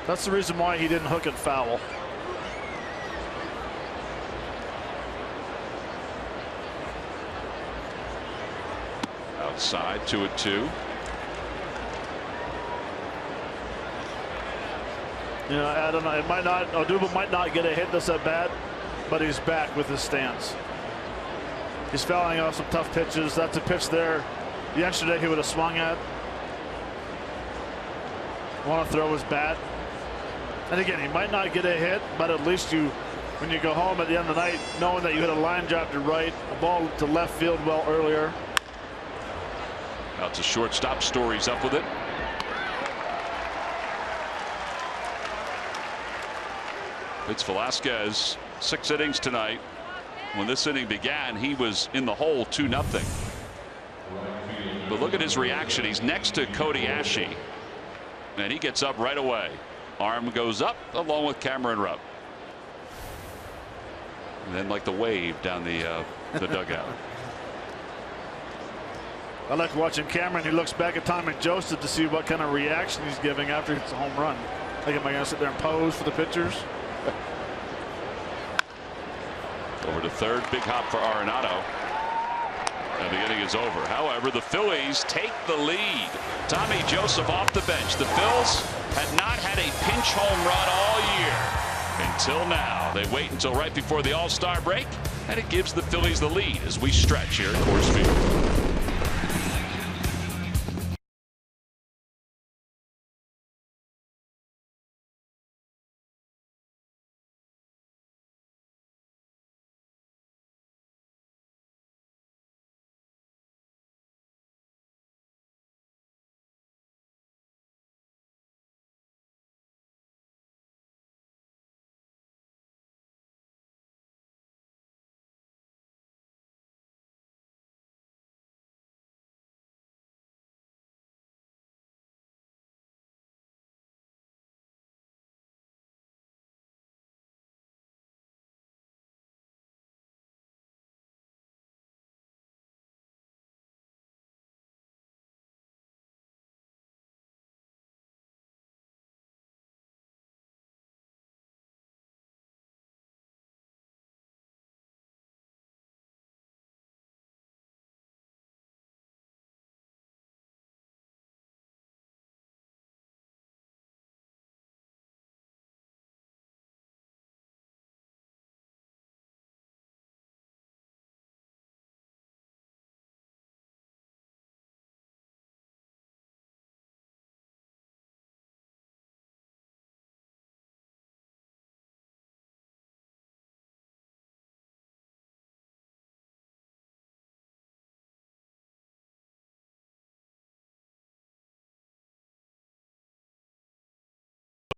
That's the reason why he didn't hook it foul. Outside, 2-2. You know, I don't know. It might not. Odubel might not get a hit this at bat, but he's back with his stance. He's fouling off some tough pitches. That's a pitch there yesterday he would have swung at. Want to throw his bat. And again, he might not get a hit, but at least when you go home at the end of the night, knowing that you hit a line drive to right, a ball to left field well earlier. Out to shortstop. Story's up with it. It's Velasquez, 6 innings tonight. When this inning began, he was in the hole 2-0. But look at his reaction. He's next to Cody Asche. And he gets up right away. Arm goes up along with Cameron Rupp. And then like the wave down the dugout. I like watching Cameron. He looks back at Tommy Joseph to see what kind of reaction he's giving after it's a home run. Like, am I going to sit there and pose for the pitchers? Over to third, big hop for Arenado. And the inning is over. However, the Phillies take the lead. Tommy Joseph off the bench. The Phils had not had a pinch home run all year until now. They wait until right before the All-Star break, and it gives the Phillies the lead as we stretch here at Coors Field.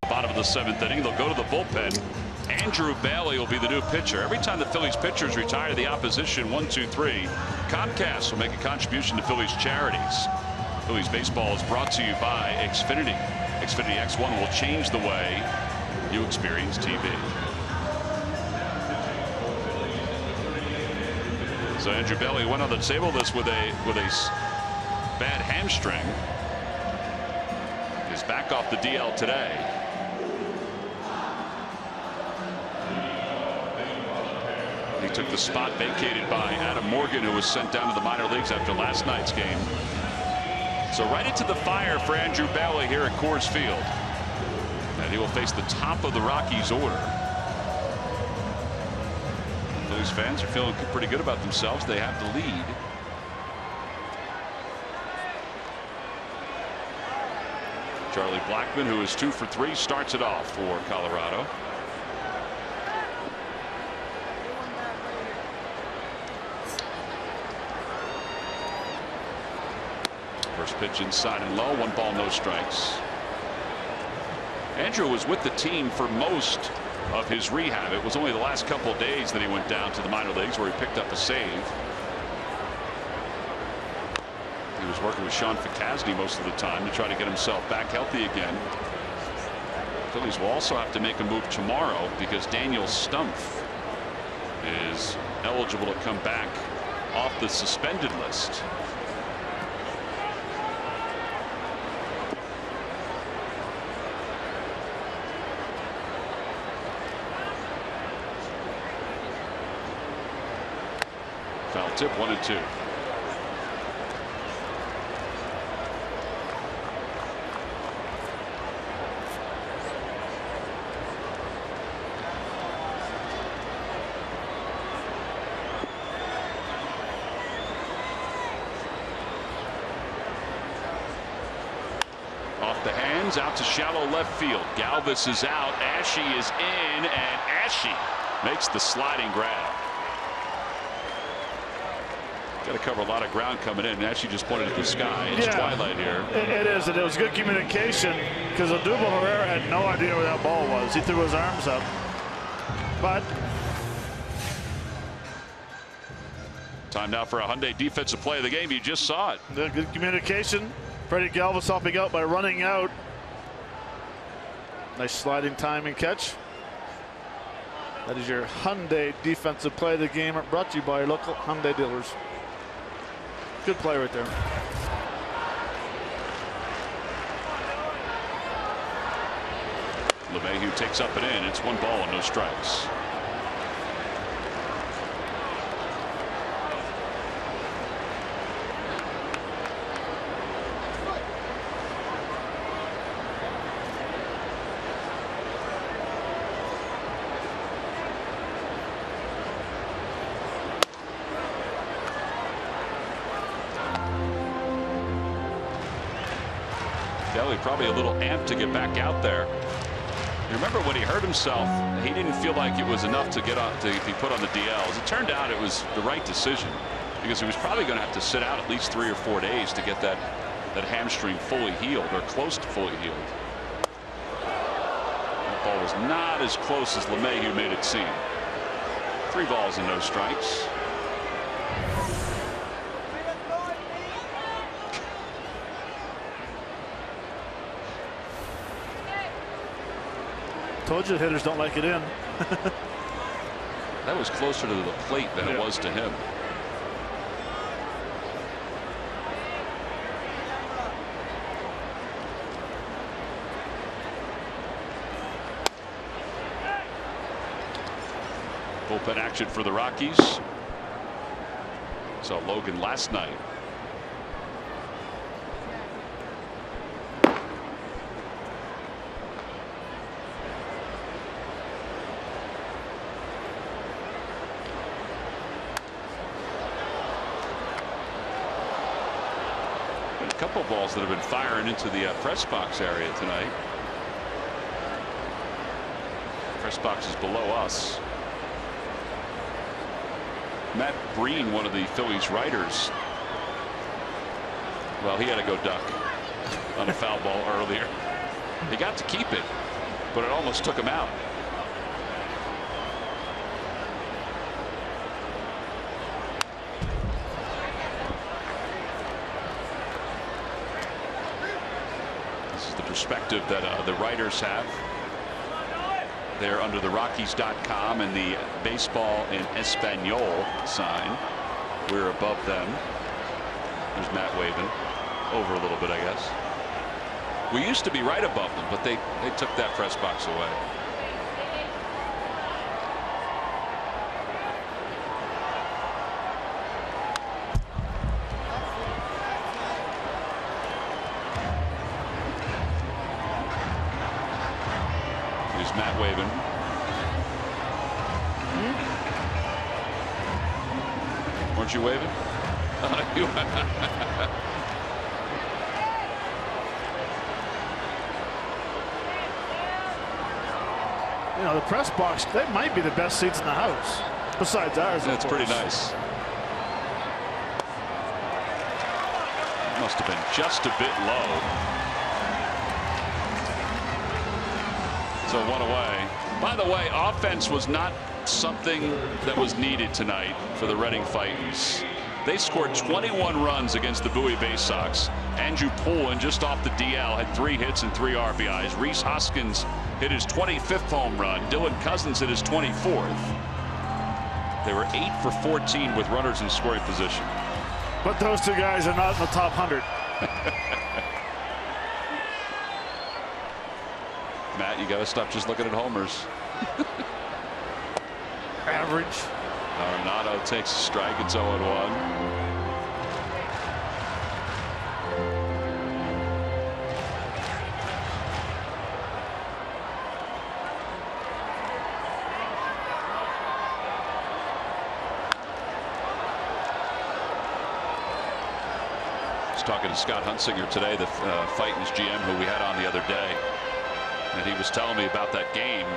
Bottom of the 7th inning, they'll go to the bullpen. Andrew Bailey will be the new pitcher. Every time the Phillies pitchers retire to the opposition, 1, 2, 3, Comcast will make a contribution to Phillies charities. Phillies baseball is brought to you by Xfinity. Xfinity X1 will change the way you experience TV. So Andrew Bailey went on the table this with a bad hamstring. Is back off the DL today. He took the spot vacated by Adam Morgan, who was sent down to the minor leagues after last night's game. So right into the fire for Andrew Bailey here at Coors Field. And he will face the top of the Rockies order. Phillies fans are feeling pretty good about themselves. They have the lead. Charlie Blackmon, who is 2 for 3, starts it off for Colorado. First pitch inside and low, 1 ball, no strikes. Andrew was with the team for most of his rehab. It was only the last couple of days that he went down to the minor leagues where he picked up a save. He was working with Sean Ficasny most of the time to try to get himself back healthy again. Phillies will also have to make a move tomorrow because Daniel Stumpf is eligible to come back off the suspended list. Foul tip, 1 and 2. Off the hands, out to shallow left field. Galvis is out. Ashe is in, and Ashe makes the sliding grab. Got to cover a lot of ground coming in. Ashe just pointed at the sky. It's twilight here. It is. It was good communication because Odubel Herrera had no idea where that ball was. He threw his arms up. But time now for a Hyundai defensive play of the game. You just saw it. Good communication. Freddie Galvis helping out by running out Nice sliding timing catch. That is your Hyundai defensive play of the game, brought to you by your local Hyundai dealers. Good play right there. LeMahieu takes up and in. It's 1 ball and no strikes. Kelly probably a little amped to get back out there. You remember when he hurt himself, he didn't feel like it was enough to get on, to be put on the DL. As it turned out, it was the right decision because he was probably going to have to sit out at least 3 or 4 days to get that hamstring fully healed or close to fully healed. That ball was not as close as LeMahieu made it seem. 3 balls and no strikes. Told you hitters don't like it in. That was closer to the plate than it was to him. Bullpen action for the Rockies. Saw Logan last night. A couple balls that have been firing into the press box area tonight. Press box is below us. Matt Breen, one of the Phillies writers, well, he had to go duck on a foul ball earlier. He got to keep it, but it almost took him out. This is the perspective that the writers have. They're under the Rockies.com and the Baseball in Espanol sign. We're above them. There's Matt waving over a little bit, I guess. We used to be right above them, but they took that press box away. Matt waving. Weren't you waving? You know, the press box, that might be the best seats in the house, besides ours. That's pretty nice. Must have been just a bit low. So 1 away. By the way, offense was not something that was needed tonight for the Reading Fighters. They scored 21 runs against the Bowie Bay Sox. Andrew Poulin, just off the DL, had 3 hits and 3 RBIs. Rhys Hoskins hit his 25th home run. Dylan Cousins hit his 24th. They were 8 for 14 with runners in scoring position. But those 2 guys are not in the top 100. Matt, you got to stop just looking at homers. Average. Arenado takes a strike. It's 0-1. Talking to Scott Hunsinger today, the Fightins GM who we had on the other day, and he was telling me about that game.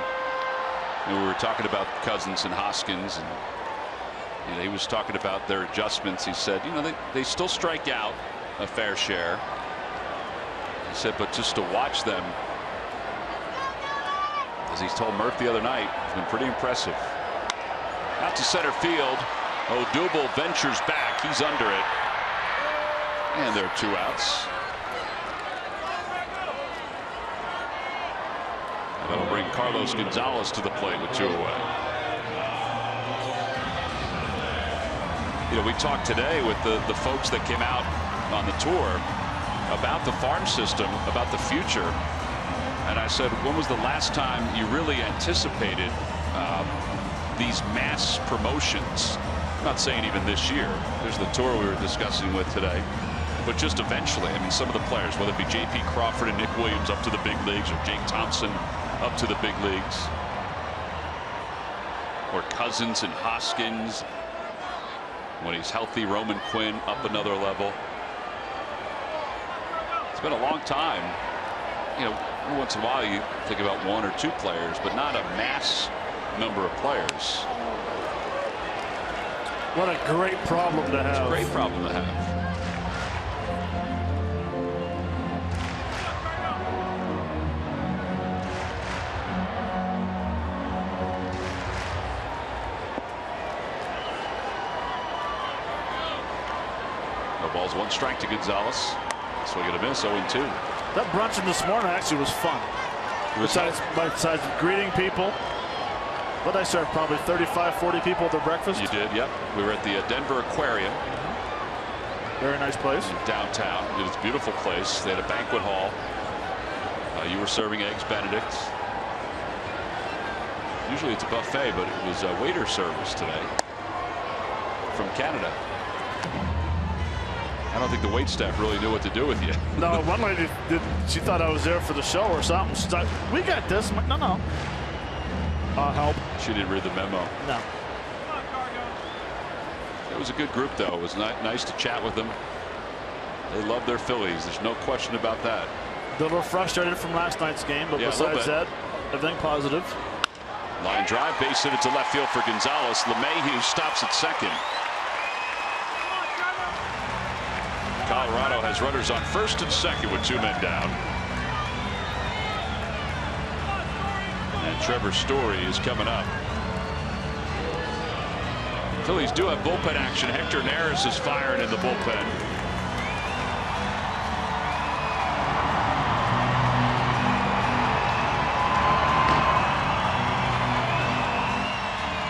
And we were talking about Cousins and Hoskins, and you know, he was talking about their adjustments. He said, you know, they still strike out a fair share. He said, but just to watch them, as he told Murph the other night, has been pretty impressive. Out to center field. Odubel ventures back. He's under it. And there are 2 outs. bring Carlos Gonzalez to the plate with 2 away. You know, we talked today with the folks that came out on the tour about the farm system, about the future. And I said, when was the last time you really anticipated these mass promotions? I'm not saying even this year. There's the tour we were discussing with today. But just eventually, I mean, some of the players, whether it be J.P. Crawford and Nick Williams up to the big leagues, or Jake Thompson up to the big leagues, or Cousins and Hoskins, when he's healthy, Roman Quinn up another level. It's been a long time. You know, every once in a while you think about 1 or 2 players, but not a mass number of players. What a great problem to have. It's a great problem to have. No balls, 1 strike to Gonzalez. So we get a miss, 0-2. That brunch this morning actually was fun. Besides greeting people. But I served probably 35, 40 people at their breakfast. You did, yep. We were at the Denver Aquarium. Very nice place. Downtown. It was a beautiful place. They had a banquet hall. You were serving eggs Benedict. Usually it's a buffet, but it was a waiter service today from Canada. I don't think the wait staff really knew what to do with you. No, one lady she thought I was there for the show or something. She's like, we got this. I'm like, no. Help. She didn't read the memo. No. It was a good group, though. It was nice to chat with them. They love their Phillies. There's no question about that. They're a little frustrated from last night's game, but yeah, besides that, everything positive. Line drive, base hit it to left field for Gonzalez. LeMahieu stops at second. Colorado has runners on first and second with 2 men down. And Trevor Story is coming up. Phillies do have bullpen action. Hector Neris is firing in the bullpen.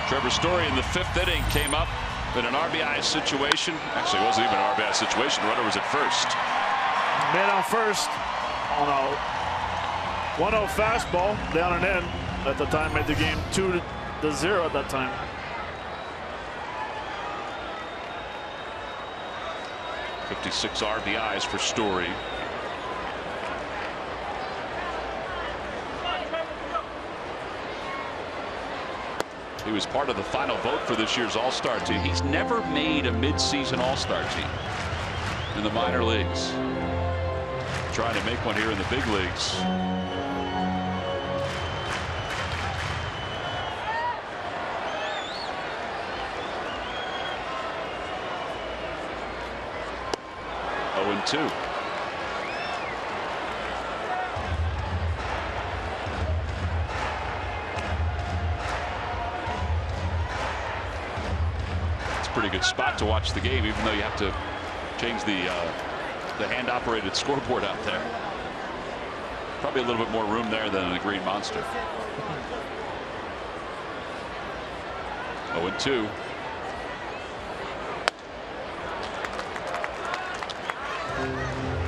Trevor Story in the 5th inning came up in an RBI situation. Actually, it wasn't even an RBI situation. The runner was at first. Man on first on a 1-0 fastball down and in. At the time, made the game 2-0 at that time. .56 RBIs for Story. He was part of the final vote for this year's All-Star team. He's never made a mid-season All-Star team in the minor leagues. Trying to make one here in the big leagues. Oh, 0-2. Pretty good spot to watch the game, even though you have to change the hand-operated scoreboard out there. Probably a little bit more room there than in the Green Monster. 0-2.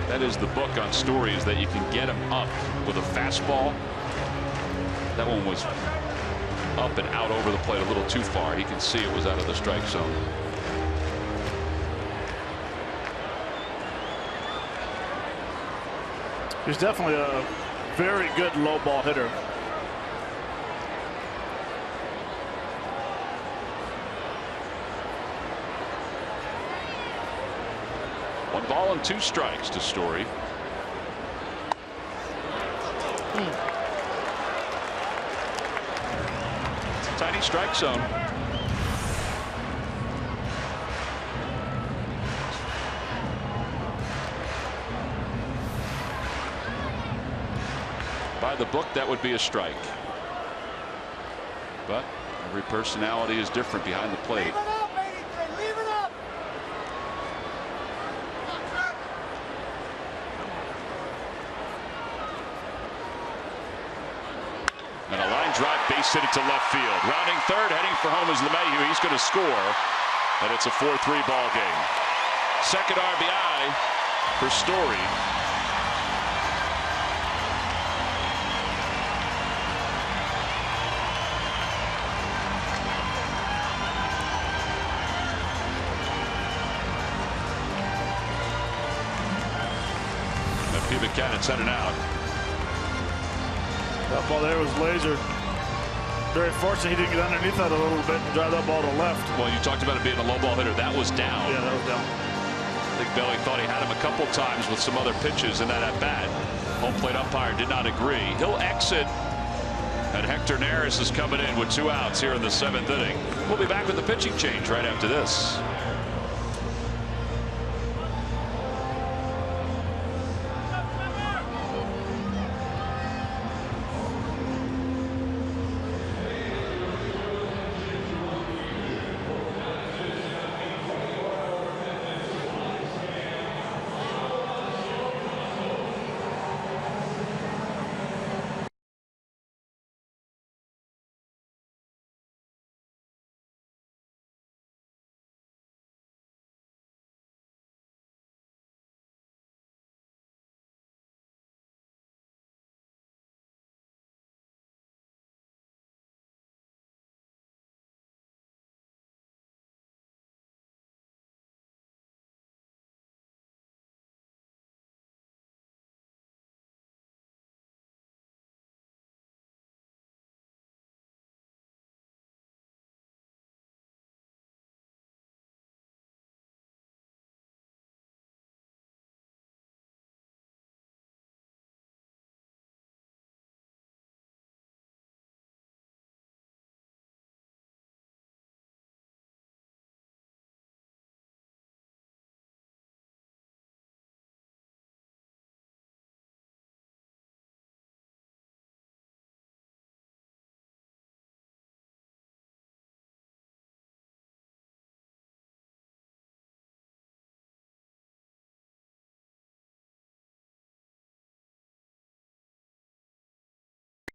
That is the book on Story, is that you can get him up with a fastball. That one was up and out over the plate a little too far. He can see it was out of the strike zone. He's definitely a very good low ball hitter. One ball and 2 strikes to Story. It's a tiny strike zone. By the book, that would be a strike. But every personality is different behind the plate. Line drive, base hit it to left field. Rounding third, heading for home is LeMahieu. He's going to score, and it's a 4-3 ball game. Second RBI for Story. Buchanan sent it out. That ball there was laser. Very fortunate he didn't get underneath that a little bit and drive that ball to left. Well, you talked about it being a low ball hitter. That was down. Yeah, that was down. I think Belly thought he had him a couple times with some other pitches in that at bat. Home plate umpire did not agree. He'll exit. And Hector Neris is coming in with 2 outs here in the 7th inning. We'll be back with the pitching change right after this.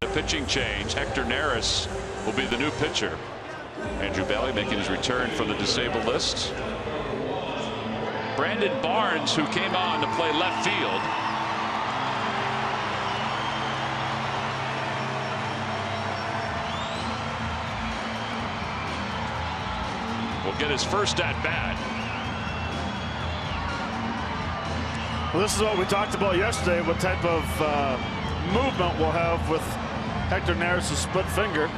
The pitching change. Hector Neris will be the new pitcher. Andrew Bailey making his return from the disabled list. Brandon Barnes, who came on to play left field. Will get his first at bat. Well, this is what we talked about yesterday, what type of movement we'll have with Hector Neris' split finger.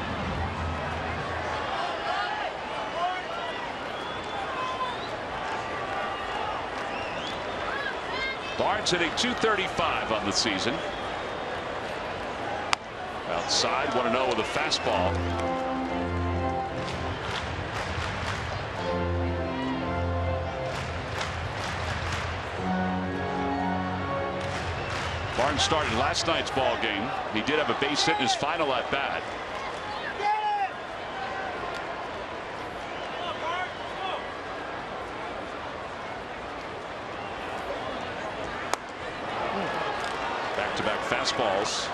Barnes hitting .235 on the season. Outside, 1-0 with a fastball. Barnes started last night's ball game. He did have a base hit in his final at bat. Back-to-back fastballs.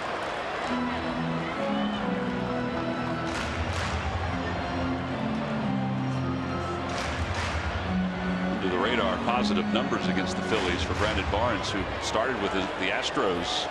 Under the radar, positive numbers against the Phillies for Brandon Barnes, who started with the Astros.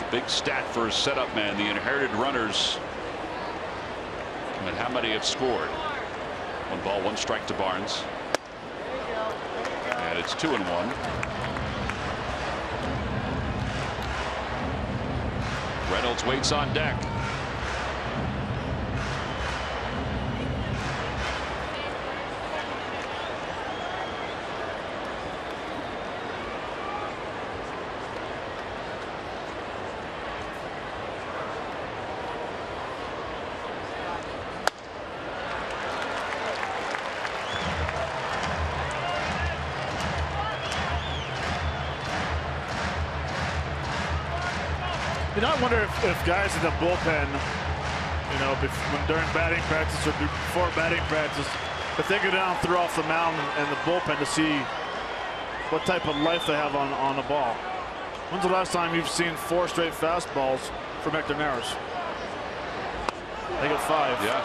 Big stat for a setup man. The inherited runners and how many have scored. 1 ball, 1 strike to Barnes, and it's 2-1. Reynolds waits on deck. You know, I wonder if guys in the bullpen, you know, during batting practice or before batting practice, if they go down and throw off the mound and the bullpen to see what type of life they have on the ball. When's the last time you've seen 4 straight fastballs from Hector Neris? They got 5. Yeah.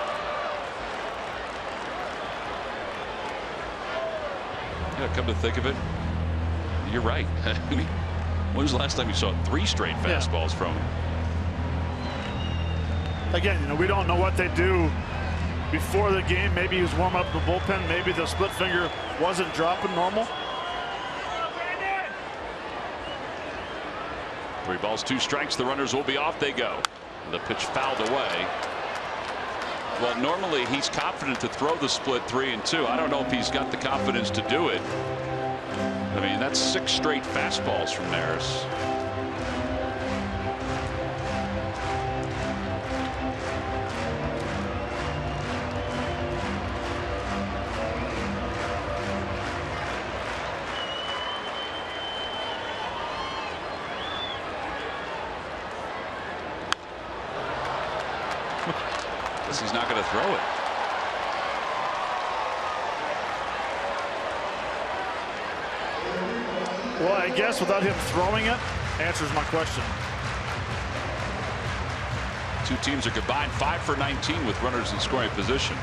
Yeah, come to think of it, you're right. I mean, when was the last time you saw 3 straight fastballs from him? Again, you know, we don't know what they do before the game. Maybe he was warming up the bullpen. Maybe the split finger wasn't dropping normal. 3 balls, 2 strikes. The runners will be off. They go. The pitch fouled away. Well, normally he's confident to throw the split 3 and 2. I don't know if he's got the confidence to do it. I mean, that's 6 straight fastballs from Neris. He's not going to throw it. Well, I guess without him throwing it, answers my question. 2 teams are combined 5 for 19 with runners in scoring position.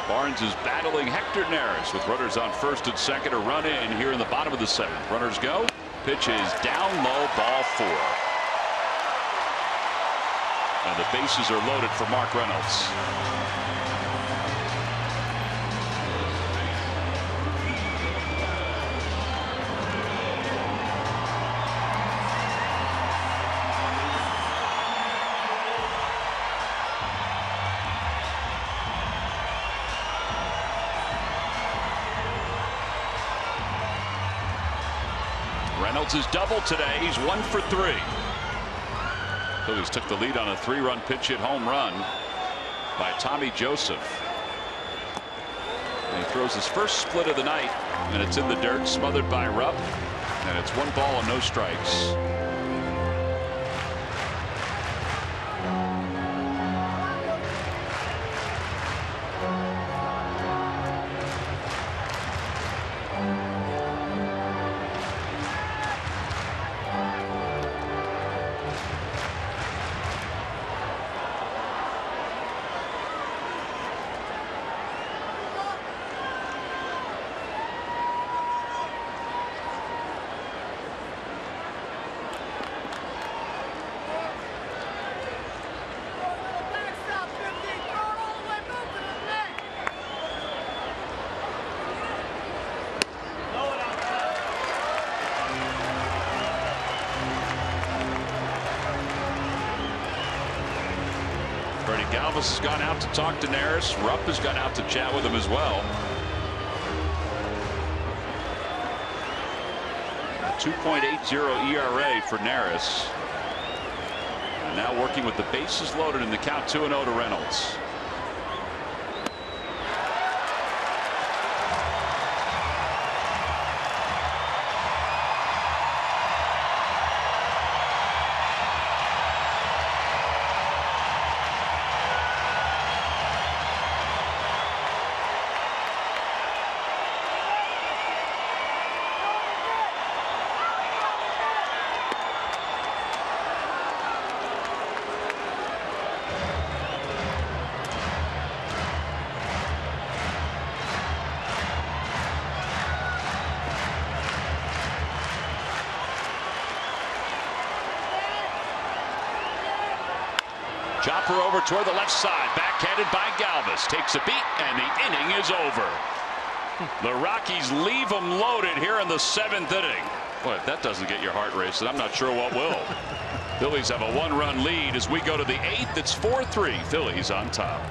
Barnes is battling Hector Neris with runners on first and second. A run in here in the bottom of the 7th. Runners go. Pitch is down low, ball 4. And the bases are loaded for Mark Reynolds. Reynolds is doubled today. He's 1 for 3. Phillies took the lead on a 3-run pitch hit home run by Tommy Joseph. And he throws his first split of the night, and it's in the dirt, smothered by Rupp, and it's 1 ball and no strikes. Freddie Galvis has gone out to talk to Neris. Rupp has gone out to chat with him as well. A 2.80 ERA for Neris. And now working with the bases loaded in the count 2-0 to Reynolds. Chopper over toward the left side, backhanded by Galvis. Takes a beat, and the inning is over. The Rockies leave them loaded here in the 7th inning. Boy, if that doesn't get your heart racing, I'm not sure what will. Phillies have a 1-run lead as we go to the 8th. It's 4-3. Phillies on top.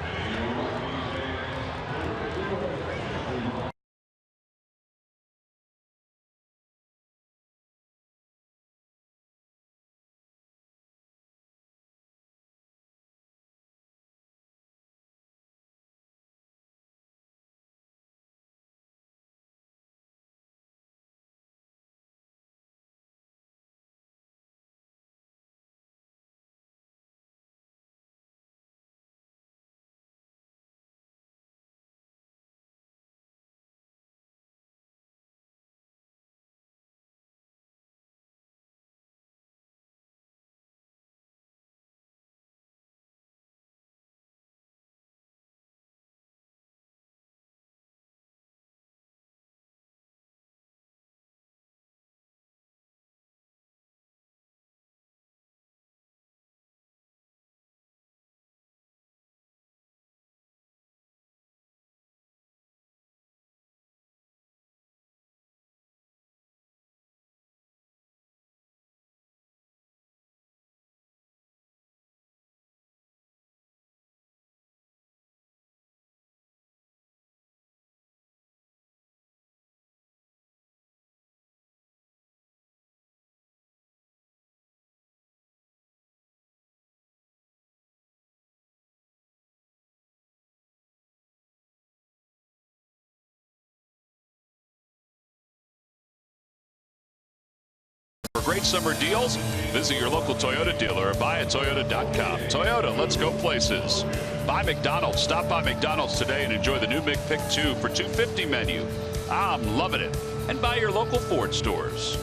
great summer deals, visit your local Toyota dealer or buyatoyota.com. Toyota, let's go places. Buy McDonald's. Stop by McDonald's today and enjoy the new McPick 2 for $2.50 menu. I'm loving it. And buy your local Ford stores.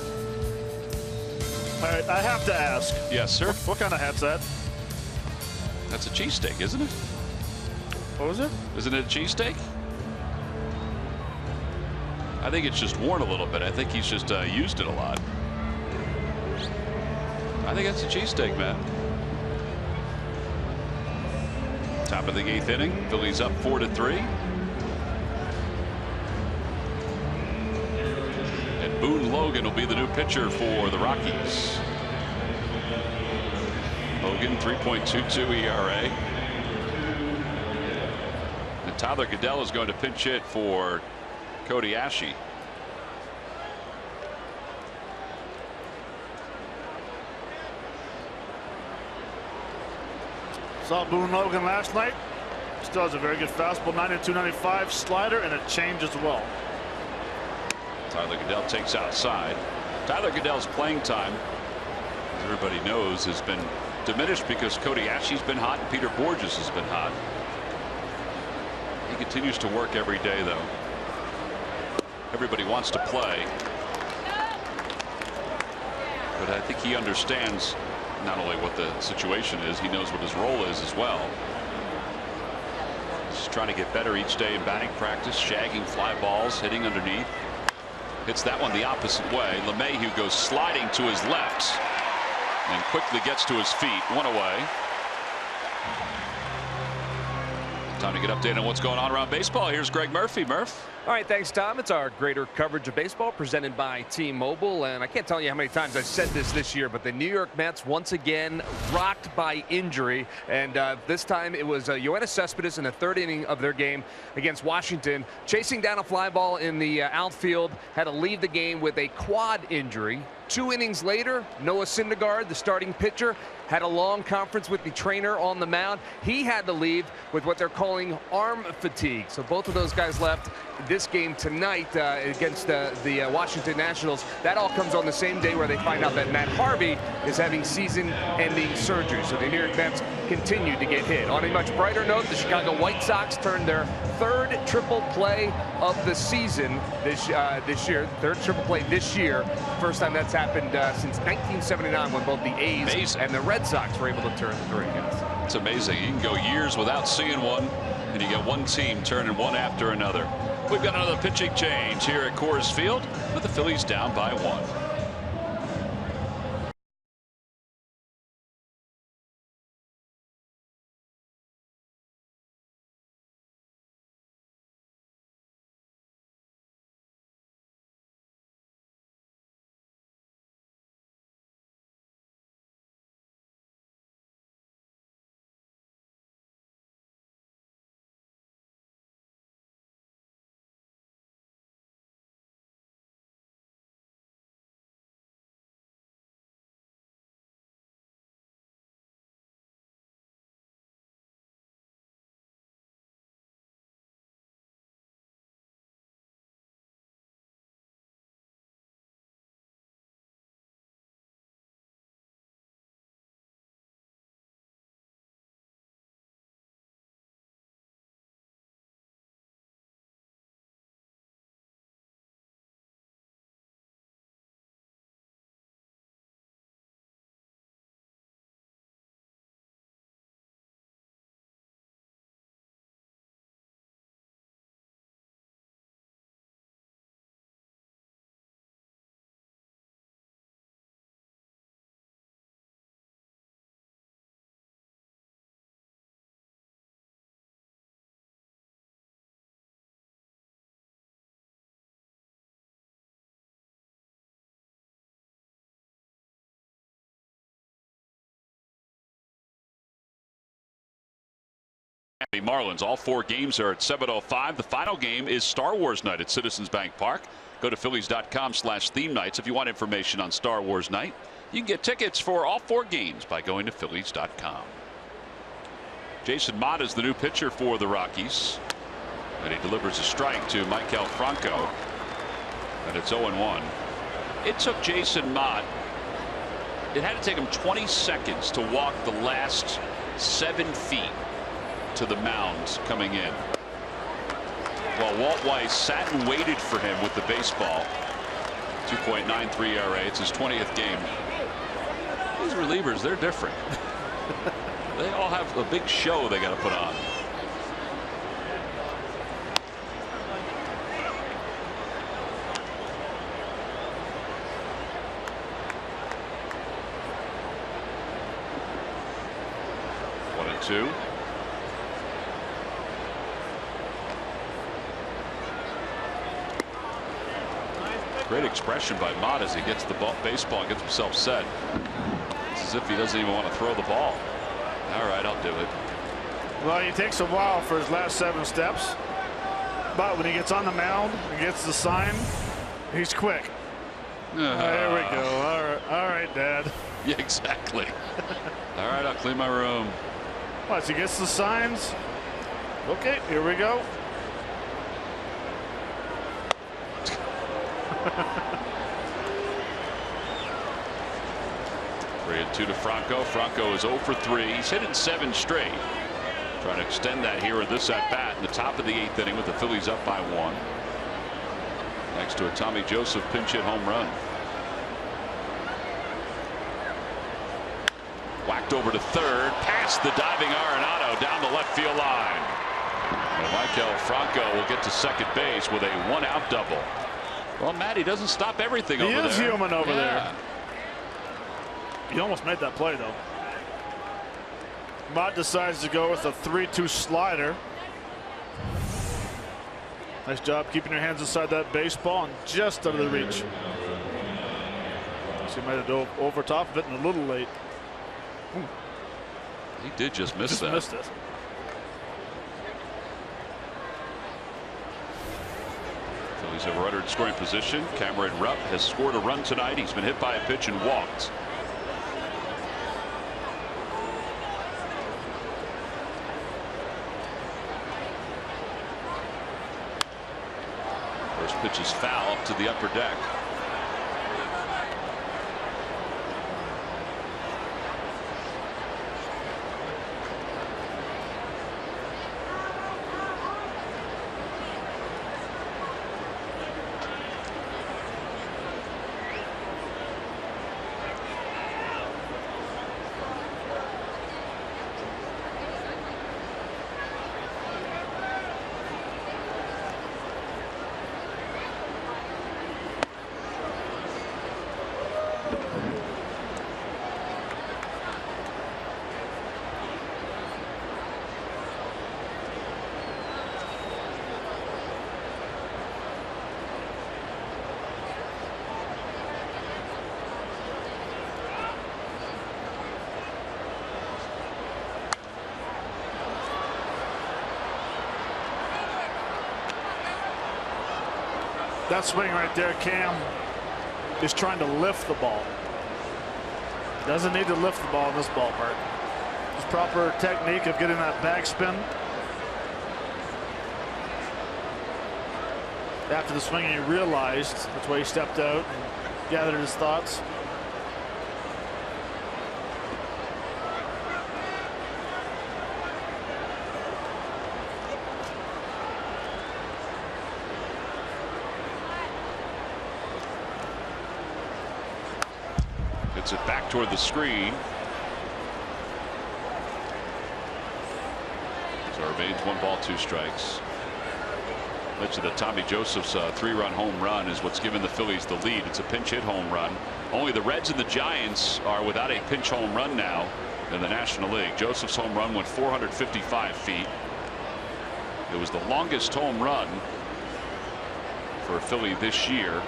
All right, I have to ask. Yes, sir. What kind of hat's that? That's a cheesesteak, isn't it? What was it? Isn't it a cheesesteak? I think it's just worn a little bit. I think he's just used it a lot. I think that's a cheesesteak, man. Top of the 8th inning. Phillies up 4-3. And Boone Logan will be the new pitcher for the Rockies. Logan, 3.22 ERA. And Tyler Goeddel is going to pinch hit for Cody Asche. Saw Boone Logan last night. Still has a very good fastball, 92-95 slider, and a change as well. Tyler Goeddel takes outside. Tyler Goedel's playing time, as everybody knows, has been diminished because Cody Asche's been hot and Peter Borges has been hot. He continues to work every day, though. Everybody wants to play, but I think he understands not only what the situation is, he knows what his role is as well. He's trying to get better each day in batting practice, shagging fly balls, hitting underneath. Hits that one the opposite way. LeMahieu goes sliding to his left and quickly gets to his feet. One away. Time to get updated on what's going on around baseball. Here's Greg Murphy. Murph. All right, thanks, Tom. It's our greater coverage of baseball presented by T-Mobile. And I can't tell you how many times I've said this year, but the New York Mets once again rocked by injury. And this time it was Yoenis Cespedes in the 3rd inning of their game against Washington, chasing down a fly ball in the outfield, had to leave the game with a quad injury. 2 innings later, Noah Syndergaard, the starting pitcher, had a long conference with the trainer on the mound. He had to leave with what they're calling arm fatigue. So both of those guys left. This game tonight against the Washington Nationals, that all comes on the same day where they find out that Matt Harvey is having season-ending surgery. So the New York Mets continue to get hit. On a much brighter note, the Chicago White Sox turned their 3rd triple play of the season this year. 3rd triple play this year. First time that's happened since 1979 when both the A's and the Red Sox were able to turn 3. It's amazing. You can go years without seeing one, and you get one team turning one after another. We've got another pitching change here at Coors Field with the Phillies down by 1. Marlins. All 4 games are at 7:05. The final game is Star Wars Night at Citizens Bank Park. Go to Phillies.com/theme nights if you want information on Star Wars Night. You can get tickets for all 4 games by going to Phillies.com. Jason Mott is the new pitcher for the Rockies, and he delivers a strike to Maikel Franco, and it's 0-1. It took Jason Mott It had to take him 20 seconds to walk the last 7 feet to the mound coming in. Well, Walt Weiss sat and waited for him with the baseball. 2.93 ERA. It's his 20th game. These relievers, they're different. They all have a big show they got to put on. One and two. Great expression by Mott as he gets the baseball and gets himself set. It's as if he doesn't even want to throw the ball. All right, I'll do it. Well, he takes a while for his last 7 steps, but when he gets on the mound and gets the sign, he's quick. There we go. All right, Dad. Yeah, exactly. All right, I'll clean my room. Once he gets the signs, okay, here we go. 3-2 to Franco. Franco is 0 for 3. He's hit in 7 straight. Trying to extend that here in this at bat in the top of the 8th inning with the Phillies up by 1. Next to a Tommy Joseph pinch hit home run. Whacked over to third, past the diving Arenado down the left field line. And Maikel Franco will get to second base with a 1-out double. Well, Matt, he doesn't stop everything over there. He is human over there. He almost made that play, though. Mott decides to go with a 3-2 slider. Nice job keeping your hands inside that baseball and just out of the reach. So he might have dove over top of it and a little late. Ooh. He did just miss that. Missed it. Phillies have a runner in scoring position. Cameron Rupp has scored a run tonight. He's been hit by a pitch and walked. First pitch is foul up to the upper deck. That swing right there, Cam is trying to lift the ball. Doesn't need to lift the ball in this ballpark. His proper technique of getting that backspin. After the swing, he realized that's why he stepped out and gathered his thoughts. Gets it back toward the screen. So it remains 1 ball, 2 strikes. Mentioned that Tommy Joseph's 3-run home run is what's given the Phillies the lead. It's a pinch hit home run. Only the Reds and the Giants are without a pinch home run now in the National League. Joseph's home run went 455 feet. It was the longest home run for a Philly this year,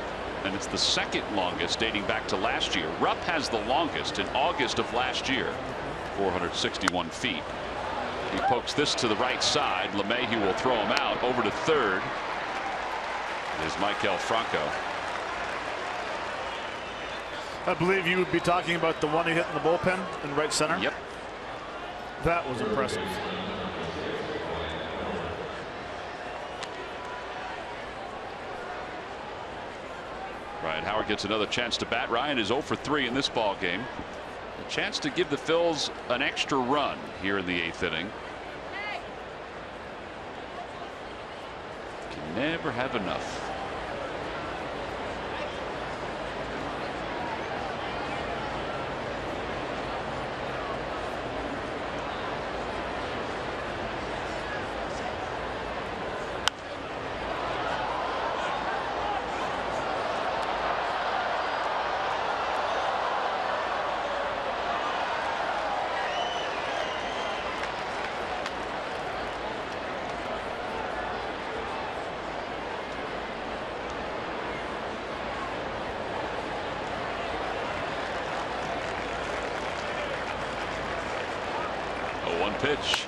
and it's the second longest dating back to last year. Rupp has the longest in August of last year, 461 feet. He pokes this to the right side. LeMahieu will throw him out. Over to third is Maikel Franco. I believe you would be talking about the one he hit in the bullpen in right center. Yep. That was impressive. Ryan right, Howard gets another chance to bat. Ryan is 0 for 3 in this ball game. A chance to give the Phils an extra run here in the 8th inning. Can never have enough. One pitch,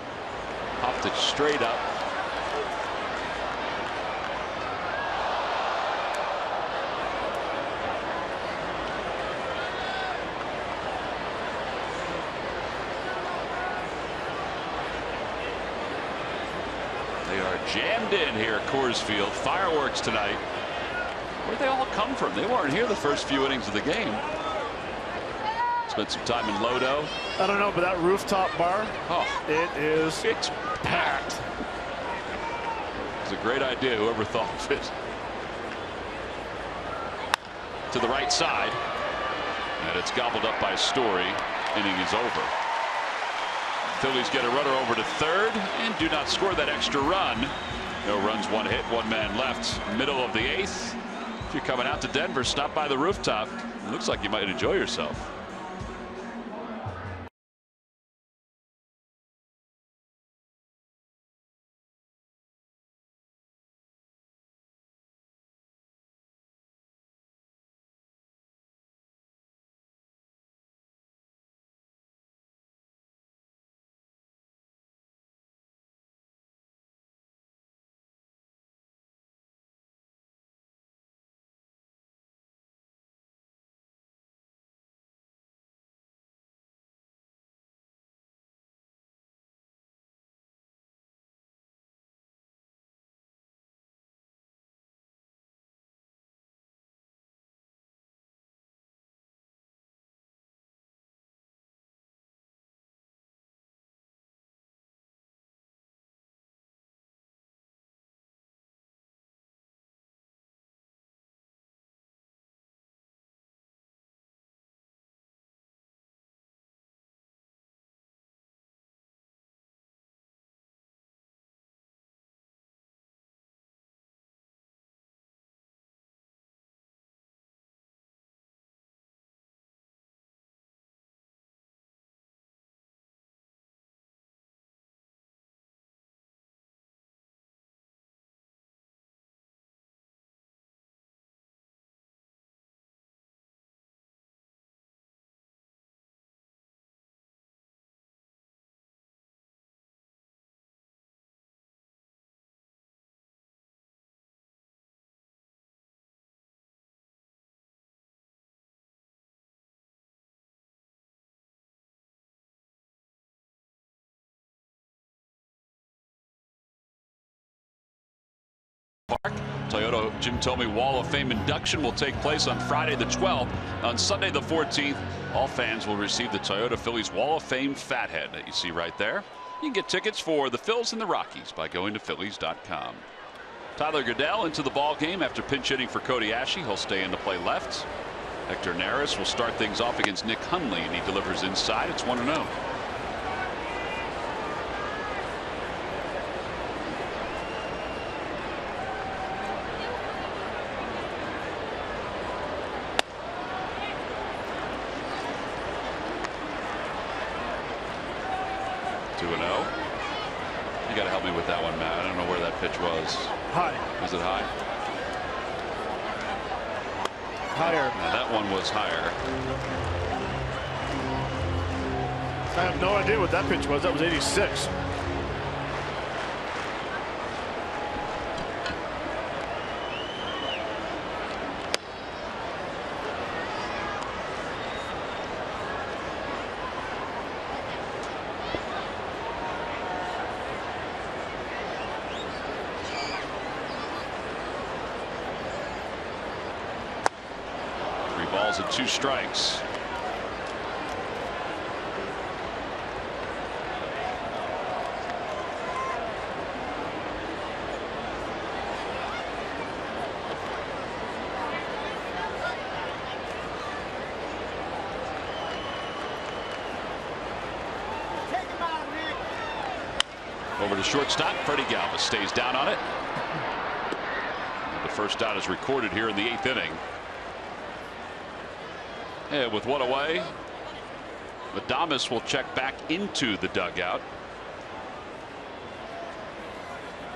popped it straight up. They are jammed in here at Coors Field. Fireworks tonight. Where'd they all come from? They weren't here the first few innings of the game. Spent some time in Lodo. I don't know, but that rooftop bar, it's packed. It's a great idea. Whoever thought of it. To the right side, and it's gobbled up by Story. Inning is over. Phillies get a runner over to third and do not score that extra run. No runs, 1 hit, 1 man left. Middle of the 8th. If you're coming out to Denver, stop by the rooftop. It looks like you might enjoy yourself. Park. Toyota Jim Thome Wall of Fame induction will take place on Friday the 12th. On Sunday the 14th, all fans will receive the Toyota Phillies Wall of Fame Fathead that you see right there. You can get tickets for the Phils and the Rockies by going to Phillies.com. Tyler Goodell into the ball game after pinch hitting for Cody Asche. He'll stay in to play left. Hector Neris will start things off against Nick Hundley, and he delivers inside. It's 1-0. You got to help me with that one, Matt. I don't know where that pitch was. High. Was it high? Higher. Now that one was higher. I have no idea what that pitch was. That was 86. balls and 2 strikes. Over to shortstop. Freddie Galvis stays down on it. The first out is recorded here in the 8th inning. And with 1 away, Adames will check back into the dugout.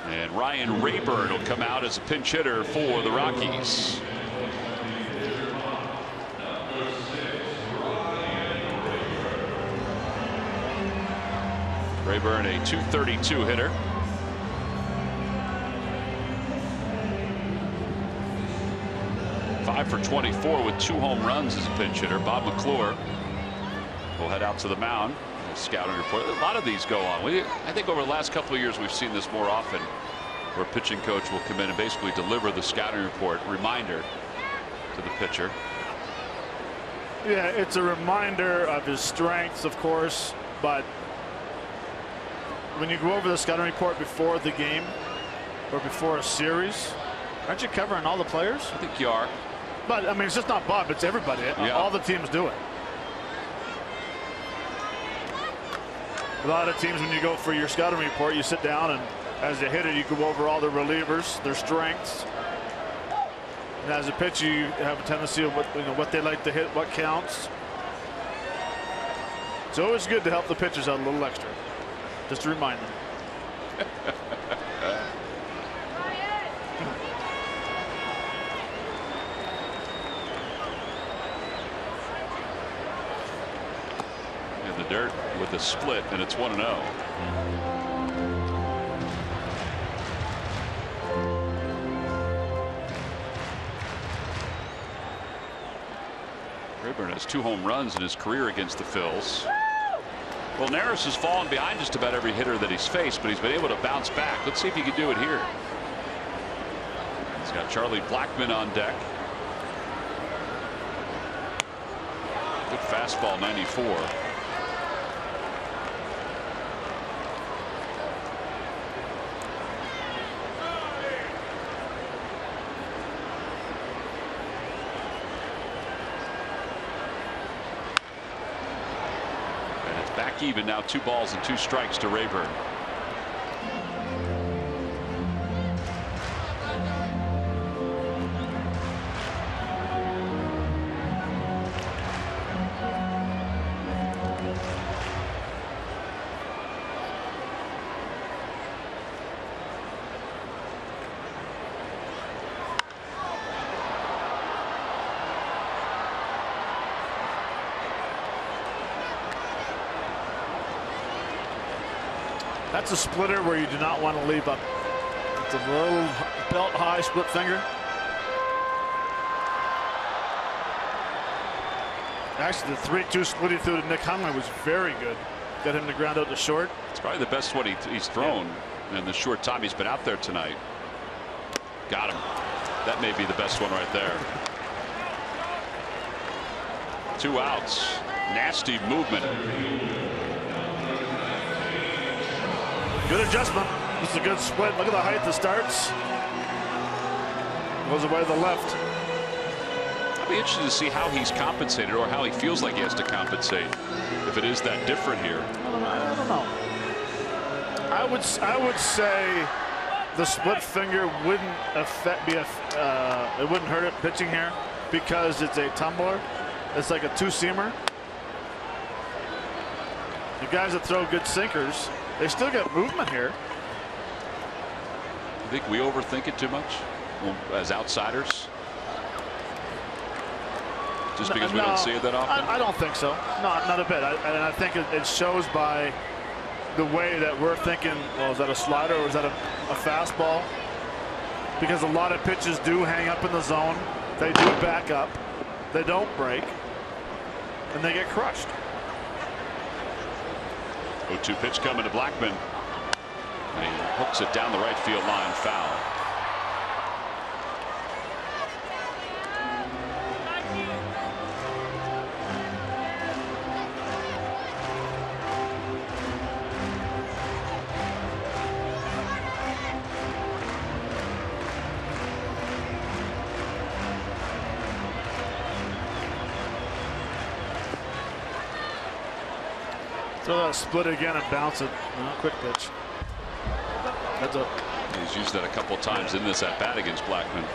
And Ryan Rayburn will come out as a pinch hitter for the Rockies. Rayburn, a .232 hitter. Five for 24 with 2 home runs as a pinch hitter. Bob McClure will head out to the mound. Scouting report. A lot of these go on. I think over the last couple of years we've seen this more often, where a pitching coach will come in and basically deliver the scouting report reminder to the pitcher. Yeah, it's a reminder of his strengths, of course, but when you go over the scouting report before the game or before a series, aren't you covering all the players? I think you are. But I mean, it's just not Bob, it's everybody. Yeah. All the teams do it. A lot of teams, when you go for your scouting report, you sit down and as a hitter you go over all the relievers, their strengths, and as a pitcher you have a tendency of what they like to hit, what counts. It's always good to help the pitchers out a little extra, just to remind them. In the dirt with a split, and it's 1-0. Rayburn has 2 home runs in his career against the Phils. Well, Neris has fallen behind just about every hitter that he's faced, but he's been able to bounce back. Let's see if he can do it here. He's got Charlie Blackmon on deck. Good fastball, 94. Back even now, 2 balls and 2 strikes to Rayburn. That's a splitter where you do not want to leave up. It's a little belt high split finger. Actually, the 3-2 split he threw to Nick Hundley was very good. Got him to ground out to short. It's probably the best one he's thrown in the short time he's been out there tonight. Got him. That may be the best one right there. 2 outs. Nasty movement. Good adjustment. This is a good split. Look at the height that starts. Goes away to the left. I'd be interested to see how he's compensated, or how he feels like he has to compensate, if it is that different here. I don't know. I would say the split finger wouldn't it wouldn't hurt it pitching here because it's a tumbler. It's like a 2-seamer. The guys that throw good sinkers, they still get movement here. I think we overthink it too much as outsiders, just because we don't see it that often. I don't think so. Not a bit. And I think it shows by the way that we're thinking, well, is that a slider or is that a fastball? Because a lot of pitches do hang up in the zone. They do back up. They don't break. And they get crushed. 0-2 pitch coming to Blackmon. And he hooks it down the right field line, foul. Throw that split again and bounce it. No, quick pitch. That's a. He's used that a couple times in this at bat against Blackman.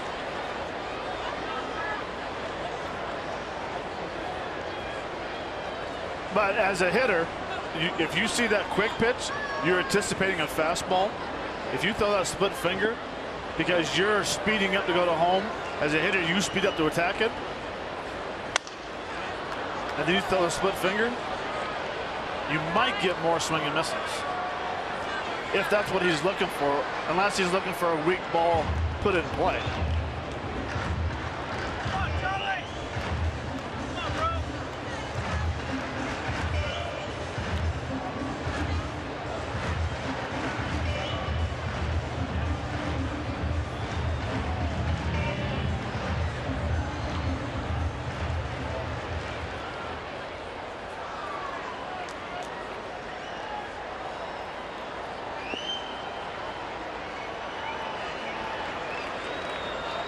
But as a hitter, if you see that quick pitch, you're anticipating a fastball. If you throw that split finger, because you're speeding up to go to home, as a hitter, you speed up to attack it. And then you throw a split finger, you might get more swing and misses. If that's what he's looking for, unless he's looking for a weak ball put in play.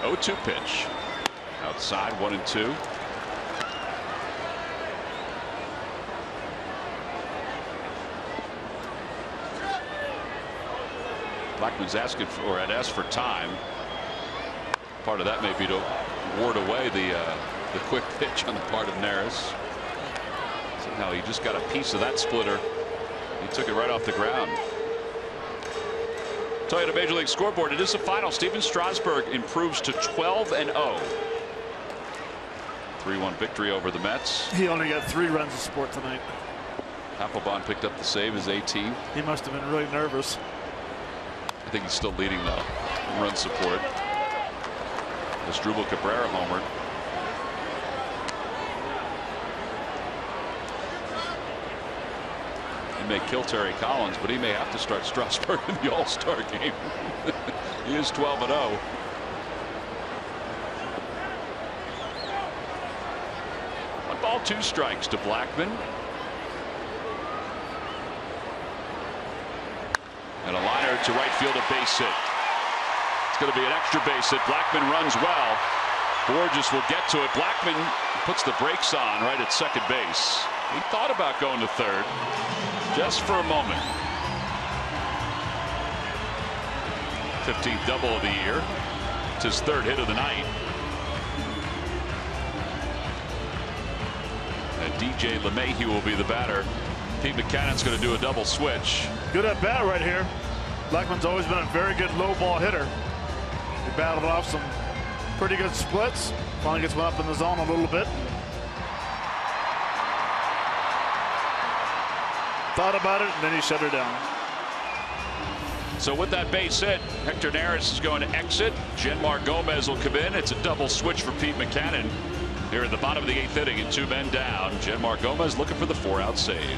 0-2 pitch. Outside, 1-2. Blackman's asking for, or had asked for time. Part of that may be to ward away the quick pitch on the part of Neris. Somehow he just got a piece of that splitter. He took it right off the ground. Toyota Major League Scoreboard. It is the final. Steven Strasburg improves to 12-0. 3-1 victory over the Mets. He only got 3 runs of support tonight. Papelbon picked up the save, his 18th. He must have been really nervous. I think he's still leading though. Run support. Asdrubal Cabrera homered. He may kill Terry Collins, but he may have to start Strasburg in the All-Star game. He is 12-0. 1 ball, 2 strikes to Blackman. And a liner to right field, a base hit. It's going to be an extra base hit. Blackman runs well. Borges will get to it. Blackman puts the brakes on right at second base. He thought about going to third just for a moment. 15th double of the year. It's his 3rd hit of the night. And DJ LeMahieu will be the batter. Pete Maccannon's going to do a double switch. Good at bat right here. Blackman's always been a very good low ball hitter. He battled off some pretty good splits. Finally gets one up in the zone a little bit. Thought about it, and then he shut her down. So with that base hit, Hector Neris is going to exit. Genmar Gomez will come in. It's a double switch for Pete Mackanin here at the bottom of the 8th inning and 2 men down. Genmar Gomez looking for the 4-out save.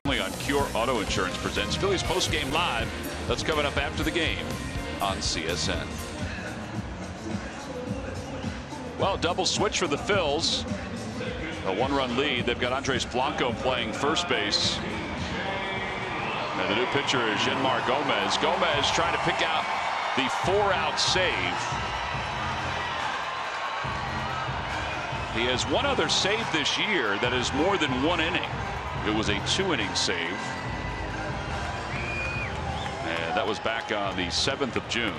Only on Cure Auto Insurance presents Phillies Postgame Live. That's coming up after the game on CSN. Well, double switch for the Phils. A one-run lead. They've got Andres Blanco playing first base. And the new pitcher is Jeanmar Gomez. Gomez trying to pick out the 4-out save. He has one other save this year that is more than 1 inning. It was a 2-inning save. And that was back on the 7th of June.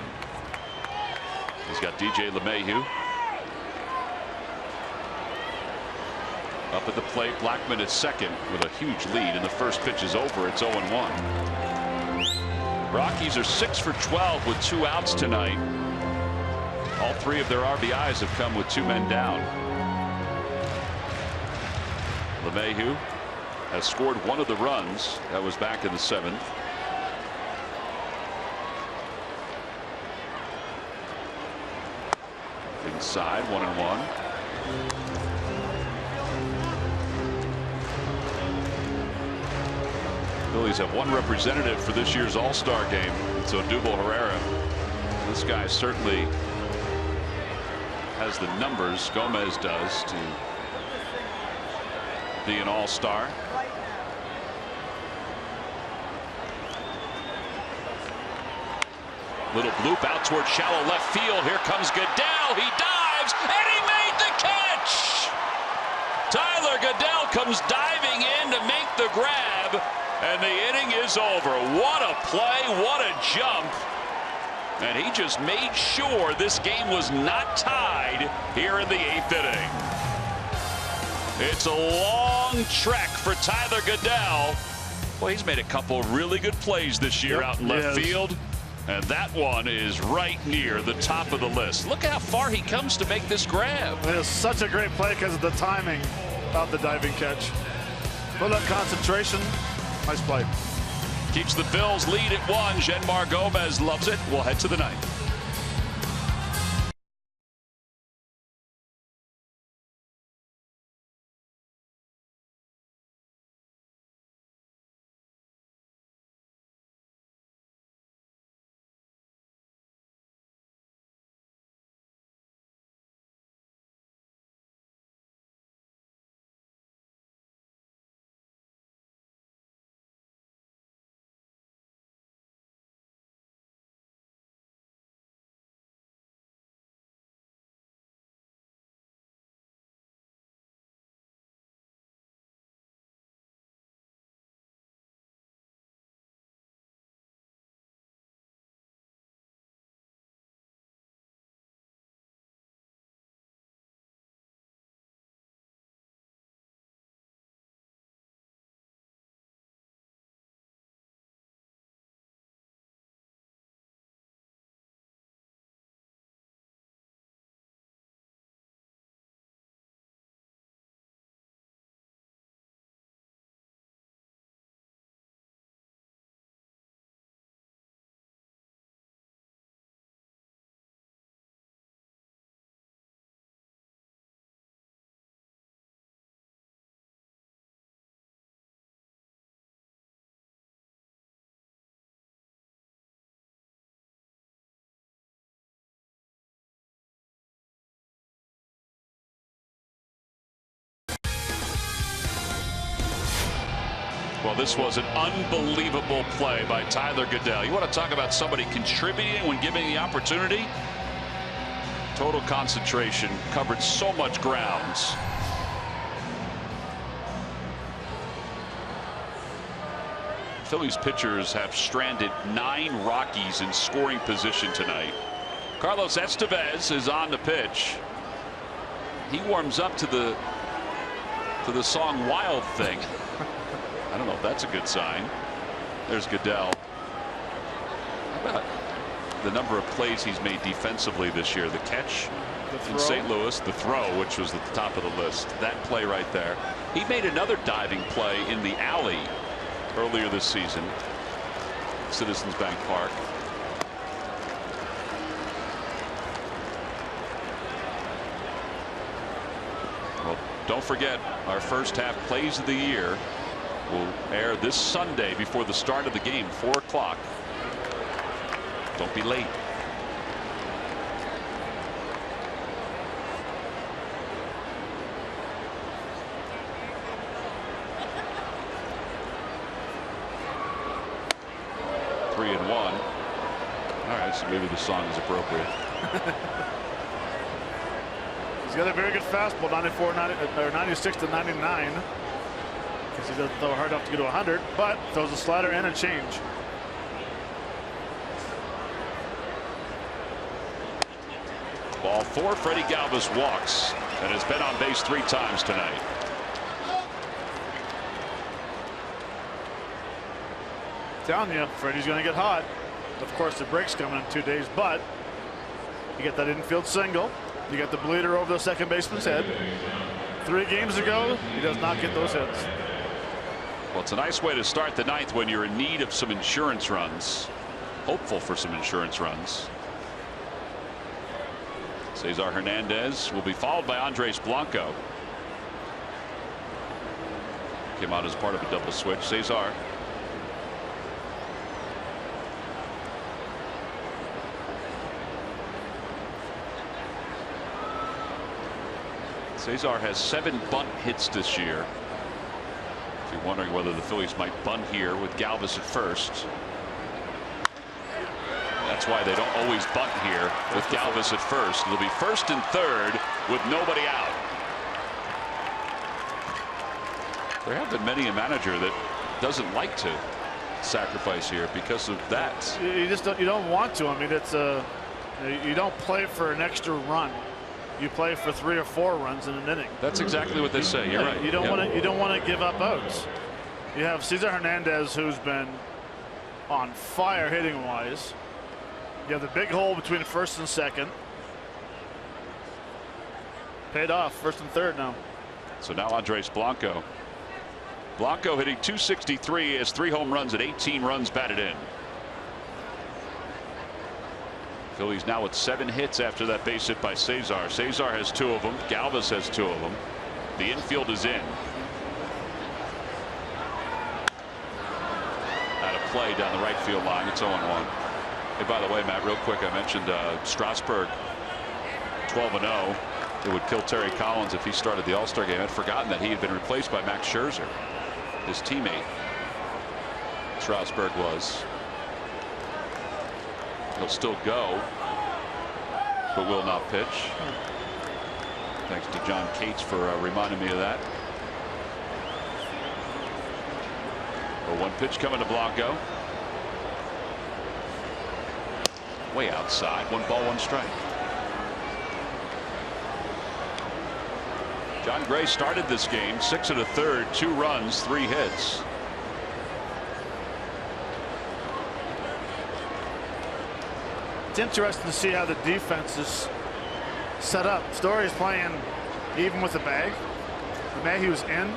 He's got DJ LeMahieu. Up at the plate, Blackmon at second with a huge lead, and the first pitch is over. It's 0-1. Rockies are 6 for 12 with 2 outs tonight. All 3 of their RBIs have come with 2 men down. LeMahieu has scored 1 of the runs. That was back in the 7th. Inside, 1-1. Phillies have 1 representative for this year's All-Star game. It's Odubel Herrera. This guy certainly has the numbers, Gomez does, to be an All-Star. Little bloop out towards shallow left field. Here comes Goodell. He dives, and he made the catch. Tyler Goodell comes diving in to make the grab, and the inning is over. What a play, what a jump. And he just made sure this game was not tied here in the 8th inning. It's a long trek for Tyler Goodell. Well, he's made a couple really good plays this year out in left field. And that one is right near the top of the list. Look how far he comes to make this grab. It is such a great play because of the timing of the diving catch. Full of concentration. Nice play. Keeps the Phils lead at 1. Jeanmar Gomez loves it. We'll head to the 9th. Well, this was an unbelievable play by Tyler Goodell. You want to talk about somebody contributing when given the opportunity? Total concentration, covered so much grounds. Phillies pitchers have stranded 9 Rockies in scoring position tonight. Carlos Estevez is on the pitch. He warms up to the song Wild Thing. I don't know if that's a good sign. There's Goodell. How about the number of plays he's made defensively this year? The catch in St. Louis, the throw, which was at the top of the list. That play right there. He made another diving play in the alley earlier this season. Citizens Bank Park. Well, don't forget, our first half plays of the year will air this Sunday before the start of the game, 4 o'clock. Don't be late. 3-1. All right, so maybe the song is appropriate. He's got a very good fastball, 96 to 99. Because he doesn't throw hard enough to get to 100, but throws a slider and a change. Ball 4. Freddie Galvis walks and has been on base 3 times tonight. Telling you, Freddie's going to get hot. Of course, the break's coming in 2 days, but you get that infield single. You got the bleeder over the second baseman's head. 3 games ago, he does not get those hits. Well, it's a nice way to start the 9th when you're in need of some insurance runs. Hopeful for some insurance runs. Cesar Hernandez will be followed by Andres Blanco. Came out as part of a double switch. Cesar. Cesar has 7 bunt hits this year. If you're wondering whether the Phillies might bunt here with Galvis at first. That's why they don't always bunt here with Galvis at first. It'll be 1st and 3rd with nobody out. There have been many a manager that doesn't like to sacrifice here because of that. You don't want to. I mean, it's you don't play for an extra run. You play for 3 or 4 runs in an inning. That's exactly what they say. You're right. You don't want to. You don't want to give up outs. You have Cesar Hernandez, who's been on fire hitting wise. You have the big hole between 1st and 2nd. Paid off 1st and 3rd now. So now Andres Blanco. Blanco hitting .263 has 3 home runs and 18 runs batted in. Phillies now with 7 hits after that base hit by Cesar. Cesar has 2 of them. Galvis has 2 of them. The infield is in. Out of play down the right field line. It's 0-1. Hey, by the way, Matt, real quick, I mentioned Strasburg 12-0. It would kill Terry Collins if he started the All-Star game. I'd forgotten that he had been replaced by Max Scherzer, his teammate. Strasburg was. He'll still go, but will not pitch. Thanks to John Cates for reminding me of that. But 1 pitch coming to Blanco. Way outside. 1 ball, 1 strike. John Gray started this game 6 1/3, 2 runs, 3 hits. It's interesting to see how the defense is set up. Story's playing even with the bag. The bag he was in.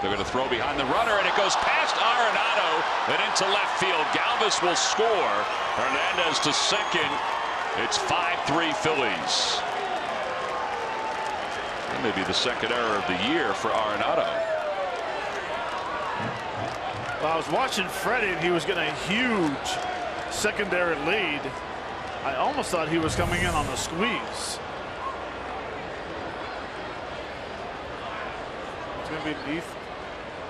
They're going to throw behind the runner, and it goes past Arenado and into left field. Galvis will score. Hernandez to 2nd. It's 5-3 Phillies. That may be the 2nd error of the year for Arenado. Well, I was watching Freddie, and he was getting a huge secondary lead. I almost thought he was coming in on a squeeze. It's going to be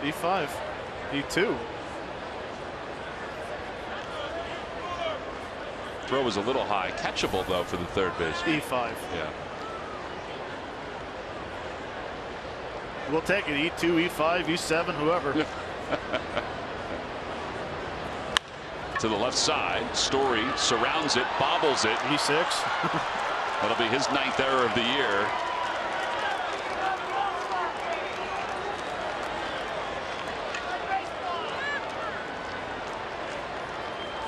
E5, E2. Throw was a little high. Catchable, though, for the 3rd base. E5. Yeah. We'll take it. E2, E5, E7, whoever. To the left side. Story surrounds it, bobbles it. E6. That'll be his 9th error of the year.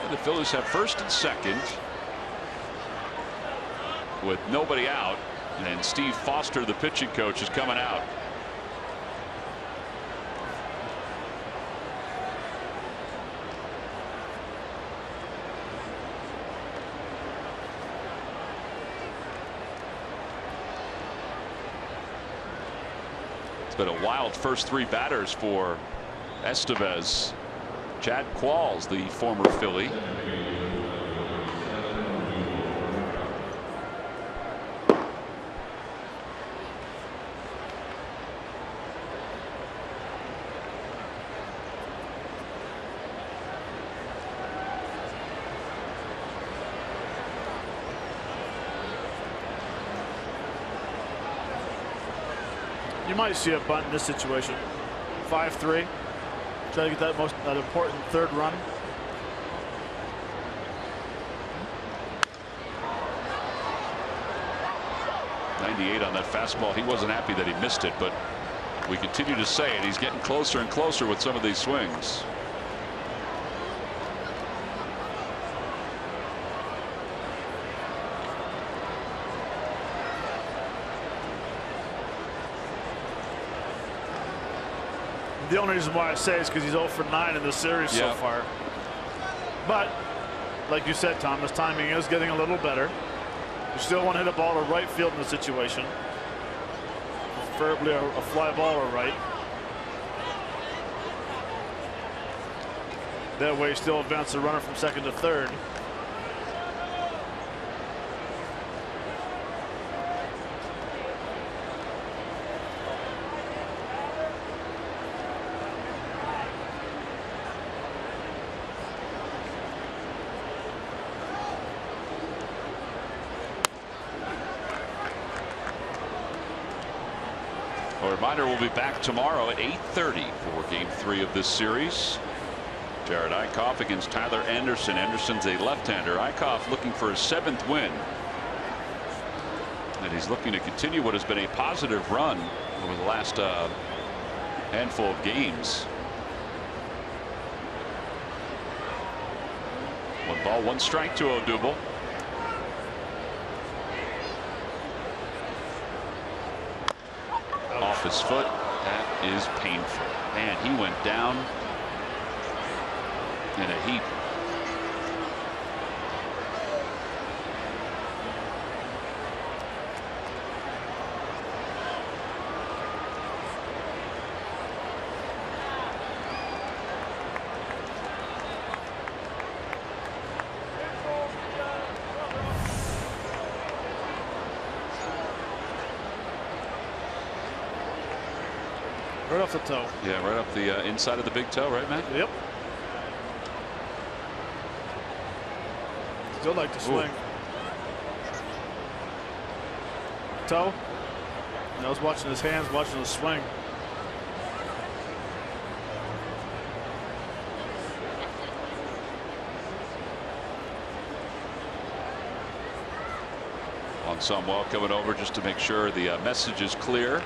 And the Phillies have 1st and 2nd with nobody out, and Steve Foster, the pitching coach, is coming out. It's been a wild first 3 batters for Estevez. Chad Qualls, the former Philly. You might see a bunt in this situation. 5-3. Try to get that important third run. On that fastball. He wasn't happy that he missed it, but we continue to say it. He's getting closer and closer with some of these swings. The only reason why I say is because he's 0 for 9 in the series so far. But like you said, Tom, his timing is getting a little better. You still want to hit a ball to right field in the situation. Preferably a fly ball to right. That way you still advance the runner from second to third. A reminder, we'll be back tomorrow at 8:30 for Game 3 of this series. Jared Eickhoff against Tyler Anderson. Anderson's a left-hander. Eickhoff looking for his 7th win. And he's looking to continue what has been a positive run over the last handful of games. 1 ball, 1 strike to Odubel. Off his foot. That is painful. Man, he went down in a heap. Right off the toe. Yeah, right up the inside of the big toe, right, Matt? Yep. Still like to swing. Ooh. Toe. And I was watching his hands, watching the swing. On Samuel coming over just to make sure the message is clear.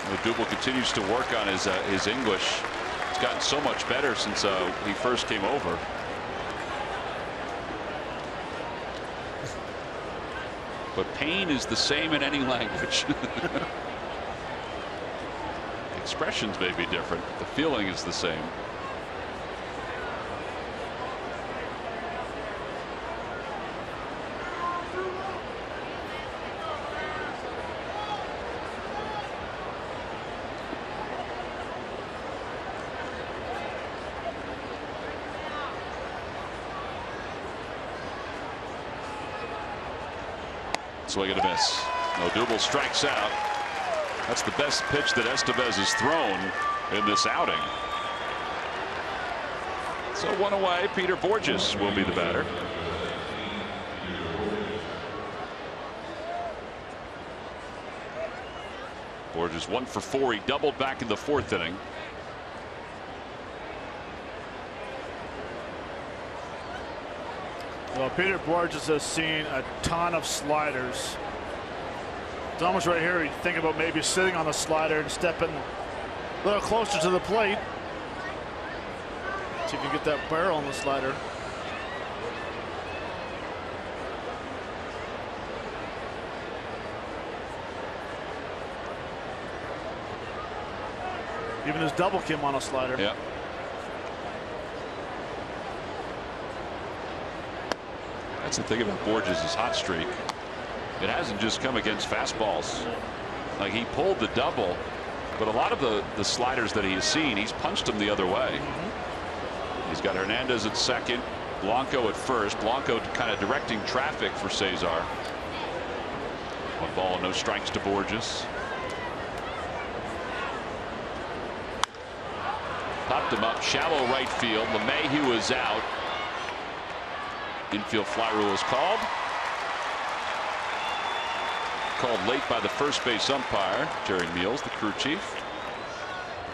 Odubel continues to work on his English. It's gotten so much better since he first came over. But pain is the same in any language. Expressions may be different. The feeling is the same. Swing and a miss. Odubel strikes out. That's the best pitch that Estevez has thrown in this outing. So 1 away. Peter Bourjos will be the batter. Bourjos 1 for 4. He doubled back in the 4th inning. Well, Peter Bourjos has seen a ton of sliders. It's almost right here. You think about maybe sitting on a slider and stepping a little closer to the plate. So you can get that barrel on the slider. Even his double came on a slider. Yeah. That's the thing about Bourjos' hot streak. It hasn't just come against fastballs. Like, he pulled the double, but a lot of the sliders that he has seen, he's punched them the other way. He's got Hernandez at second, Blanco at first. Blanco kind of directing traffic for Cesar. 1 ball, no strikes to Bourjos. Popped him up, shallow right field. LeMahieu is out. Infield fly rule is called. Called late by the first base umpire, Jerry Meals, the crew chief.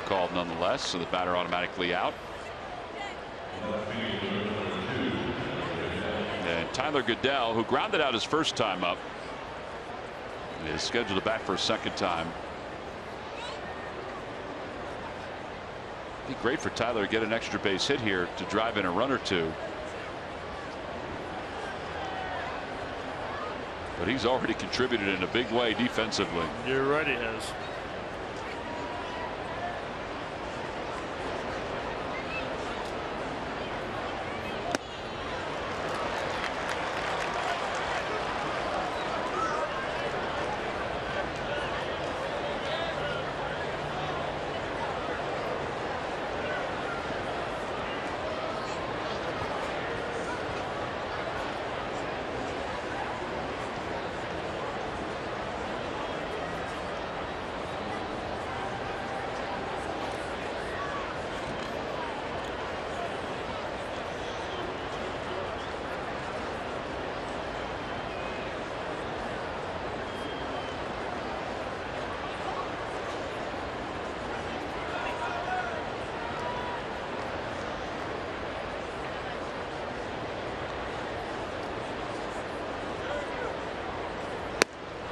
Called nonetheless, so the batter automatically out. And Tyler Goodell, who grounded out his first time up, is scheduled to bat for a second time. Be great for Tyler to get an extra base hit here to drive in a run or two. But he's already contributed in a big way defensively. You're right, he has.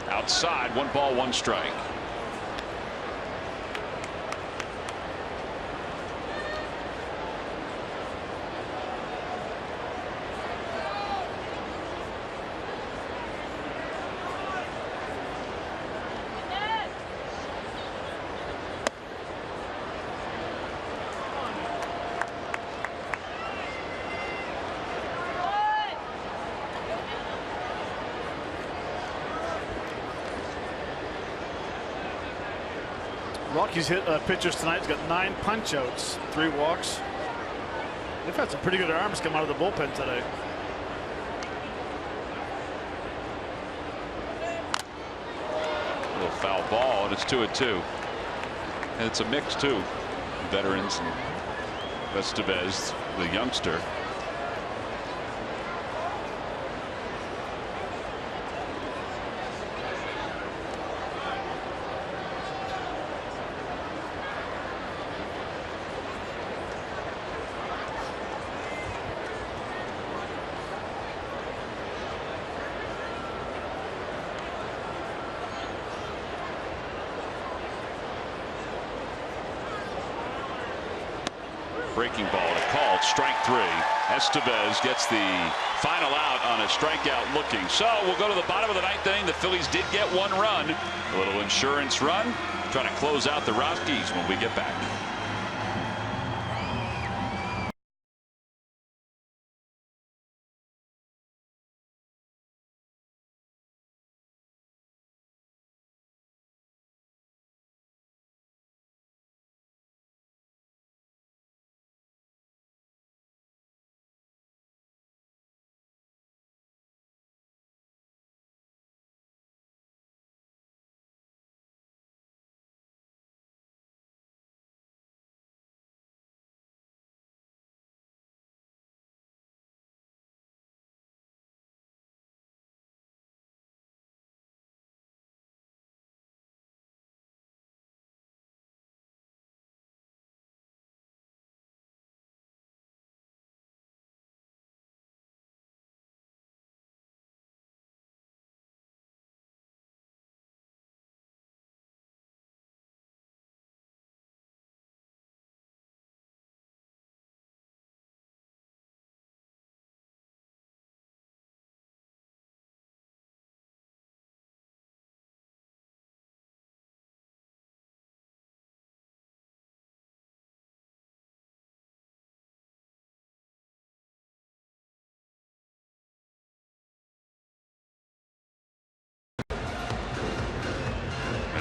Outside, 1 ball, 1 strike. Rockies hit pitchers tonight. He's got 9 punch outs, 3 walks. They've had some pretty good arms come out of the bullpen today. A little foul ball, and it's 2-2. And it's a mix too. Veterans and Estevez, the youngster. Breaking ball to called strike 3. Estevez gets the final out on a strikeout looking. So we'll go to the bottom of the 9th inning. The Phillies did get 1 run. A little insurance run. Trying to close out the Rockies when we get back.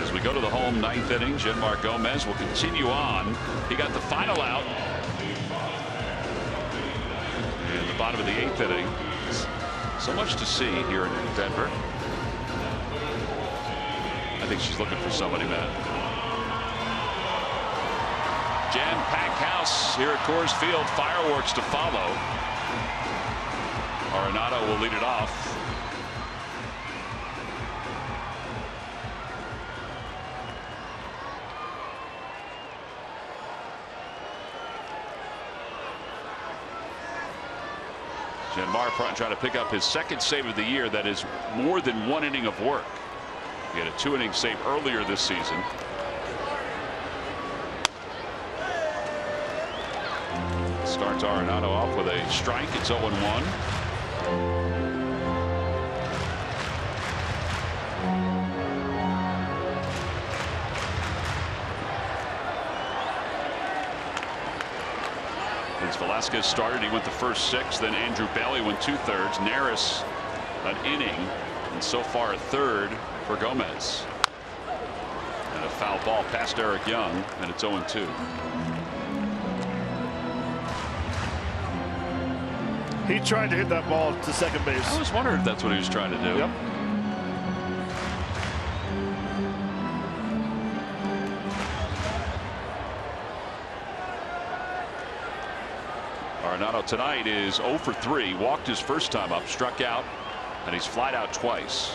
As we go to the home 9th inning, Jeanmar Gomez will continue on. He got the final out in the bottom of the 8th inning. So much to see here in Denver. I think she's looking for somebody, Matt. Jam-packed house here at Coors Field. Fireworks to follow. Arenado will lead it off. Genmar trying to pick up his second save of the year. That is more than 1 inning of work. He had a 2-inning save earlier this season. Starts Arenado off with a strike. It's 0-1. As Velasquez started, he went the first 6. Then Andrew Bailey went 2/3. Neris an inning, and so far a 1/3 for Gomez. And a foul ball past Eric Young, and it's 0-2. He tried to hit that ball to second base. I was wondering if that's what he was trying to do. Yep. Arenado tonight is 0 for 3. Walked his first time up, struck out, and he's flied out twice.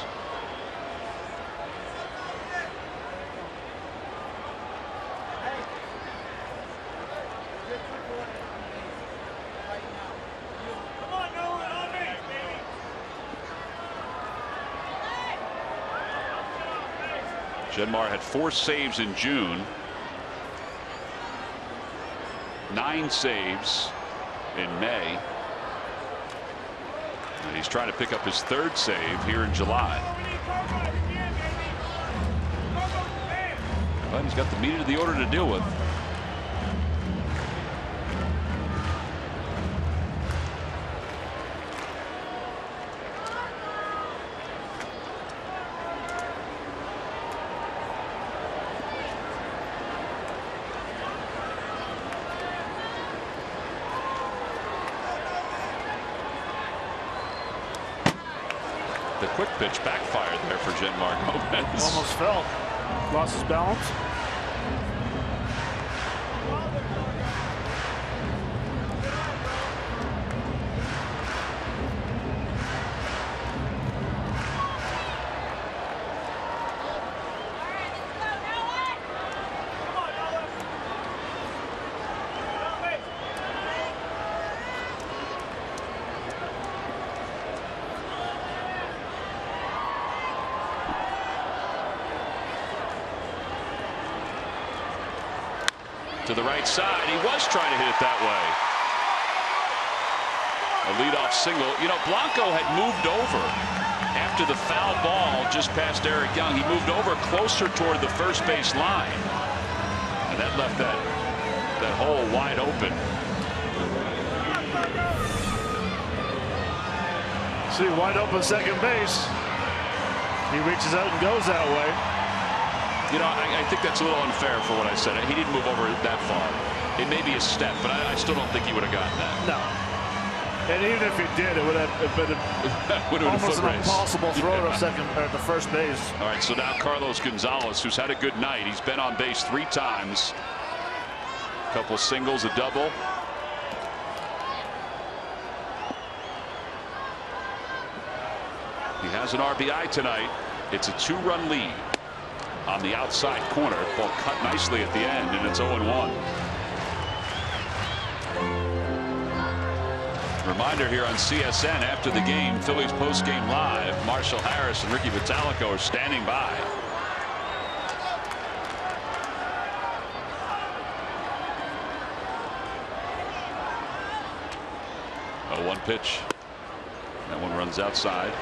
Genmar had 4 saves in June. 9 saves in May. And he's trying to pick up his 3rd save here in July. But he's got the meat of the order to deal with. The quick pitch backfired there for Genmar Gomez. Almost fell. Lost his balance. To the right side. He was trying to hit it that way. A leadoff single. You know, Blanco had moved over after the foul ball just past Eric Young. He moved over closer toward the first base line, and that left that hole wide open. See, wide open second base. He reaches out and goes that way. You know, I think that's a little unfair for what I said. He didn't move over that far. It may be a step, but I still don't think he would have gotten that. No. And even if he did, it would have been almost an impossible throw to second or to first base. All right, so now Carlos Gonzalez, who's had a good night. He's been on base 3 times. A couple singles, a double. He has an RBI tonight. It's a 2-run lead on the outside corner. Ball cut nicely at the end, and it's 0-1. Reminder here on CSN after the game, Phillies post-game live. Marshall Harris and Ricky Vitalico are standing by. A 1 pitch. That one runs outside.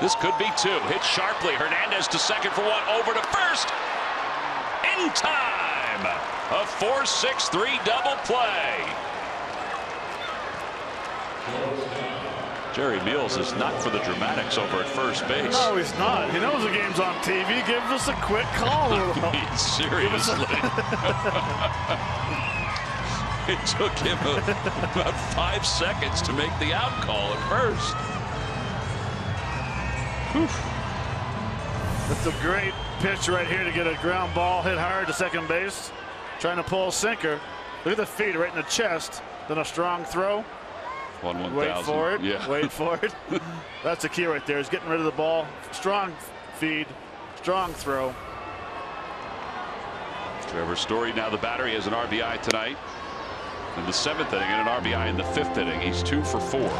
This could be 2. Hit sharply. Hernandez to second for 1. Over to first. In time. A 4-6-3 double play. Jerry Meals is not for the dramatics over at first base. No, he's not. He knows the game's on TV. Give us a quick call. I mean, seriously. It took him about 5 seconds to make the out call at first. That's a great pitch right here to get a ground ball hit hard to second base. Trying to pull a sinker. Look at the feed right in the chest. Then a strong throw. 1/1000. Wait for it. Yeah. Wait for it. That's the key right there, is getting rid of the ball. Strong feed, strong throw. Trevor Story now the batter. He has an RBI tonight in the 7th inning and an RBI in the 5th inning. He's 2 for 4.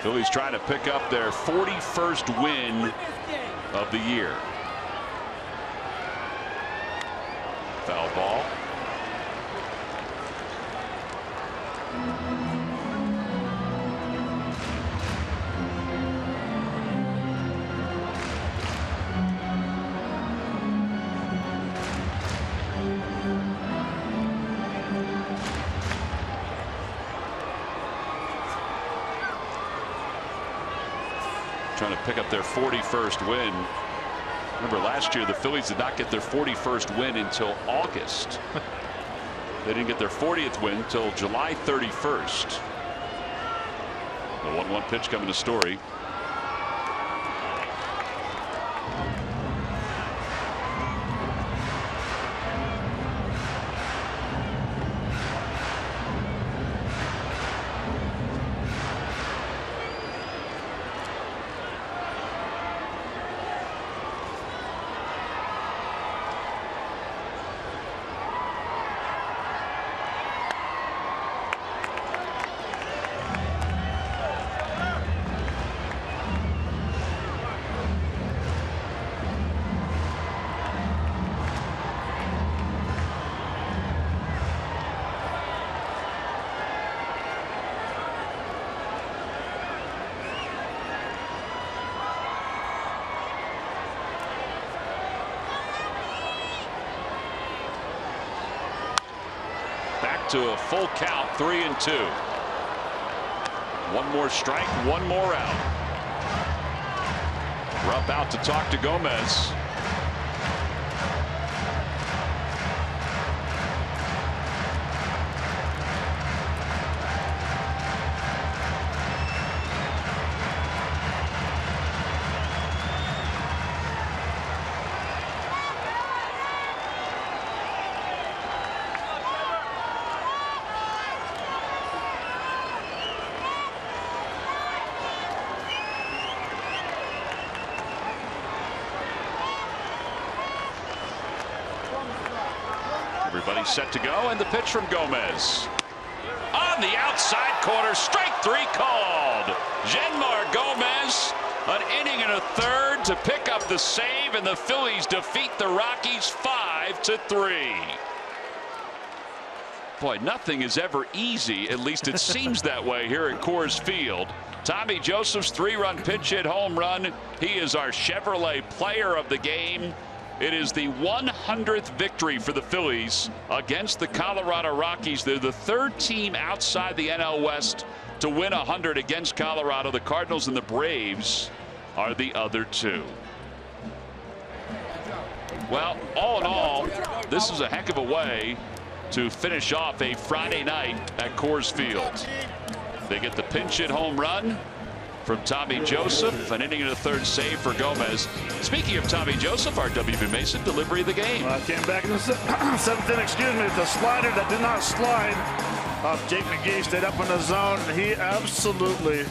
Phillies trying to pick up their 41st win of the year. Foul ball. Trying to pick up their 41st win. Remember, last year the Phillies did not get their 41st win until August. They didn't get their 40th win until July 31st. The 1-1 pitch coming to Story. Back to a full count, 3-2. One more strike, one more out. Rupp out to talk to Gomez. Everybody set to go, and the pitch from Gomez. On the outside corner, strike 3 called. Jeanmar Gomez, an inning and a third to pick up the save, and the Phillies defeat the Rockies 5-3. Boy, nothing is ever easy, at least it seems that way here at Coors Field. Tommy Joseph's 3-run pinch hit home run. He is our Chevrolet player of the game. It is the 100th victory for the Phillies against the Colorado Rockies. They're the 3rd team outside the NL West to win 100 against Colorado. The Cardinals and the Braves are the other 2. Well, all in all, this is a heck of a way to finish off a Friday night at Coors Field. They get the pinch hit home run from Tommy Joseph, an inning and a third save for Gomez. Speaking of Tommy Joseph, our WB Mason delivery of the game. Came back in the 7th inning, excuse me, the slider that did not slide off Jake McGee, stayed up in the zone, and he absolutely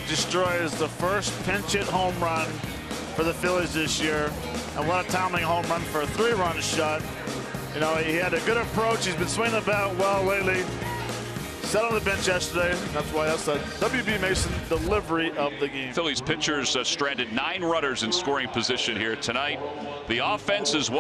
destroys the first pinch hit home run for the Phillies this year. And what a timely home run for a 3-run shot. You know, he had a good approach. He's been swinging the bat well lately. Sat on the bench yesterday. That's why that's the WB Mason delivery of the game. Phillies pitchers stranded 9 runners in scoring position here tonight. The offense is